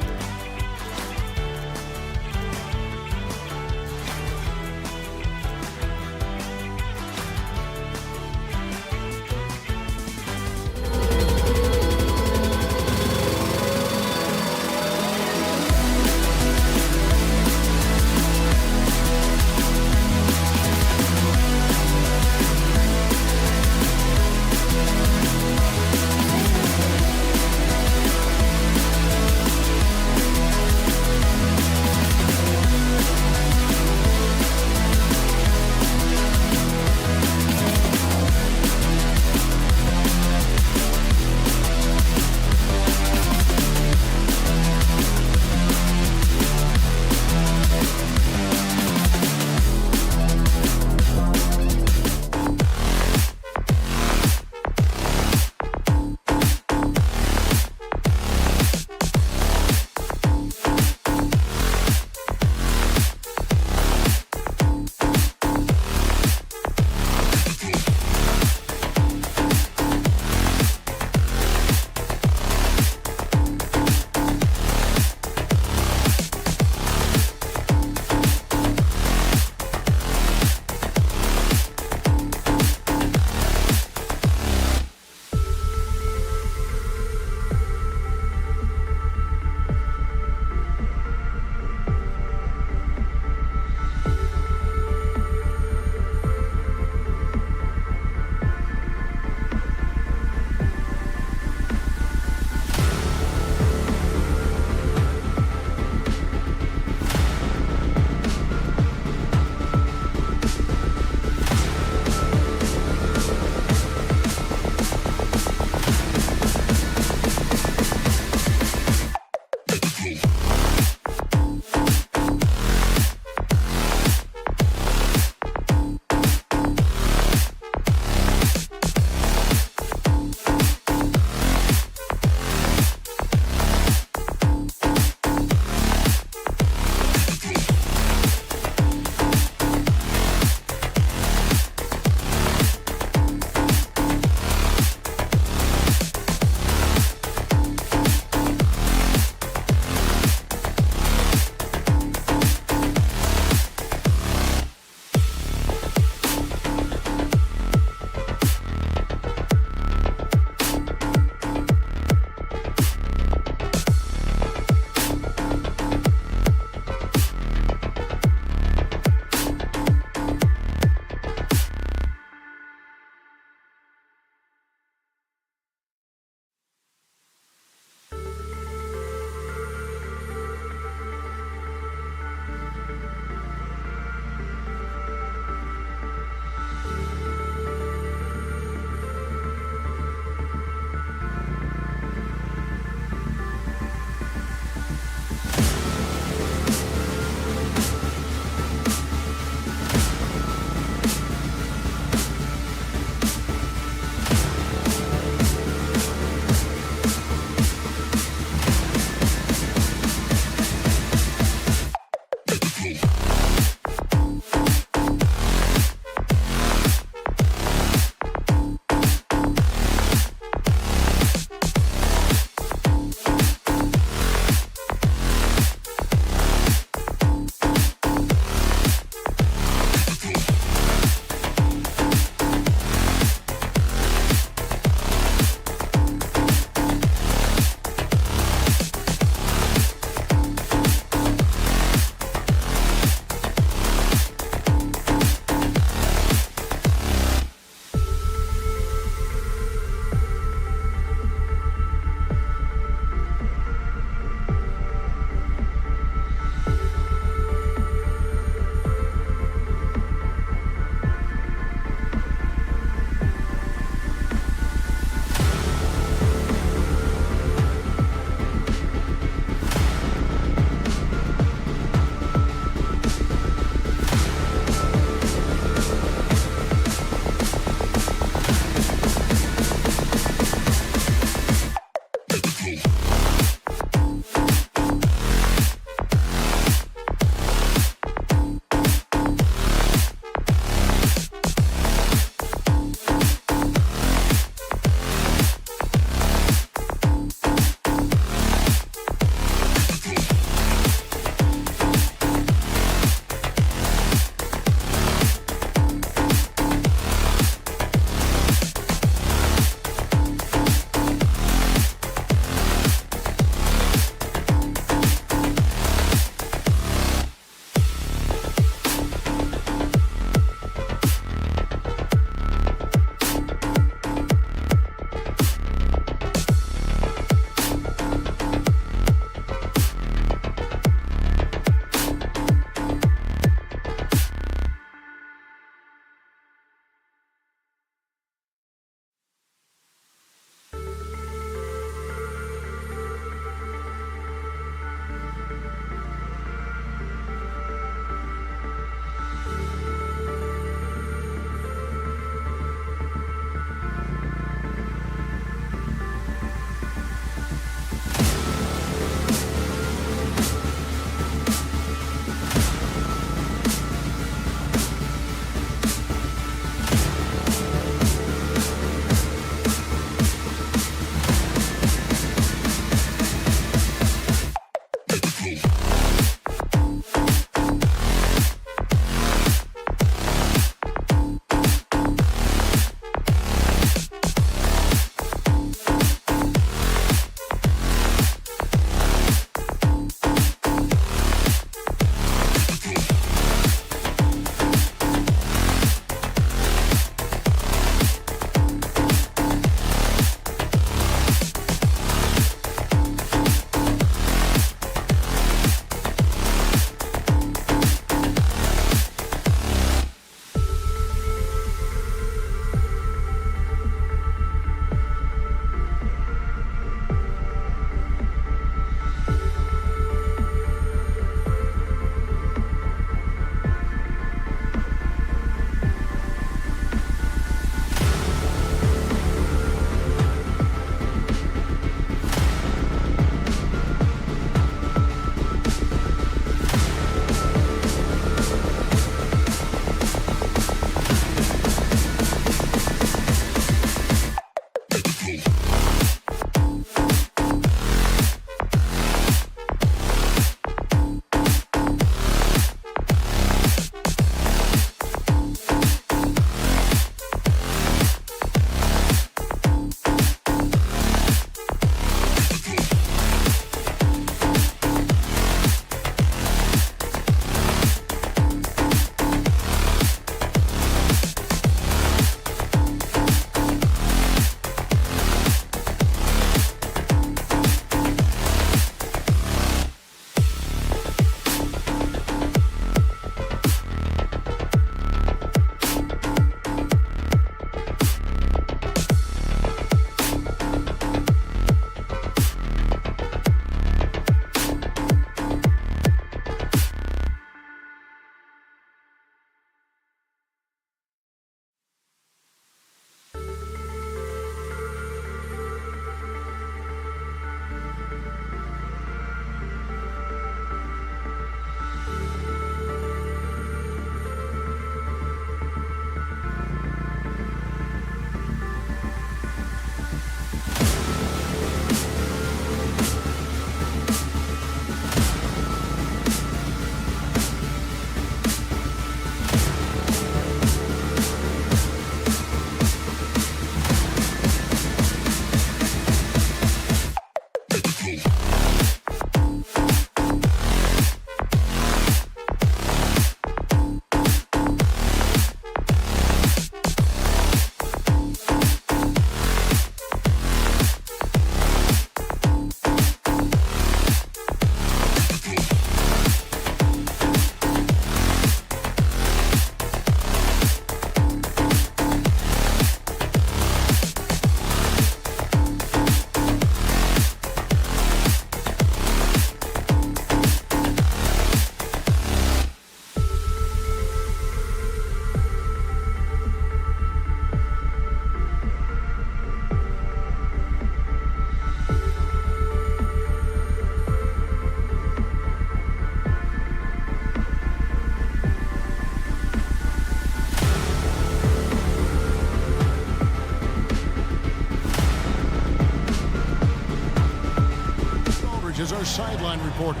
Is our sideline reporter.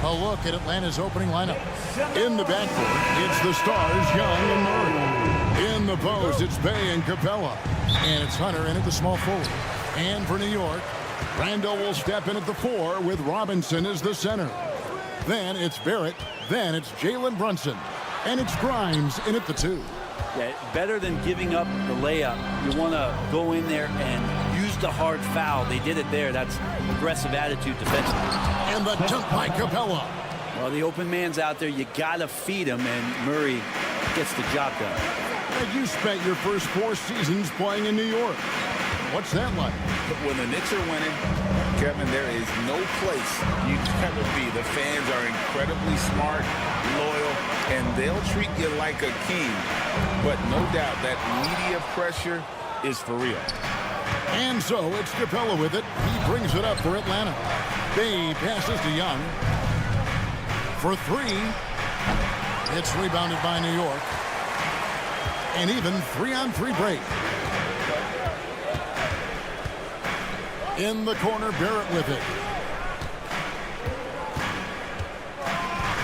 A look at Atlanta's opening lineup. In the backcourt, it's the stars, Young and Murray. In the post, it's Bay and Capella. And it's Hunter in at the small forward. And for New York, Randall will step in at the 4 with Robinson as the center. Then it's Barrett. Then it's Jalen Brunson. And it's Grimes in at the 2. Yeah, better than giving up the layup. You want to go in there and use the hard foul. They did it there. That's aggressive attitude defensively. And the dunk by Capella. Well, the open man's out there. You got to feed him, and Murray gets the job done. And you spent your first 4 seasons playing in New York. What's that like? When the Knicks are winning, Kevin, there is no place you'd ever be. The fans are incredibly smart, loyal, and they'll treat you like a king. But no doubt that media pressure is for real. And so it's Capella with it. He brings it up for Atlanta. Bay passes to Young. For 3. It's rebounded by New York. And even 3-on-3 break. In the corner, Barrett with it.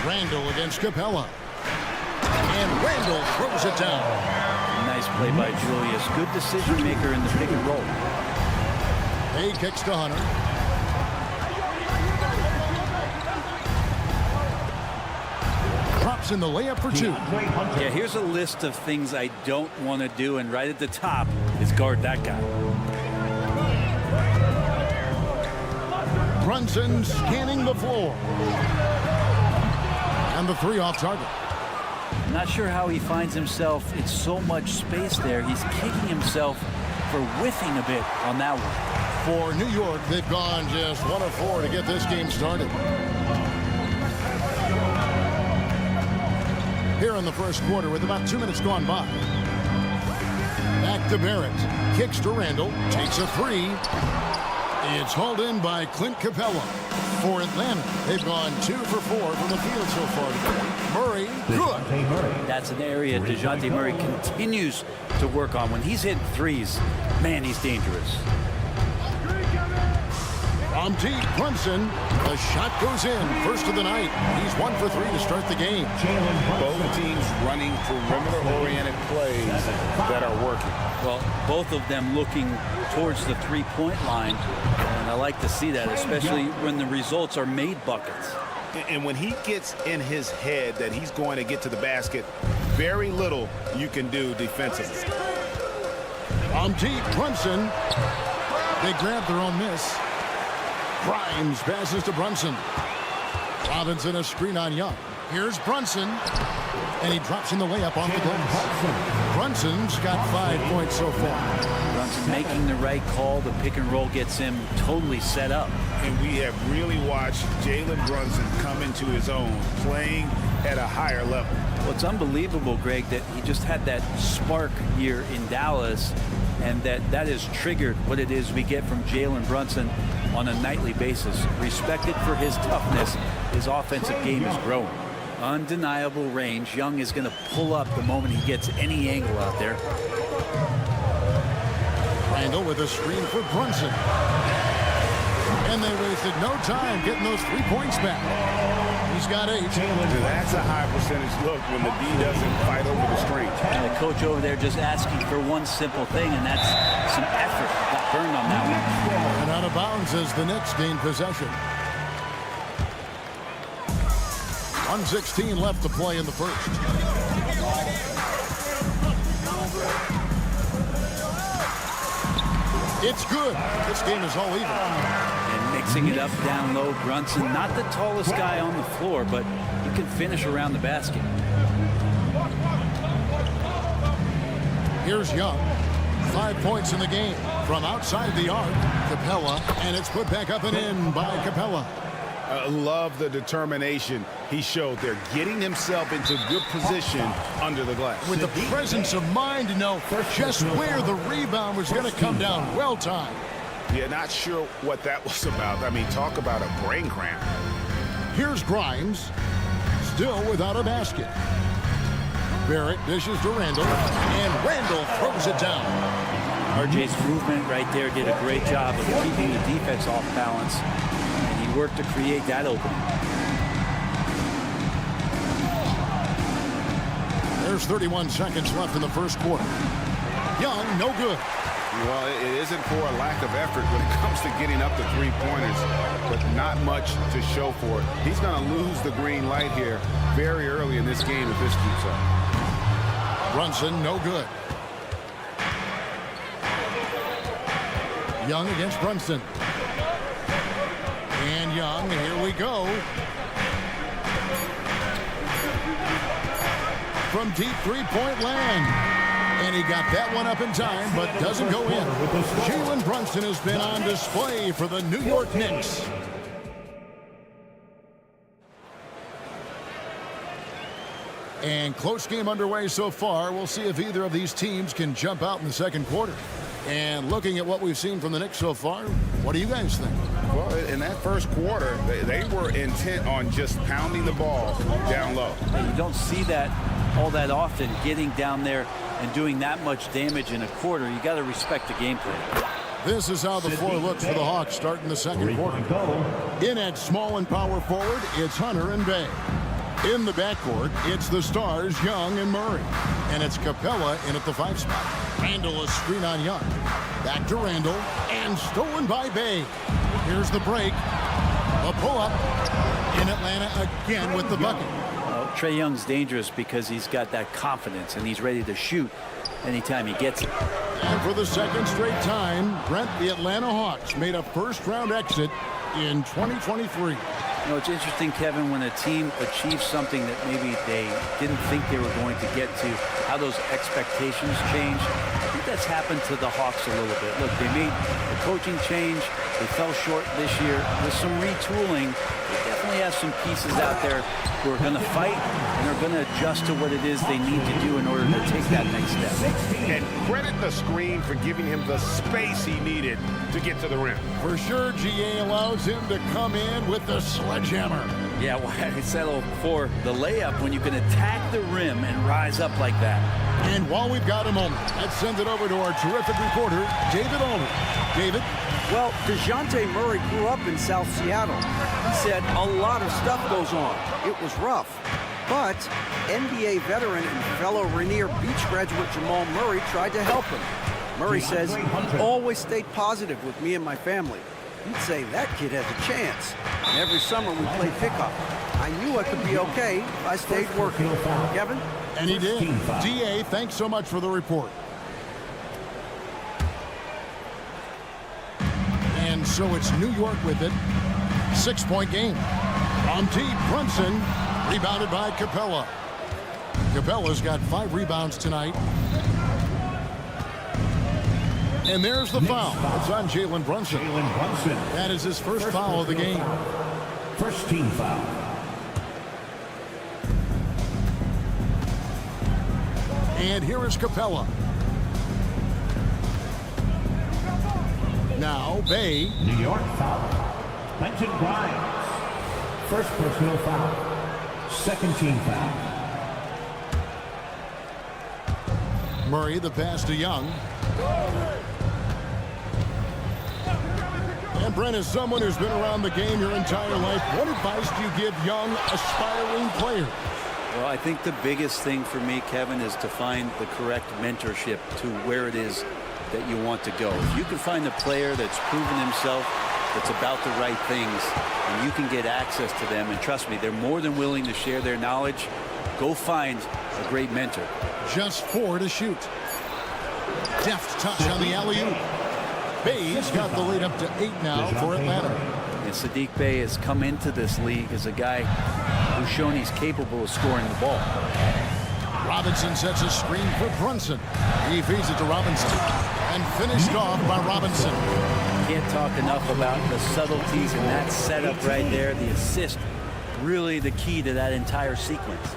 Randall against Capella. And Randall throws it down. Nice play by Julius. Good decision maker in the pick and roll. He kicks to Hunter. Drops in the layup for 2. Yeah, here's a list of things I don't want to do, and right at the top is guard that guy. Brunson scanning the floor. And the 3 off target. I'm not sure how he finds himself in so much space there. He's kicking himself for whiffing a bit on that one. For New York, they've gone just 1 of 4 to get this game started. Here in the first quarter with about 2 minutes gone by. Back to Barrett. Kicks to Randall. Takes a 3. It's hauled in by Clint Capella. For Atlanta, they've gone 2 for 4 from the field so far today. Murray, good. That's an area DeJounte Murray continues to work on. When he's hitting threes, man, he's dangerous. From deep, Brunson. The shot goes in. First of the night. He's 1 for 3 to start the game. Both teams running perimeter-oriented plays that are working. Well, both of them looking towards the three-point line. And I like to see that, especially when the results are made buckets. And when he gets in his head that he's going to get to the basket, very little you can do defensively. From deep, Brunson. They grab their own miss. Grimes passes to Brunson. Robinson a screen on Young. Here's Brunson. And he drops in the layup on the glass. Brunson's got 5 points so far. Brunson making the right call. The pick and roll gets him totally set up. And we have really watched Jalen Brunson come into his own, playing at a higher level. Well, it's unbelievable, Greg, that he just had that spark here in Dallas, and that has triggered what it is we get from Jalen Brunson on a nightly basis. Respected for his toughness, his offensive game is growing. Undeniable range. Young is going to pull up the moment he gets any angle out there. Randall with a screen for Brunson. And they wasted no time getting those 3 points back. He's got 8. That's a high percentage look when the D doesn't fight over the screen. And the coach over there just asking for one simple thing, and that's some effort. Got burned on that one. And out of bounds as the Knicks gain possession. 1:16 left to play in the first. It's good. This game is all even. And mixing it up down low, Brunson, not the tallest guy on the floor, but he can finish around the basket. Here's Young. 5 points in the game from outside the arc. Capella, and it's put back up and in by Capella. Love the determination he showed there, getting himself into good position under the glass. With the presence of mind to know just where the rebound was going to come down. Well timed. Yeah, not sure what that was about. I mean, talk about a brain cramp. Here's Grimes, still without a basket. Barrett dishes to Randall, and Randall throws it down. RJ's movement right there did a great job of keeping the defense off balance, and he worked to create that opening. There's 31 seconds left in the first quarter. Young, no good. Well, it isn't for a lack of effort when it comes to getting up the three-pointers, but not much to show for it. He's going to lose the green light here very early in this game if this keeps up. Brunson, no good. Young against Brunson. And Young, here we go. From deep three-point land. And he got that one up in time, but doesn't go in. Jalen Brunson has been on display for the New York Knicks. And close game underway so far. We'll see if either of these teams can jump out in the second quarter. And looking at what we've seen from the Knicks so far, what do you guys think? Well, in that first quarter, they were intent on just pounding the ball down low. And you don't see that all that often, getting down there and doing that much damage in a quarter. You got to respect the game plan. This is how the floor looks for the Hawks starting the second quarter. In at small and power forward, it's Hunter and Bay. In the backcourt, it's the stars, Young and Murray. And it's Capella in at the 5 spot. Randall a screen on Young. Back to Randall, and stolen by Bay. Here's the break. A pull-up. In Atlanta again with the bucket. Trae Young's dangerous because he's got that confidence and he's ready to shoot anytime he gets it. And for the second straight time, Brent, the Atlanta Hawks made a first-round exit in 2023. You know, it's interesting, Kevin, when a team achieves something that maybe they didn't think they were going to get to, how those expectations change. I think that's happened to the Hawks a little bit. Look, they made a coaching change. They fell short this year. With some retooling, they definitely definitely have some pieces out there who are going to fight and are going to adjust to what it is they need to do in order to take that next step. And credit the screen for giving him the space he needed to get to the rim. For sure, GA allows him to come in with the sledgehammer. Yeah, why settle for the layup when you can attack the rim and rise up like that? And while we've got a moment, let's send it over to our terrific reporter, David Aldridge. David? Well, DeJounte Murray grew up in South Seattle. He said a lot of stuff goes on. It was rough. But NBA veteran and fellow Rainier Beach graduate Jamal Murray tried to help him. Murray says he always stayed positive with me and my family. He'd say that kid has a chance. And every summer we played pickup. I knew I could be okay if I stayed working. Kevin? And he did. DA, thanks so much for the report. And so it's New York with it. 6-point game. On deep, Brunson, rebounded by Capella. Capella's got 5 rebounds tonight. And there's the foul. It's on Jalen Brunson. That is his first foul of the game. First team foul. And here is Capella. Now, Bay. New York foul. Quentin Grimes. First personal foul. Second team foul. Murray, the pass to Young. And Brent, as someone who's been around the game your entire life, what advice do you give young, aspiring players? Well, I think the biggest thing for me, Kevin, is to find the correct mentorship to where it is that you want to go. If you can find a player that's proven himself, that's about the right things, and you can get access to them, and trust me, they're more than willing to share their knowledge, go find a great mentor. Just 4 to shoot. Deft touch on the alley-oop. Bay's got the lead up to 8 now for Atlanta. And Sadiq Bey has come into this league as a guy who's shown he's capable of scoring the ball. Robinson sets a screen for Brunson. He feeds it to Robinson. And finished off by Robinson. Can't talk enough about the subtleties in that setup right there. The assist, really the key to that entire sequence.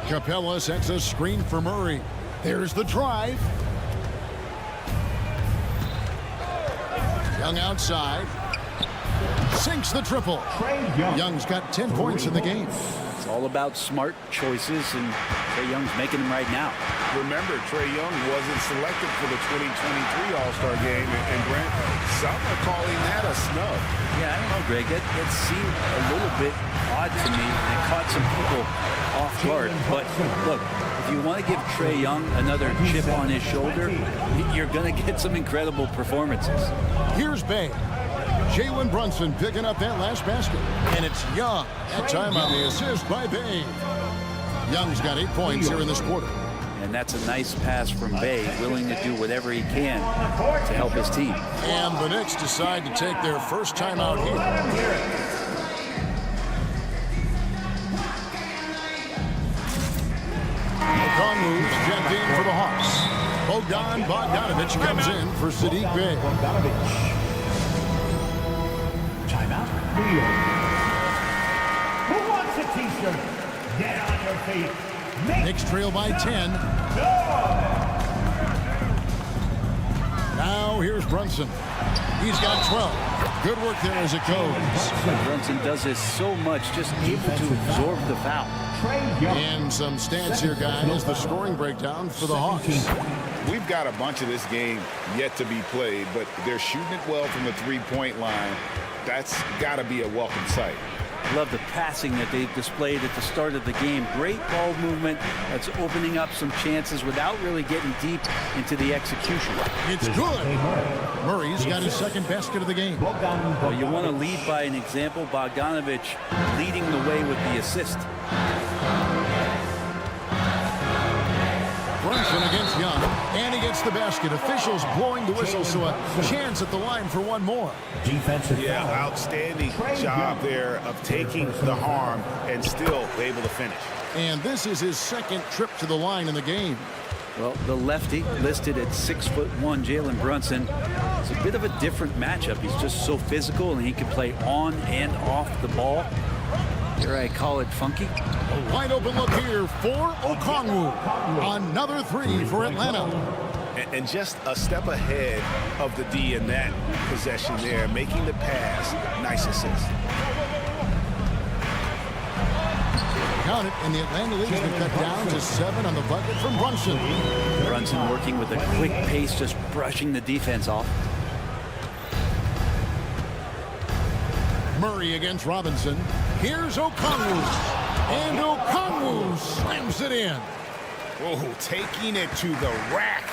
Capella sets a screen for Murray. There's the drive. Young outside. Sinks the triple. Young's got 10 points in the game. It's all about smart choices, and Trae Young's making them right now. Remember, Trae Young wasn't selected for the 2023 All-Star game, and Brent, some are calling that a snub. Yeah, I don't know, Greg. It seemed a little bit odd to me, and it caught some people off guard. But look, if you want to give Trae Young another chip on his shoulder, you're going to get some incredible performances. Here's Bay. Jalen Brunson picking up that last basket. And it's Young. That time on the assist by Bay. Young's got 8 points here in this quarter. And that's a nice pass from Bay, willing to do whatever he can to help his team. And the Knicks decide to take their first time out here. Okongwu checked in for the Hawks. Bogdanovich comes in for Sadiq Bey. Timeout, New York. Who wants a t-shirt? Get on your feet. Knicks trail by 10. Now here's Brunson. He's got 12. Good work there as it goes. Brunson does this so much, just able to absorb the foul. And some stats here, guys. The scoring breakdown for the Hawks. We've got a bunch of this game yet to be played, but they're shooting it well from the three-point line. That's got to be a welcome sight. Love the passing that they displayed at the start of the game. Great ball movement that's opening up some chances without really getting deep into the execution. It's good. Murray's got his second basket of the game. Well, you want to lead by an example. Bogdanovich leading the way with the assist. Brunson against Young, and he gets the basket. Officials blowing the whistle, so a chance at the line for one more. Defensive foul. Outstanding job there of taking the harm and still able to finish. And this is his second trip to the line in the game. Well, the lefty listed at 6'1", Jalen Brunson. It's a bit of a different matchup. He's just so physical, and he can play on and off the ball. Here I call it funky. A wide open look here for Okongwu. Another three for Atlanta. And just a step ahead of the D in that possession there, making the pass. Nice assist. Count it, and the Atlanta lead's been cut down to 7 on the bucket from Brunson. Brunson working with a quick pace, just brushing the defense off. Murray against Robinson. Here's Okongwu. And Okongwu slams it in. Oh, taking it to the rack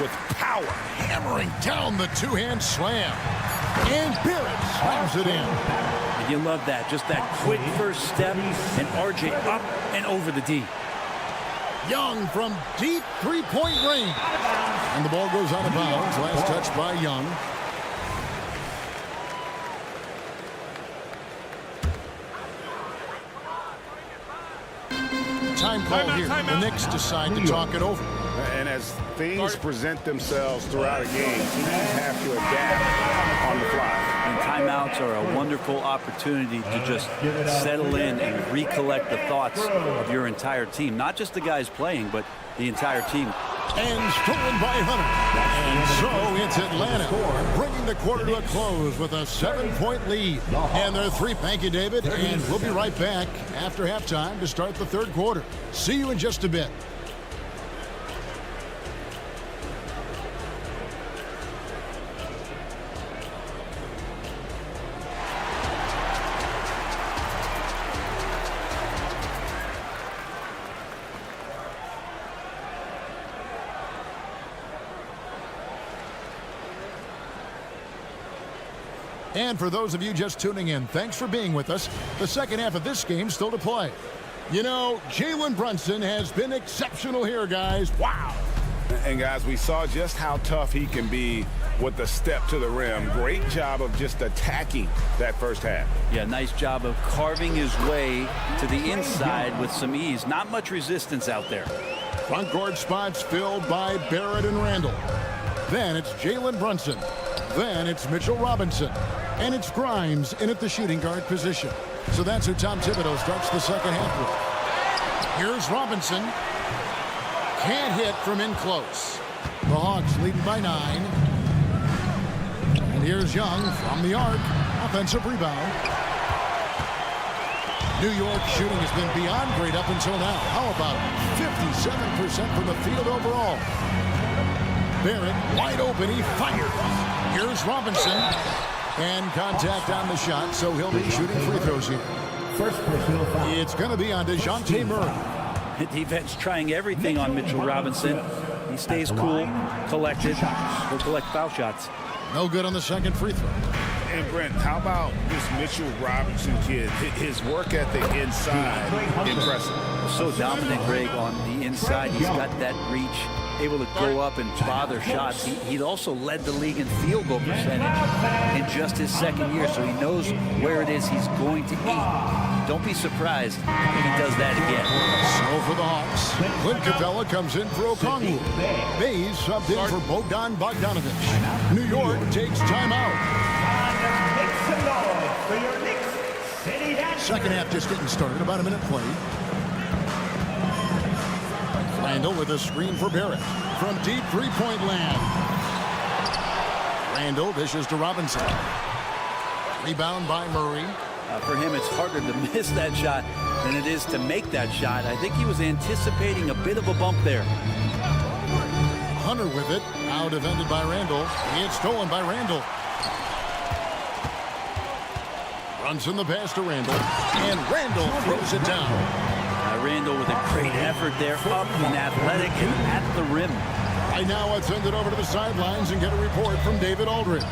with power. Hammering down the two-hand slam. And Barrett slams it in. And you love that. Just that quick first step. And RJ up and over the D. Young from deep three-point range. And the ball goes out of bounds. Last touch by Young. Time call here. The Knicks decide to talk it over. And as things present themselves throughout a game, teams have to adapt on the fly. And timeouts are a wonderful opportunity to just settle in and recollect the thoughts of your entire team. Not just the guys playing, but the entire team. And stolen by Hunter. And so it's Atlanta bringing the quarter to a close with a 7-point lead. And they're three. Thank you, David. And we'll be right back after halftime to start the third quarter. See you in just a bit. And for those of you just tuning in, thanks for being with us. The second half of this game still to play. You know, Jalen Brunson has been exceptional here, guys. Wow. And guys, we saw just how tough he can be with the step to the rim. Great job of just attacking that first half. Yeah, nice job of carving his way to the inside with some ease. Not much resistance out there. Front court spots filled by Barrett and Randall. Then it's Jalen Brunson. Then it's Mitchell Robinson. And it's Grimes in at the shooting guard position. So that's who Tom Thibodeau starts the second half with. Here's Robinson. Can't hit from in close. The Hawks leading by 9. And here's Young from the arc. Offensive rebound. New York shooting has been beyond great up until now. How about 57% from the field overall? Barrett wide open. He fires. Here's Robinson. And contact on the shot, so he'll be shooting free throws here. First personal foul. It's going to be on DeJounte Murray. Defense trying everything on Mitchell Robinson. He stays cool, collected. He'll collect foul shots. No good on the second free throw. And Brent, how about this Mitchell Robinson kid? His work ethic inside, impressive. So dominant, Greg, on the inside. He's got that reach, able to go up and bother shots. He also led the league in field goal percentage in just his second year, so he knows where it is he's going to eat. Don't be surprised if he does that again. So for the Hawks, Clint Capella comes in for Okongwu. Bays subbed in for Bogdan Bogdanovic. New York takes timeout. Second half just getting started, about a minute played. Randall with a screen for Barrett from deep three-point land. Randall dishes to Robinson. Rebound by Murray. For him, it's harder to miss that shot than it is to make that shot. I think he was anticipating a bit of a bump there. Hunter with it. Now defended by Randall. It's stolen by Randall. Brunson the pass to Randall. And Randall throws it down. Randall with a great effort there, up and athletic and at the rim. Right now, let's send it over to the sidelines and get a report from David Aldridge.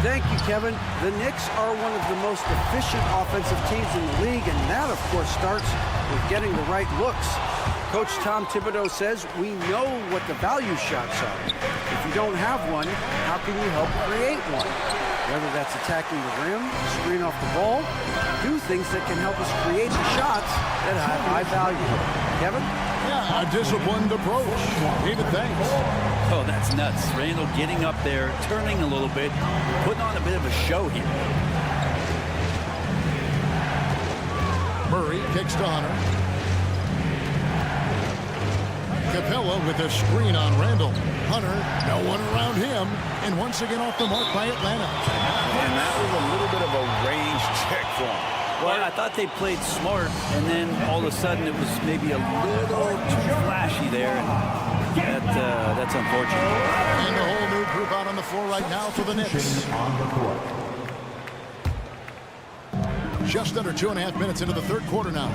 Thank you, Kevin. The Knicks are one of the most efficient offensive teams in the league, and that, of course, starts with getting the right looks. Coach Tom Thibodeau says we know what the value shots are. If you don't have one, how can you help create one? Whether that's attacking the rim, screen off the ball, do things that can help us create the shots that have high value. Kevin? Yeah, a disciplined approach. David, thanks. Oh, that's nuts. Randall getting up there, turning a little bit, putting on a bit of a show here. Murray kicks to Hunter. Capella with a screen on Randall. Hunter, no one around him, and once again off the mark by Atlanta. And that was a little bit of a range check for him. Well, I thought they played smart, and then all of a sudden it was maybe a little too flashy there. And that's unfortunate. And a whole new group out on the floor right now for the Knicks. Just under 2.5 minutes into the third quarter now.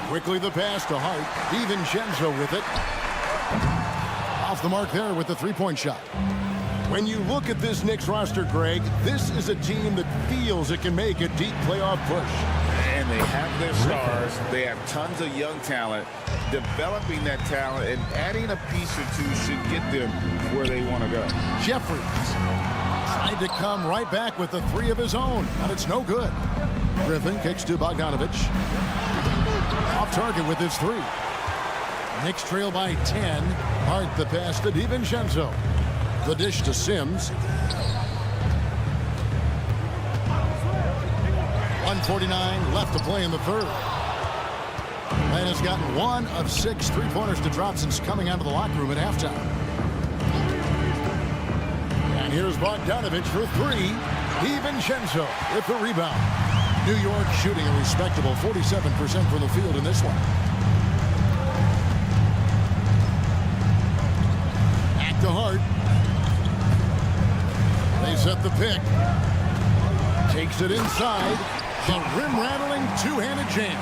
Quickly the pass to Hart. DiVincenzo with it. Off the mark there with the three-point shot. When you look at this Knicks roster, Greg, this is a team that feels it can make a deep playoff push. And they have their stars. They have tons of young talent. Developing that talent and adding a piece or two should get them where they want to go. Jeffries tried to come right back with the three of his own, but it's no good. Griffin kicks to Bogdanovich. Off target with his three. Knicks trail by 10. Hart the pass to DiVincenzo. The dish to Sims. 1:49 left to play in the third. And has gotten 1 of 6 three-pointers to drop since coming out of the locker room at halftime. And here's Bogdanovich for three. DiVincenzo with the rebound. New York shooting a respectable 47% from the field in this one. Back to Hart. They set the pick. Takes it inside. The rim-rattling two-handed jam.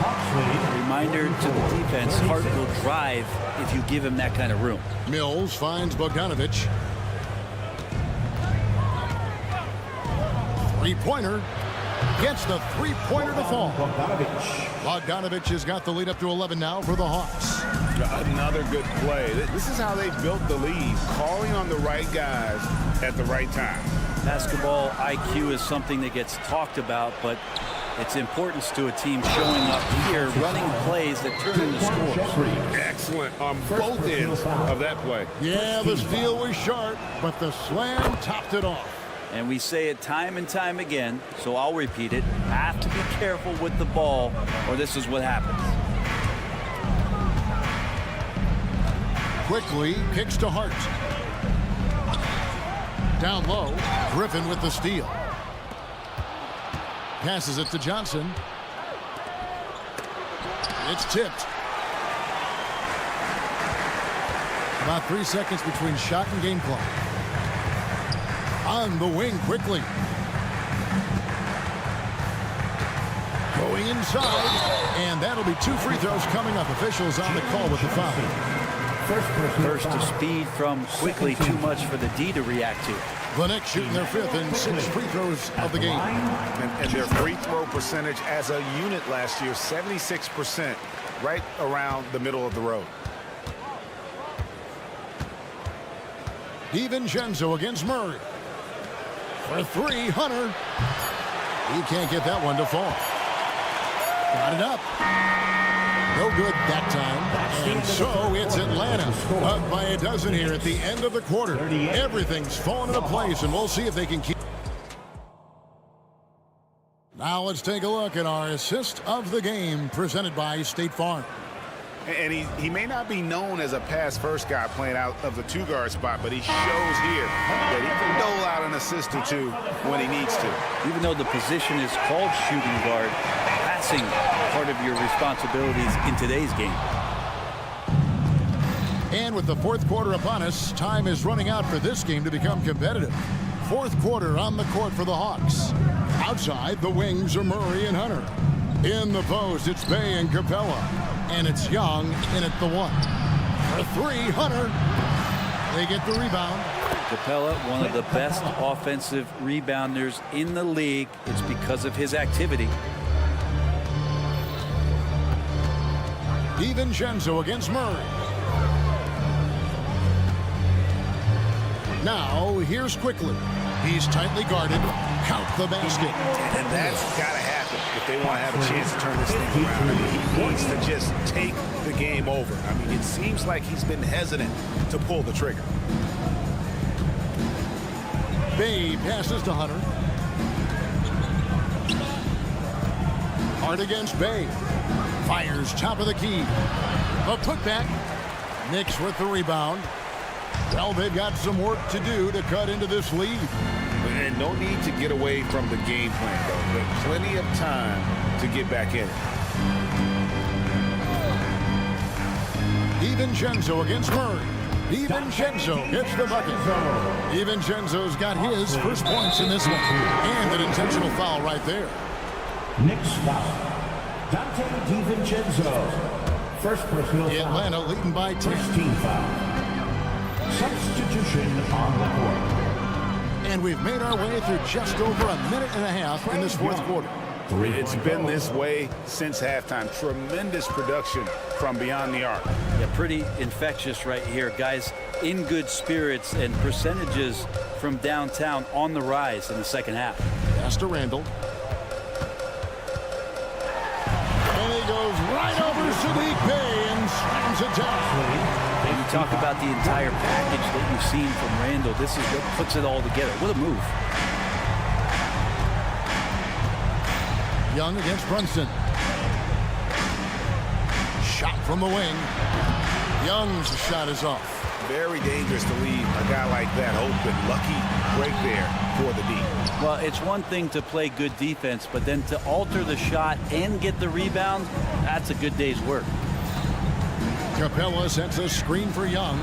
Reminder to the defense, Hart will drive if you give him that kind of room. Mills finds Bogdanovich. Three-pointer. Gets the three-pointer to fall. Bogdanovich has got the lead up to 11 now for the Hawks. Another good play. This is how they built the lead, calling on the right guys at the right time. Basketball IQ is something that gets talked about, but its importance to a team showing up here, running plays that turn into scores. Excellent on both ends of that play. Yeah, the steal was sharp, but the slam topped it off. And we say it time and time again, so I'll repeat it. Have to be careful with the ball, or this is what happens. Quickly kicks to Hart. Down low, Griffin with the steal. Passes it to Johnson. It's tipped. About 3 seconds between shot and game clock. On the wing quickly. Going inside, and that'll be 2 free throws coming up. Officials on the call with the foul. Burst of speed from quickly, too much for the D to react to. The Knicks shooting their 5th and 6 free throws of the game. And their free throw percentage as a unit last year, 76%, right around the middle of the road. DiVincenzo against Murray. For three, Hunter. He can't get that one to fall. Got it up. No good that time. And so it's Atlanta up by a dozen here at the end of the quarter. Everything's fallen into place, and we'll see if they can keep. Now let's take a look at our assist of the game presented by State Farm. And he may not be known as a pass-first guy playing out of the two-guard spot, but he shows here that he can dole out an assist or two when he needs to. Even though the position is called shooting guard, passing part of your responsibilities in today's game. And with the fourth quarter upon us, time is running out for this game to become competitive. Fourth quarter on the court for the Hawks. Outside, the wings are Murray and Hunter. In the post, it's Bay and Capella. And it's Young in at the one. For three, Hunter. They get the rebound. Capella, one of the best offensive rebounders in the league. It's because of his activity. DiVincenzo against Murray. Now, here's Quickly. He's tightly guarded. Count the basket. And that's got to happen if they want to have a chance to turn this thing around. I mean, he wants to just take the game over. I mean, it seems like he's been hesitant to pull the trigger. Bay passes to Hunter. Hard against Bay. Fires top of the key. The putback. Knicks with the rebound. Well, they've got some work to do to cut into this lead. And no need to get away from the game plan, though. There's plenty of time to get back in it. DiVincenzo against Murray. DiVincenzo hits the bucket. DiVincenzo's got his first points in this one. And an intentional foul right there. Knicks foul. Dante DiVincenzo. First personal foul. Atlanta leading by 10. First team foul. Substitution on the court. And we've made our way through just over a minute and a half in this fourth quarter. It's been this way since halftime. Tremendous production from beyond the arc. Yeah, pretty infectious right here. Guys in good spirits and percentages from downtown on the rise in the second half. Pass to Randall. And he goes right over Sadiq Bey and slams it down. And you talk about the entire package that you've seen from Randall. This is what puts it all together. What a move. Young against Brunson. Shot from the wing. Young's shot is off. Very dangerous to leave a guy like that open. Lucky break there for the D. Well, it's one thing to play good defense, but then to alter the shot and get the rebound, that's a good day's work. Capella sets a screen for Young.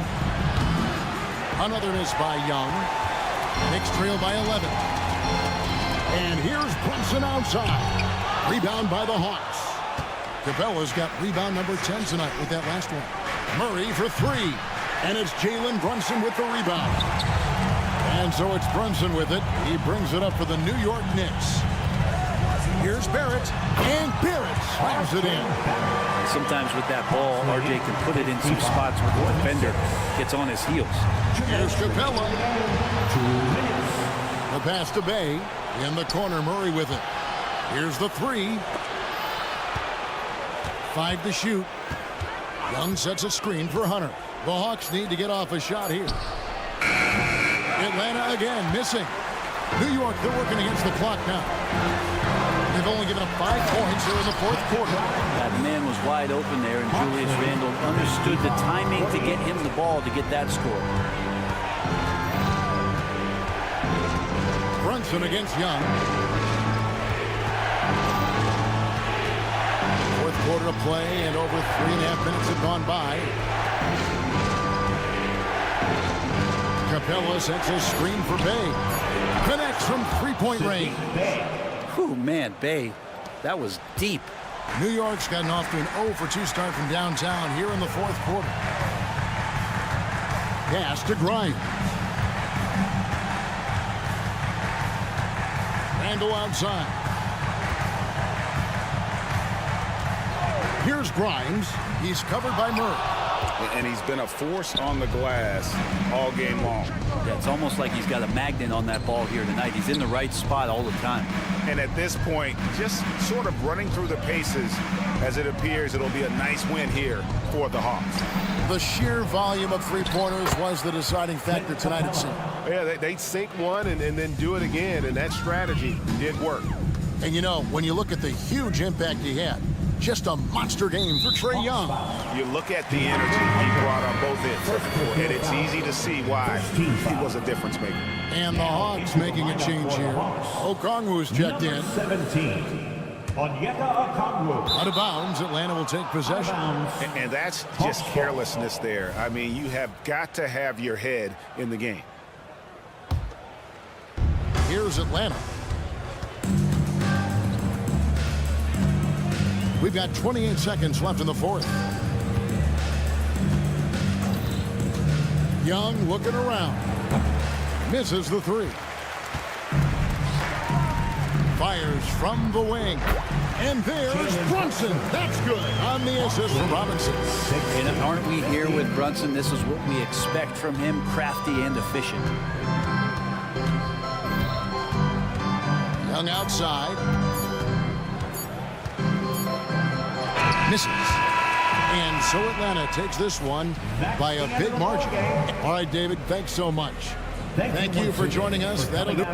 Another miss by Young. Knicks trail by 11. And here's Brunson outside. Rebound by the Hawks. Capella's got rebound number 10 tonight with that last one. Murray for three. And it's Jalen Brunson with the rebound. And so it's Brunson with it. He brings it up for the New York Knicks. Here's Barrett. And Barrett slams it in. Sometimes with that ball, RJ can put it in some spots where the defender gets on his heels. Here's Capella. The pass to Bay. In the corner, Murray with it. Here's the three. 5 to shoot. Young sets a screen for Hunter. The Hawks need to get off a shot here. Atlanta again missing. New York, they're working against the clock now. They've only given up 5 points here in the fourth quarter. That man was wide open there, and Julius Randle understood the timing to get him the ball to get that score. Brunson against Young. Fourth quarter of play, and over 3.5 minutes have gone by. Capella sets a screen for Bay. Connects from three-point range. Whew, man, Bay, that was deep. New York's gotten off to an 0 for 2 start from downtown here in the fourth quarter. Pass to Grimes. Randall outside. Here's Grimes. He's covered by Murray. And he's been a force on the glass all game long. Yeah, it's almost like he's got a magnet on that ball here tonight. He's in the right spot all the time. And at this point, just sort of running through the paces as it appears it'll be a nice win here for the Hawks. The sheer volume of three-pointers was the deciding factor tonight, it seemed. Yeah, they sink one and then do it again, and that strategy did work. And you know, when you look at the huge impact he had, just a monster game for Trae Young. You look at the energy he brought on both ends, and it's easy to see why he was a difference maker. And the Hawks making a change here. Okongwu's checked in. 17. Onyeka Okongwu. Out of bounds, Atlanta will take possession. And that's just carelessness there. I mean, you have got to have your head in the game. Here's Atlanta. We've got 28 seconds left in the fourth. Young looking around. Misses the three. Fires from the wing. And there's Brunson. That's good on the assist from Robinson. And aren't we here with Brunson? This is what we expect from him, crafty and efficient. Young outside. Misses. And so Atlanta takes this one by a big margin. All right, David, thanks so much. Thank you for joining us. That'll do.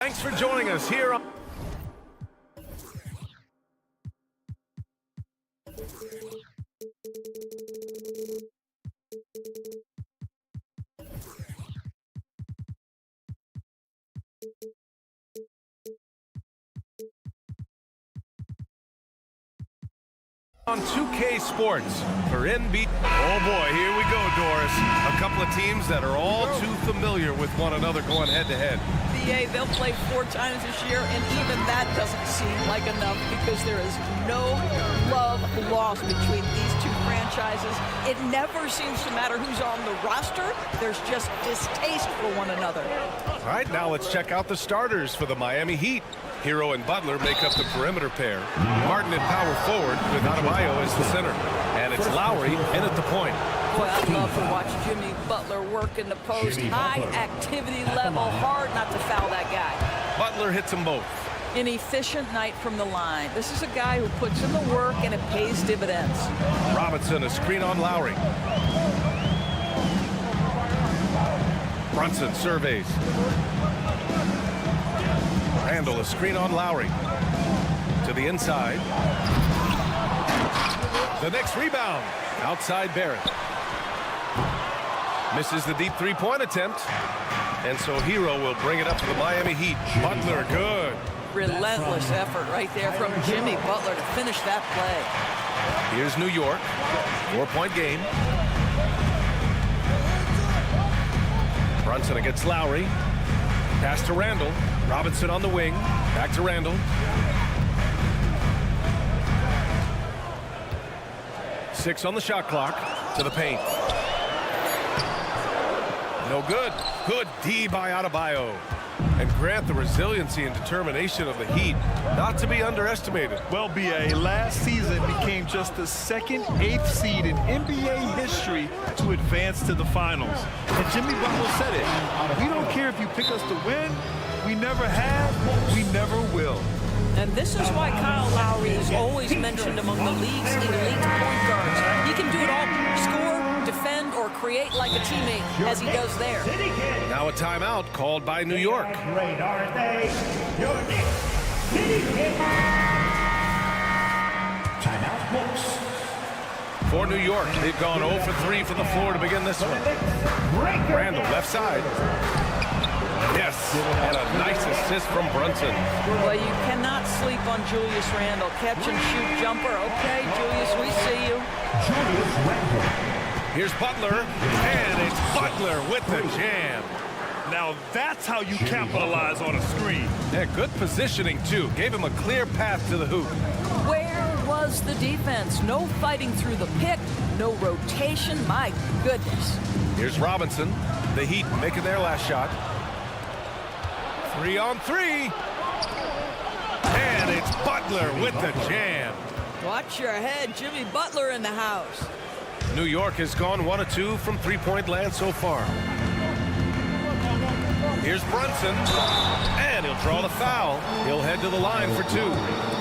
Thanks for joining us here on... on 2K Sports for NB. Oh boy, here we go, Doris. A couple of teams that are all too familiar with one another going head to head. The BA, they'll play 4 times this year, and even that doesn't seem like enough because there is no love lost between these two franchises. It never seems to matter who's on the roster. There's just distaste for one another. All right, now let's check out the starters for the Miami Heat. Hero and Butler make up the perimeter pair. Martin at power forward with Adebayo as the center. And it's Lowry in at the point. Boy, I'd love to watch Jimmy Butler work in the post. High activity level, hard not to foul that guy. Butler hits them both. An efficient night from the line. This is a guy who puts in the work and it pays dividends. Robinson, a screen on Lowry. Brunson surveys. Randall, a screen on Lowry. To the inside. The Knicks rebound. Outside Barrett. Misses the deep three-point attempt. And so Hero will bring it up to the Miami Heat. Butler, good. Relentless effort right there from Jimmy Butler to finish that play. Here's New York. 4-point game. Brunson against Lowry. Pass to Randall. Robinson on the wing. Back to Randall. 6 on the shot clock. To the paint. No good. Good D by Adebayo. And Grant, the resiliency and determination of the Heat, not to be underestimated. Well, BA, last season became just the second 8th seed in NBA history to advance to the finals. And Jimmy Butler said it. We don't care if you pick us to win. We never have. We never will. And this is why Kyle Lowry is always mentioned among the league's elite point guards. He can do it all. Score, defend, or create like a teammate as he does there. Now a timeout called by New York. Great, aren't they? Your Knicks. Timeout, Knicks. For New York, they've gone 0 for 3 from the floor to begin this one. Randall, left side. Yes, and a nice assist from Brunson. Well, you cannot sleep on Julius Randle. Catch and shoot jumper. Okay, Julius, we see you. Julius Randle. Here's Butler, and it's Butler with the jam. Now that's how you capitalize on a screen. Yeah, good positioning, too. Gave him a clear path to the hoop. Where was the defense? No fighting through the pick, no rotation. My goodness. Here's Robinson. The Heat making their last shot. 3 on 3. And it's Butler with the jam. Watch your head. Jimmy Butler in the house. New York has gone 1 of 2 from three-point land so far. Here's Brunson, and he'll draw the foul. He'll head to the line for 2.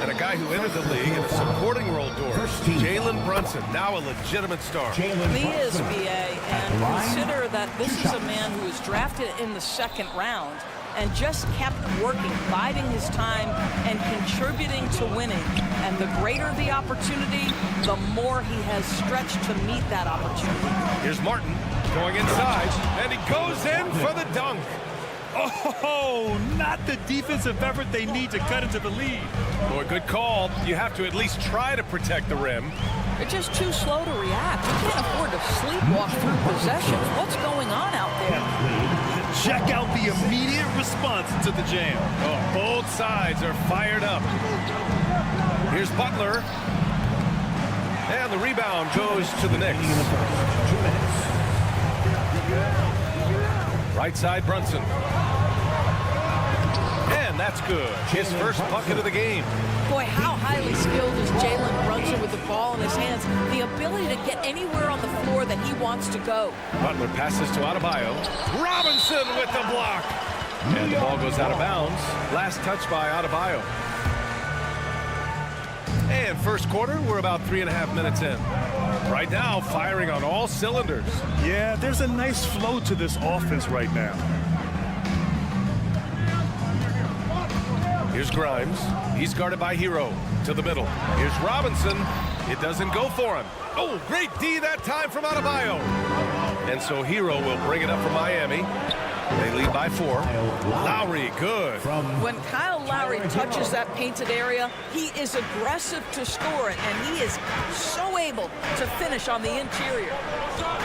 And a guy who entered the league in a supporting role, Doris. Jalen Brunson, now a legitimate star. He is, BA, and consider that this is a man who was drafted in the 2nd round and just kept working, biding his time, and contributing to winning. And the greater the opportunity, the more he has stretched to meet that opportunity. Here's Martin going inside, and he goes in for the dunk. Oh, not the defensive effort they need to cut into the lead. Boy, good call. You have to at least try to protect the rim. They're just too slow to react. You can't afford to sleepwalk through possessions. What's going on out there? Check out the immediate response to the jam. Oh, both sides are fired up. Here's Butler. And the rebound goes to the Knicks. Right side, Brunson. And that's good. His first bucket of the game. Boy, how highly skilled is Jalen Brunson with the ball in his hands. The ability to get anywhere on the floor that he wants to go. Butler passes to Adebayo. Robinson with the block. And the ball goes out of bounds. Last touch by Adebayo. And first quarter, we're about 3.5 minutes in. Right now, firing on all cylinders. Yeah, there's a nice flow to this offense right now. Here's Grimes. He's guarded by Hero. To the middle. Here's Robinson. It doesn't go for him. Oh, great D that time from Adebayo. And so Hero will bring it up for Miami. They lead by 4. Lowry, good. When Kyle Lowry touches that painted area, he is aggressive to score it, and he is so able to finish on the interior.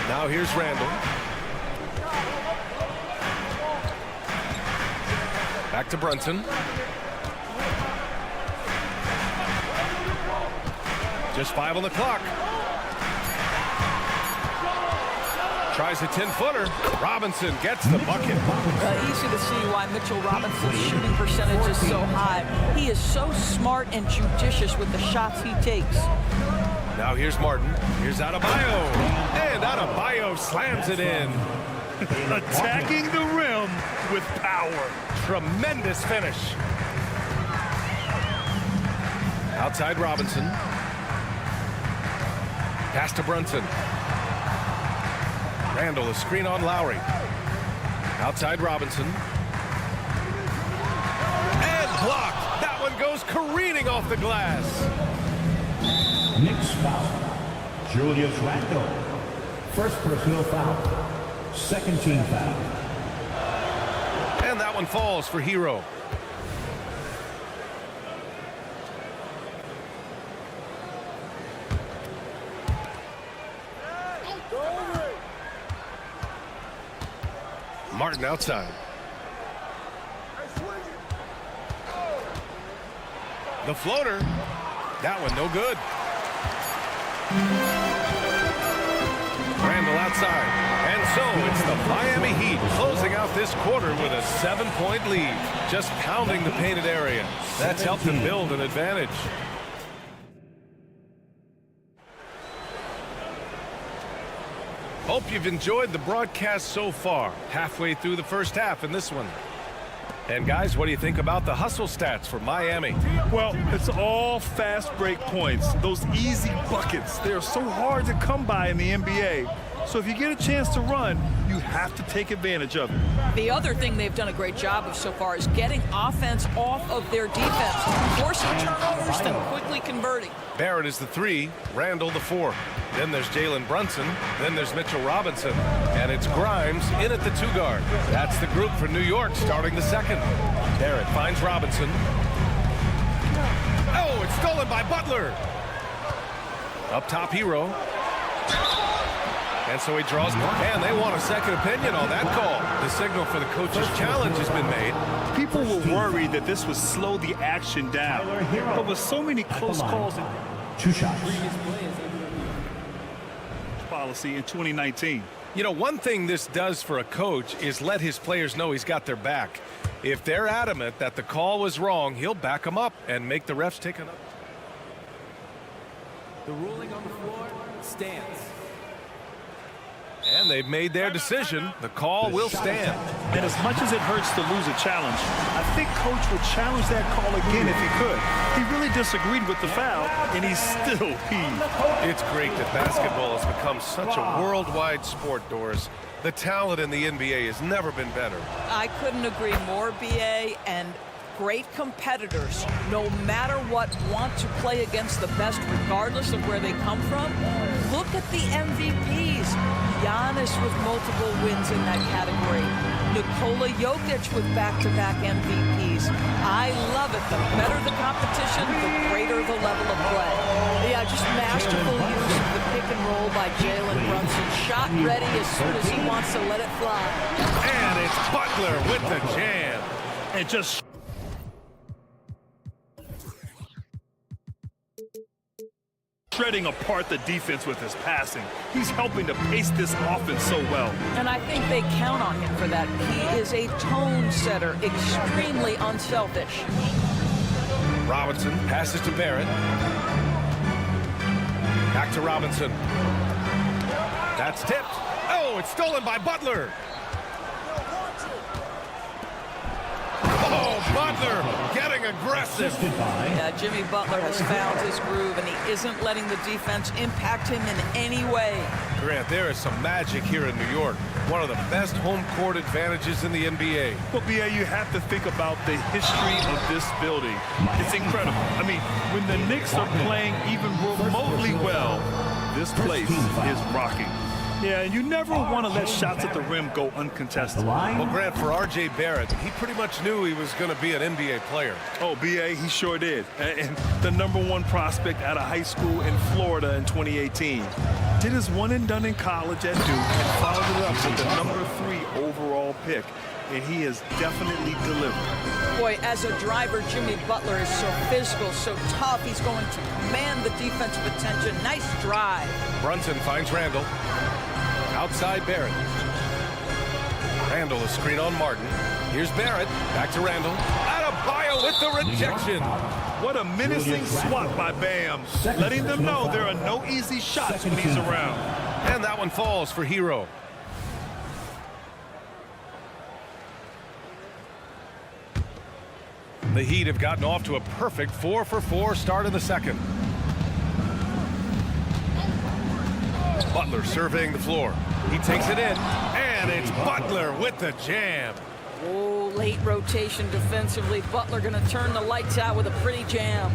Now here's Randall. Back to Brunson. Just 5 on the clock. Tries a 10-footer. Robinson gets the bucket. Easy to see why Mitchell Robinson's shooting percentage is so high. He is so smart and judicious with the shots he takes. Now here's Martin. Here's Adebayo. And Adebayo slams it in. Attacking the rim with power. Tremendous finish. Outside Robinson. Pass to Brunson. Randall, a screen on Lowry. Outside Robinson. And blocked. That one goes careening off the glass. Knicks foul. Julius Randle. First personal foul. Second team foul. And that one falls for Hero. Martin outside. The floater. That one no good. Randall outside. And so it's the Miami Heat closing out this quarter with a 7-point lead. Just pounding the painted area. That's helped them build an advantage. Hope you've enjoyed the broadcast so far. Halfway through the first half in this one. And guys, what do you think about the hustle stats for Miami? Well, it's all fast break points. Those easy buckets. They're so hard to come by in the NBA. So if you get a chance to run, you have to take advantage of it. The other thing they've done a great job of so far is getting offense off of their defense, forcing turnovers, then quickly converting. Barrett is the 3, Randall the 4. Then there's Jalen Brunson. Then there's Mitchell Robinson. And it's Grimes in at the 2 guard. That's the group for New York starting the second. Barrett finds Robinson. Oh, it's stolen by Butler. Up top, Hero. And so he draws, and they want a second opinion on that call. The signal for the coach's challenge has been made. People were worried that this would slow the action down. But with so many close calls and 2 shots. Policy in 2019. You know, one thing this does for a coach is let his players know he's got their back. If they're adamant that the call was wrong, he'll back them up and make the refs take it up. The ruling on the floor stands. And they've made their decision. The call will stand. And as much as it hurts to lose a challenge, I think Coach would challenge that call again if he could. He really disagreed with the foul, and he's still peeved. It's great that basketball has become such a worldwide sport, Doris. The talent in the NBA has never been better. I couldn't agree more, BA, and great competitors, no matter what, want to play against the best regardless of where they come from. Look at the MVPs. Giannis with multiple wins in that category. Nikola Jokic with back-to-back MVPs. I love it. The better the competition, the greater the level of play. Yeah, just masterful use of the pick and roll by Jalen Brunson. Shot ready as soon as he wants to let it fly. And it's Butler with the jam. And just shredding apart the defense with his passing. He's helping to pace this offense so well. And I think they count on him for that. He is a tone setter, extremely unselfish. Robinson passes to Barrett. Back to Robinson. That's tipped. Oh, it's stolen by Butler. Oh, Butler getting aggressive. Yeah, Jimmy Butler has found his groove, and he isn't letting the defense impact him in any way. Grant, there is some magic here in New York. One of the best home court advantages in the NBA. Well, BA, you have to think about the history of this building. It's incredible. I mean, when the Knicks are playing even remotely well, this place is rocking. Yeah, and you never want to let shots at the rim go uncontested. Well, Grant, for R.J. Barrett, he pretty much knew he was going to be an NBA player. Oh, B.A., he sure did. And the #1 prospect out of high school in Florida in 2018. Did his one and done in college at Duke and followed it up with the #3 overall pick. and he has definitely delivered. Boy, as a driver, Jimmy Butler is so physical, so tough. He's going to command the defensive attention. Nice drive. Brunson finds Randall. Outside Barrett. Randall, a screen on Martin. Here's Barrett. Back to Randall. Adebayo with the rejection. What a menacing swat by Bam, letting them know there are no easy shots when he's around. And that one falls for Hero. The Heat have gotten off to a perfect 4-for-4 start in the second. Butler surveying the floor. He takes it in, and it's Butler with the jam. Oh, late rotation defensively. Butler going to turn the lights out with a pretty jam.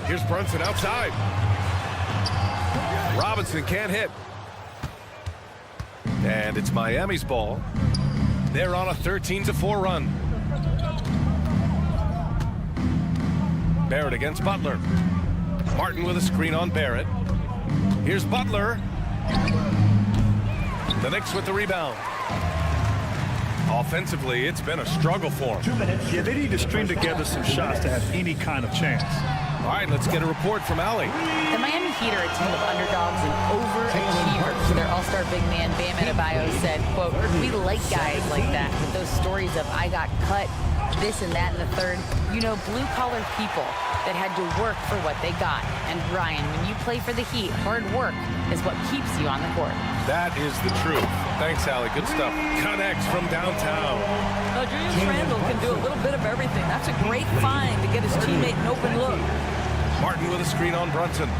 Here's Brunson outside. Robinson can't hit. And it's Miami's ball. They're on a 13-4 run. Barrett against Butler. Martin with a screen on Barrett. Here's Butler. The Knicks with the rebound. Offensively, it's been a struggle for them. Yeah, they need to string together some shots to have any kind of chance. All right, let's get a report from Allie. The Miami Heat are a team of underdogs and overachievers. Their all-star big man, Bam Adebayo, said, quote, "We like guys like that, with those stories of I got cut, this and that and the third. You know, blue-collar people that had to work for what they got. And Brian, when you play for the Heat, hard work is what keeps you on the court." That is the truth. Thanks, Allie. Good stuff. Connects from downtown. Julius Randle can do a little bit of everything. That's a great find to get his teammate an open look. Martin with a screen on Brunson.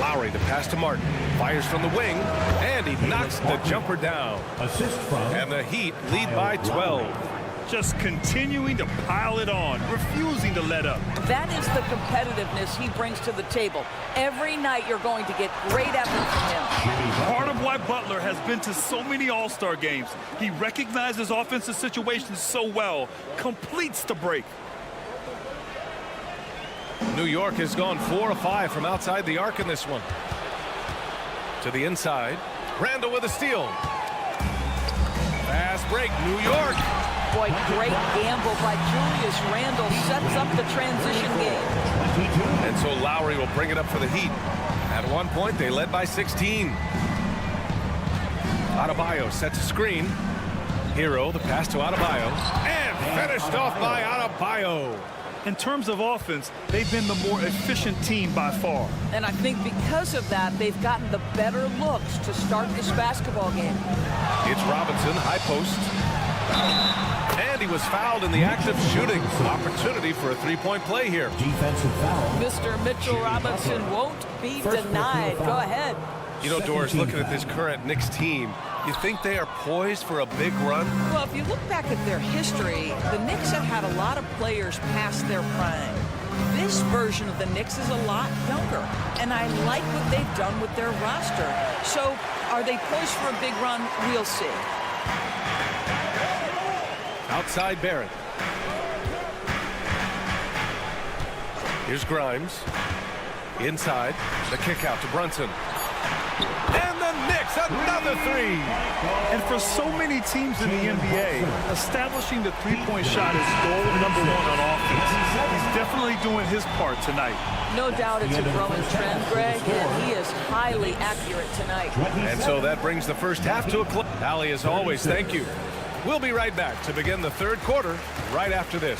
Lowry, the pass to Martin. Fires from the wing, and he knocks the jumper down. And the Heat lead by 12. Just continuing to pile it on, refusing to let up. That is the competitiveness he brings to the table. Every night you're going to get great effort from him. Part of why Butler has been to so many All-Star games. He recognizes offensive situations so well, completes the break. New York has gone 4 of 5 from outside the arc in this one. To the inside. Randall with a steal. Fast break, New York. Boy, great gamble by Julius Randle. Sets up the transition game. And so Lowry will bring it up for the Heat. At one point, they led by 16. Adebayo sets a screen. Hero, the pass to Adebayo. And finished off by Adebayo. In terms of offense, they've been the more efficient team by far. And I think because of that, they've gotten the better looks to start this basketball game. It's Robinson, high post. And he was fouled in the act of shooting. Opportunity for a three-point play here. Defensive foul. Mr. Mitchell Robinson won't be denied. Go ahead. You know, Doris, looking at this current Knicks team, you think they are poised for a big run? Well, if you look back at their history, the Knicks have had a lot of players past their prime. This version of the Knicks is a lot younger, and I like what they've done with their roster. So, are they poised for a big run? We'll see. Outside Barrett. Here's Grimes. Inside, the kick out to Brunson. And the Knicks, another three. And for so many teams in the NBA, establishing the three-point shot is goal number one on offense. He's definitely doing his part tonight. No doubt it's a growing trend, Greg, and he is highly accurate tonight. And so that brings the first half to a close. Allie, as always, thank you. We'll be right back to begin the third quarter right after this.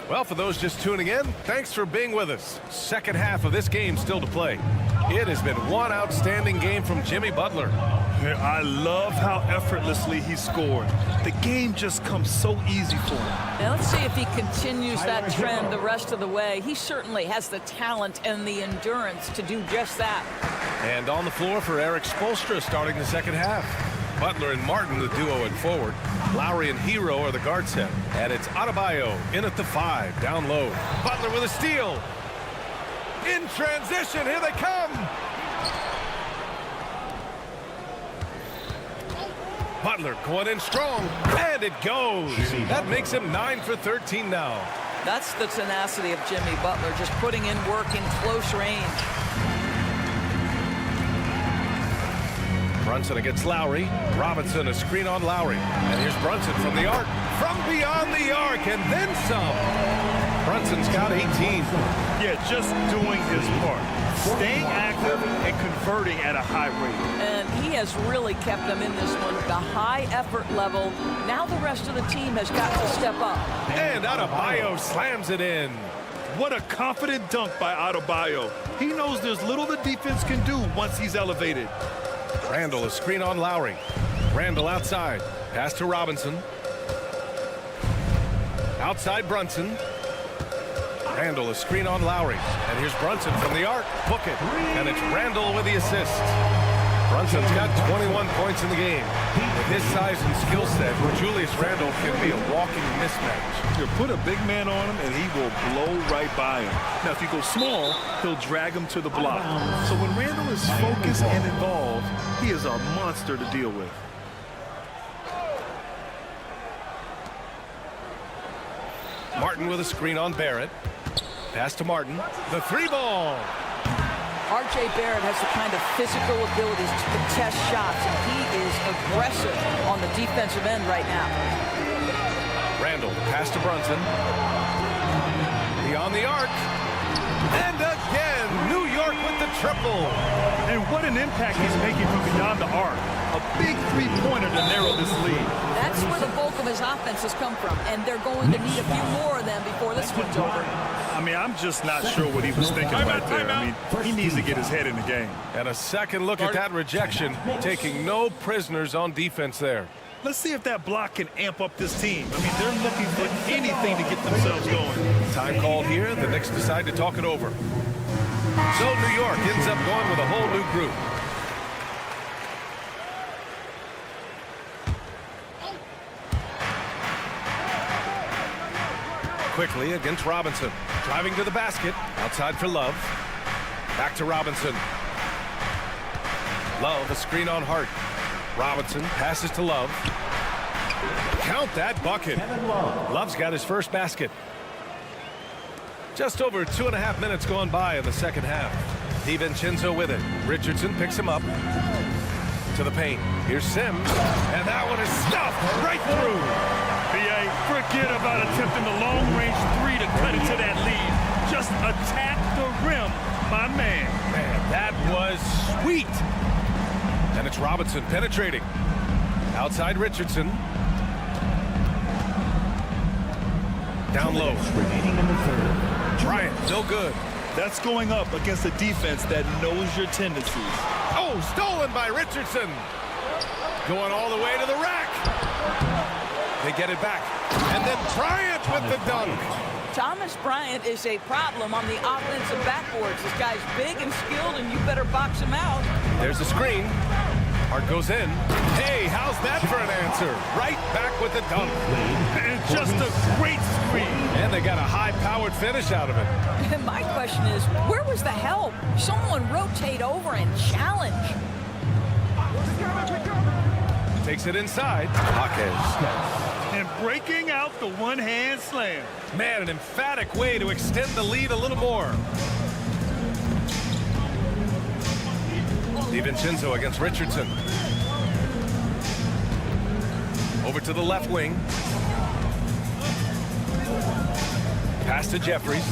Well, for those just tuning in, thanks for being with us. Second half of this game still to play. It has been one outstanding game from Jimmy Butler. I love how effortlessly he scored. The game just comes so easy for him. Now let's see if he continues that trend the rest of the way. He certainly has the talent and the endurance to do just that. And on the floor for Eric Spoelstra starting the second half. Butler and Martin, the duo in forward. Lowry and Hero are the guard set. And it's Adebayo in at the 5, down low. Butler with a steal. In transition, here they come. Butler going in strong, and it goes. That makes him 9 for 13 now. That's the tenacity of Jimmy Butler, just putting in work in close range. Brunson against Lowry. Robinson, a screen on Lowry. And here's Brunson from the arc. From beyond the arc, and then some. Brunson's got 18. Yeah, just doing his part. Staying active and converting at a high rate. And he has really kept them in this one. The high effort level. Now the rest of the team has got to step up. And Adebayo slams it in. What a confident dunk by Adebayo. He knows there's little the defense can do once he's elevated. Randall, a screen on Lowry. Randall outside. Pass to Robinson. Outside Brunson. Randall, a screen on Lowry. And here's Brunson from the arc. Book it. And it's Randall with the assist. Brunson's got 21 points in the game. With his size and skill set, Julius Randall can be a walking mismatch. You put a big man on him, and he will blow right by him. Now, if you go small, he'll drag him to the block. So when Randall is focused and involved, he is a monster to deal with. Martin with a screen on Barrett. Pass to Martin. The three ball. R.J. Barrett has the kind of physical abilities to contest shots, and he is aggressive on the defensive end right now. Randall, pass to Brunson. Beyond the arc. And again, New York with the triple. And what an impact he's making from beyond the arc. A big three-pointer to narrow this lead. That's where the bulk of his offense has come from, and they're going to need a few more of them before this one's over. I mean, I'm just not sure what he was thinking right there. I mean, he needs to get his head in the game. And a second look at that rejection, taking no prisoners on defense there. Let's see if that block can amp up this team. I mean, they're looking for anything to get themselves going. Time called here. The Knicks decide to talk it over. So New York ends up going with a whole new group. Quickly against Robinson. Driving to the basket. Outside for Love. Back to Robinson. Love, a screen on Hart. Robinson passes to Love. Count that bucket. Love's got his first basket. Just over 2.5 minutes gone by in the second half. DiVincenzo with it. Richardson picks him up. To the paint. Here's Sims. And that one is stuffed right through. B.A., forget about attempting the long-range three to cut into that lead. Just attack the rim, my man. Man, that was sweet. And it's Robinson penetrating. Outside Richardson. Down low. Bryant, no good. That's going up against a defense that knows your tendencies. Oh, stolen by Richardson. Going all the way to the rack. They get it back. And then Bryant with the dunk. Thomas Bryant is a problem on the offensive backboards. This guy's big and skilled, and you better box him out. There's the screen. Hart goes in. Hey, how's that for an answer? Right back with the dunk. And just a great screen. And they got a high-powered finish out of it. And my question is, where was the help? Someone rotate over and challenge. Takes it inside. Jaquez. And breaking out the one-hand slam. Man, an emphatic way to extend the lead a little more. DiVincenzo against Richardson. Over to the left wing. Pass to Jeffries.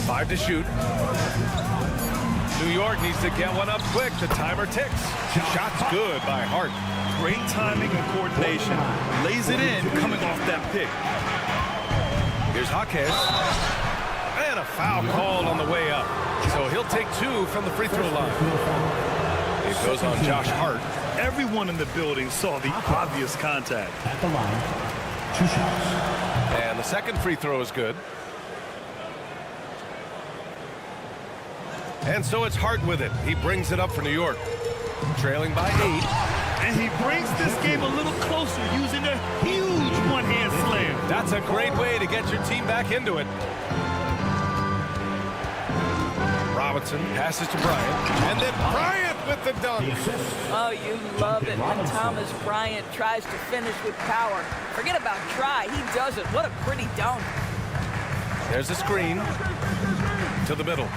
5 to shoot. New York needs to get one up quick. The timer ticks. Shot's good by Hart. Great timing and coordination. Lays it in coming off that pick. Here's Jaquez. And a foul called on the way up. So he'll take 2 from the free throw line. It goes on Josh Hart. Everyone in the building saw the obvious contact. At the line, 2 shots. And the second free throw is good. And so it's Hart with it. He brings it up for New York. Trailing by 8. And he brings this game a little closer using a huge one-hand slam. That's a great way to get your team back into it. Robinson passes to Bryant. And then Bryant with the dunk. Oh, you love it when Thomas Bryant tries to finish with power. Forget about try. He does it. What a pretty dunk. There's a screen to the middle.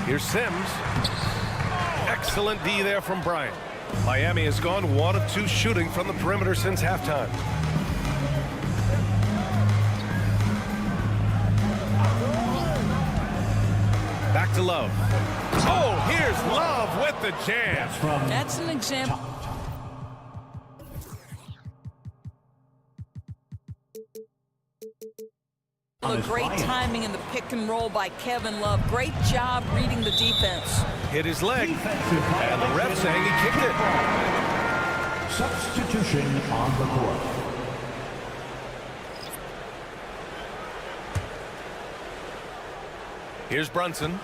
Here's Sims. Excellent D there from Bryant. Miami has gone 1 of 2 shooting from the perimeter since halftime. Back to Love. Oh, here's Love with the jam. That's an example. A great timing in the pick and roll by Kevin Love. Great job reading the defense. Hit his leg, and the ref saying he kicked it. Substitution on the court. Here's Brunson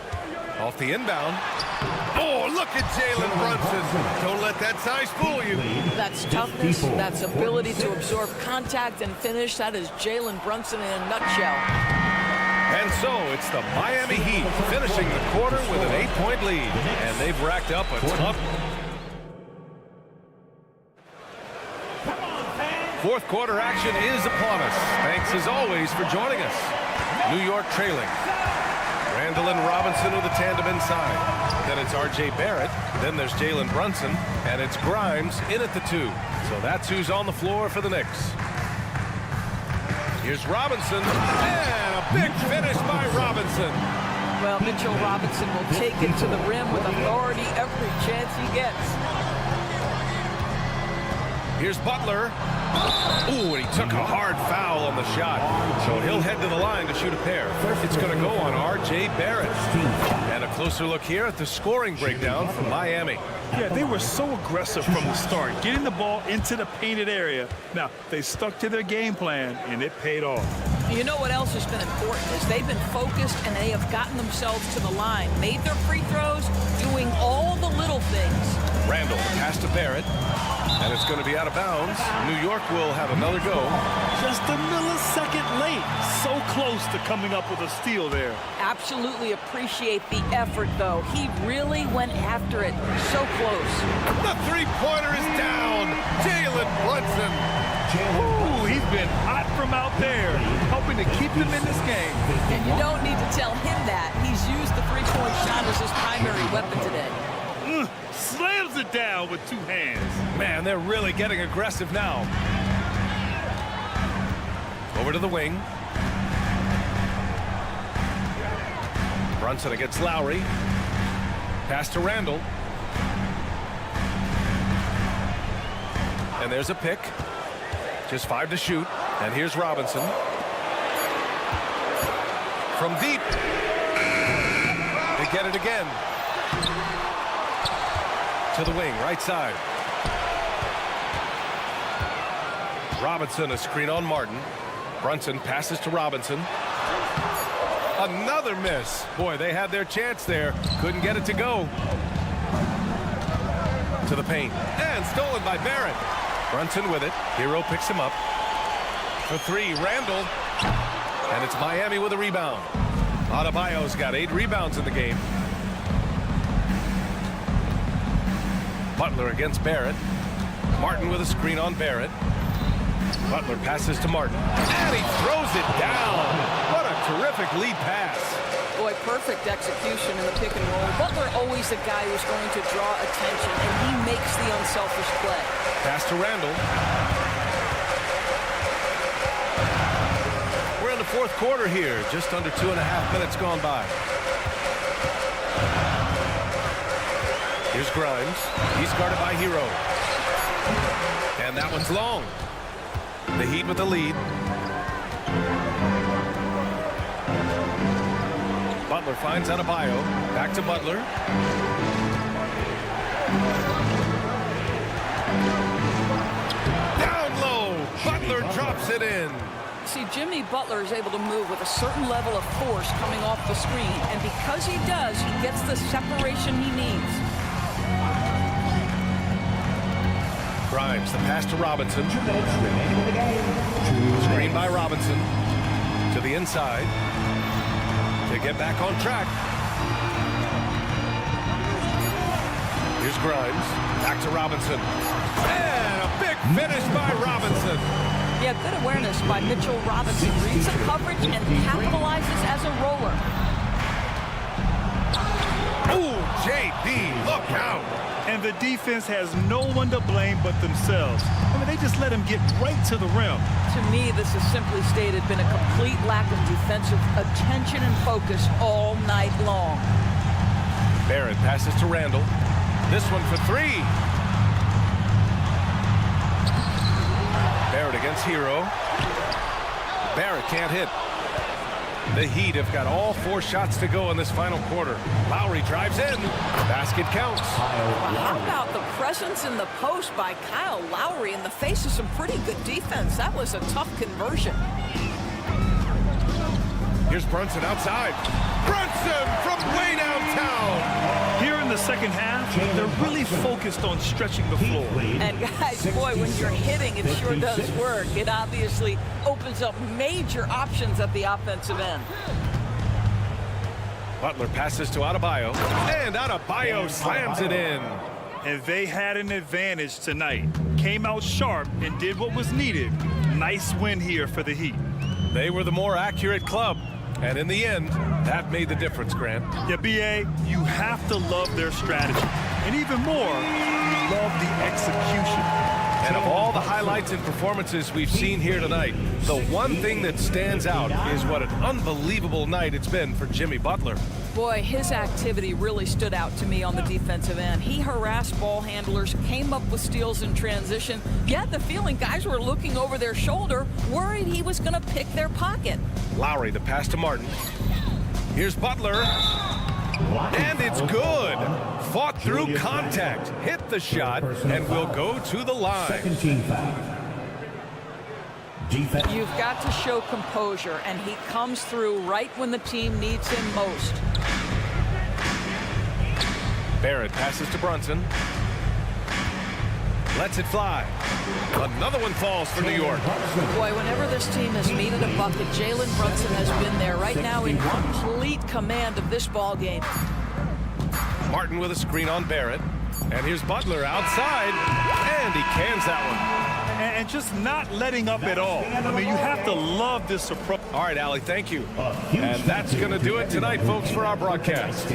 off the inbound. Oh, look at Jalen Brunson. Don't let that size fool you. That's toughness. That's ability to absorb contact and finish. That is Jalen Brunson in a nutshell. And so it's the Miami Heat finishing the quarter with an 8-point lead. And they've racked up a tough. Fourth quarter action is upon us. Thanks as always for joining us. New York trailing. Randall and Robinson with a tandem inside. Then it's R.J. Barrett. Then there's Jalen Brunson. And it's Grimes in at the 2. So that's who's on the floor for the Knicks. Here's Robinson. And a big finish by Robinson. Well, Mitchell Robinson will take it to the rim with authority every chance he gets. Here's Butler. Ooh, and he took a hard foul on the shot. So he'll head to the line to shoot a pair. It's going to go on R.J. Barrett. And a closer look here at the scoring breakdown from Miami. Yeah, they were so aggressive from the start, getting the ball into the painted area. Now, they stuck to their game plan, and it paid off. You know what else has been important is they've been focused and they have gotten themselves to the line, made their free throws, doing all the little things. Randall, pass to Barrett, and it's going to be out of bounds. New York will have another go. Just a millisecond late. So close to coming up with a steal there. Absolutely appreciate the effort, though. He really went after it. So close. The three-pointer is down. Jalen Brunson. Ooh, he's been hot from out there, helping to keep them in this game. And you don't need to tell him that. He's used the three-point shot as his primary weapon today. Slams it down with 2 hands. Man, they're really getting aggressive now. Over to the wing. Brunson against Lowry. Pass to Randall. And there's a pick. Just 5 to shoot. And here's Robinson. From deep. They get it again. To the wing, right side. Robinson, a screen on Martin. Brunson passes to Robinson. Another miss. Boy, they had their chance there. Couldn't get it to go. To the paint. And stolen by Barrett. Brunson with it. Hero picks him up. For 3, Randall. And it's Miami with a rebound. Adebayo's got 8 rebounds in the game. Butler against Barrett. Martin with a screen on Barrett. Butler passes to Martin. And he throws it down. What a terrific lead pass. Boy, perfect execution in the pick and roll. Butler always the guy who's going to draw attention, and he makes the unselfish play. Pass to Randall. We're in the fourth quarter here. Just under 2.5 minutes gone by. Here's Grimes. He's guarded by Hero. And that one's long. The Heat with the lead. Butler finds Adebayo. Back to Butler. Down low. Butler drops it in. See, Jimmy Butler is able to move with a certain level of force coming off the screen. And because he does, he gets the separation he needs. Grimes, the pass to Robinson. Screen by Robinson. To the inside. To get back on track. Here's Grimes. Back to Robinson. And a big finish by Robinson. Yeah, good awareness by Mitchell Robinson. Reads the coverage and capitalizes as a roller. Ooh, JD, look out. And the defense has no one to blame but themselves. I mean, they just let him get right to the rim. To me, this has simply stated been a complete lack of defensive attention and focus all night long. Barrett passes to Randall. This one for three. Barrett against Hero. Barrett can't hit. The Heat have got all 4 shots to go in this final quarter. Lowry drives in. Basket counts. How about the presence in the post by Kyle Lowry in the face of some pretty good defense? That was a tough conversion. Here's Brunson outside. Brunson from way downtown. Here in the second half, they're really focused on stretching the floor. And guys, boy, when you're hitting, it sure does work. It obviously opens up major options at the offensive end. Butler passes to Adebayo. And Adebayo slams it in. And they had an advantage tonight. Came out sharp and did what was needed. Nice win here for the Heat. They were the more accurate club. And in the end, that made the difference, Grant. Yeah, B.A., you have to love their strategy. And even more, love the execution. And of all the highlights and performances we've seen here tonight, the one thing that stands out is what an unbelievable night it's been for Jimmy Butler. Boy, his activity really stood out to me on the defensive end. He harassed ball handlers, came up with steals in transition. You had the feeling guys were looking over their shoulder, worried he was going to pick their pocket. Lowry, the pass to Martin. Here's Butler. And it's good. Fought through contact, hit the shot, and will go to the line. Second team foul. Defense. You've got to show composure, and he comes through right when the team needs him most. Barrett passes to Brunson. Lets it fly. Another one falls for New York. Boy, whenever this team has needed a bucket, Jalen Brunson has been there right now in complete command of this ball game. Martin with a screen on Barrett. And here's Butler outside. And he cans that one. And just not letting up at all. I mean, you have to love this approach. All right, Allie, thank you. And that's going to do it tonight, folks, for our broadcast.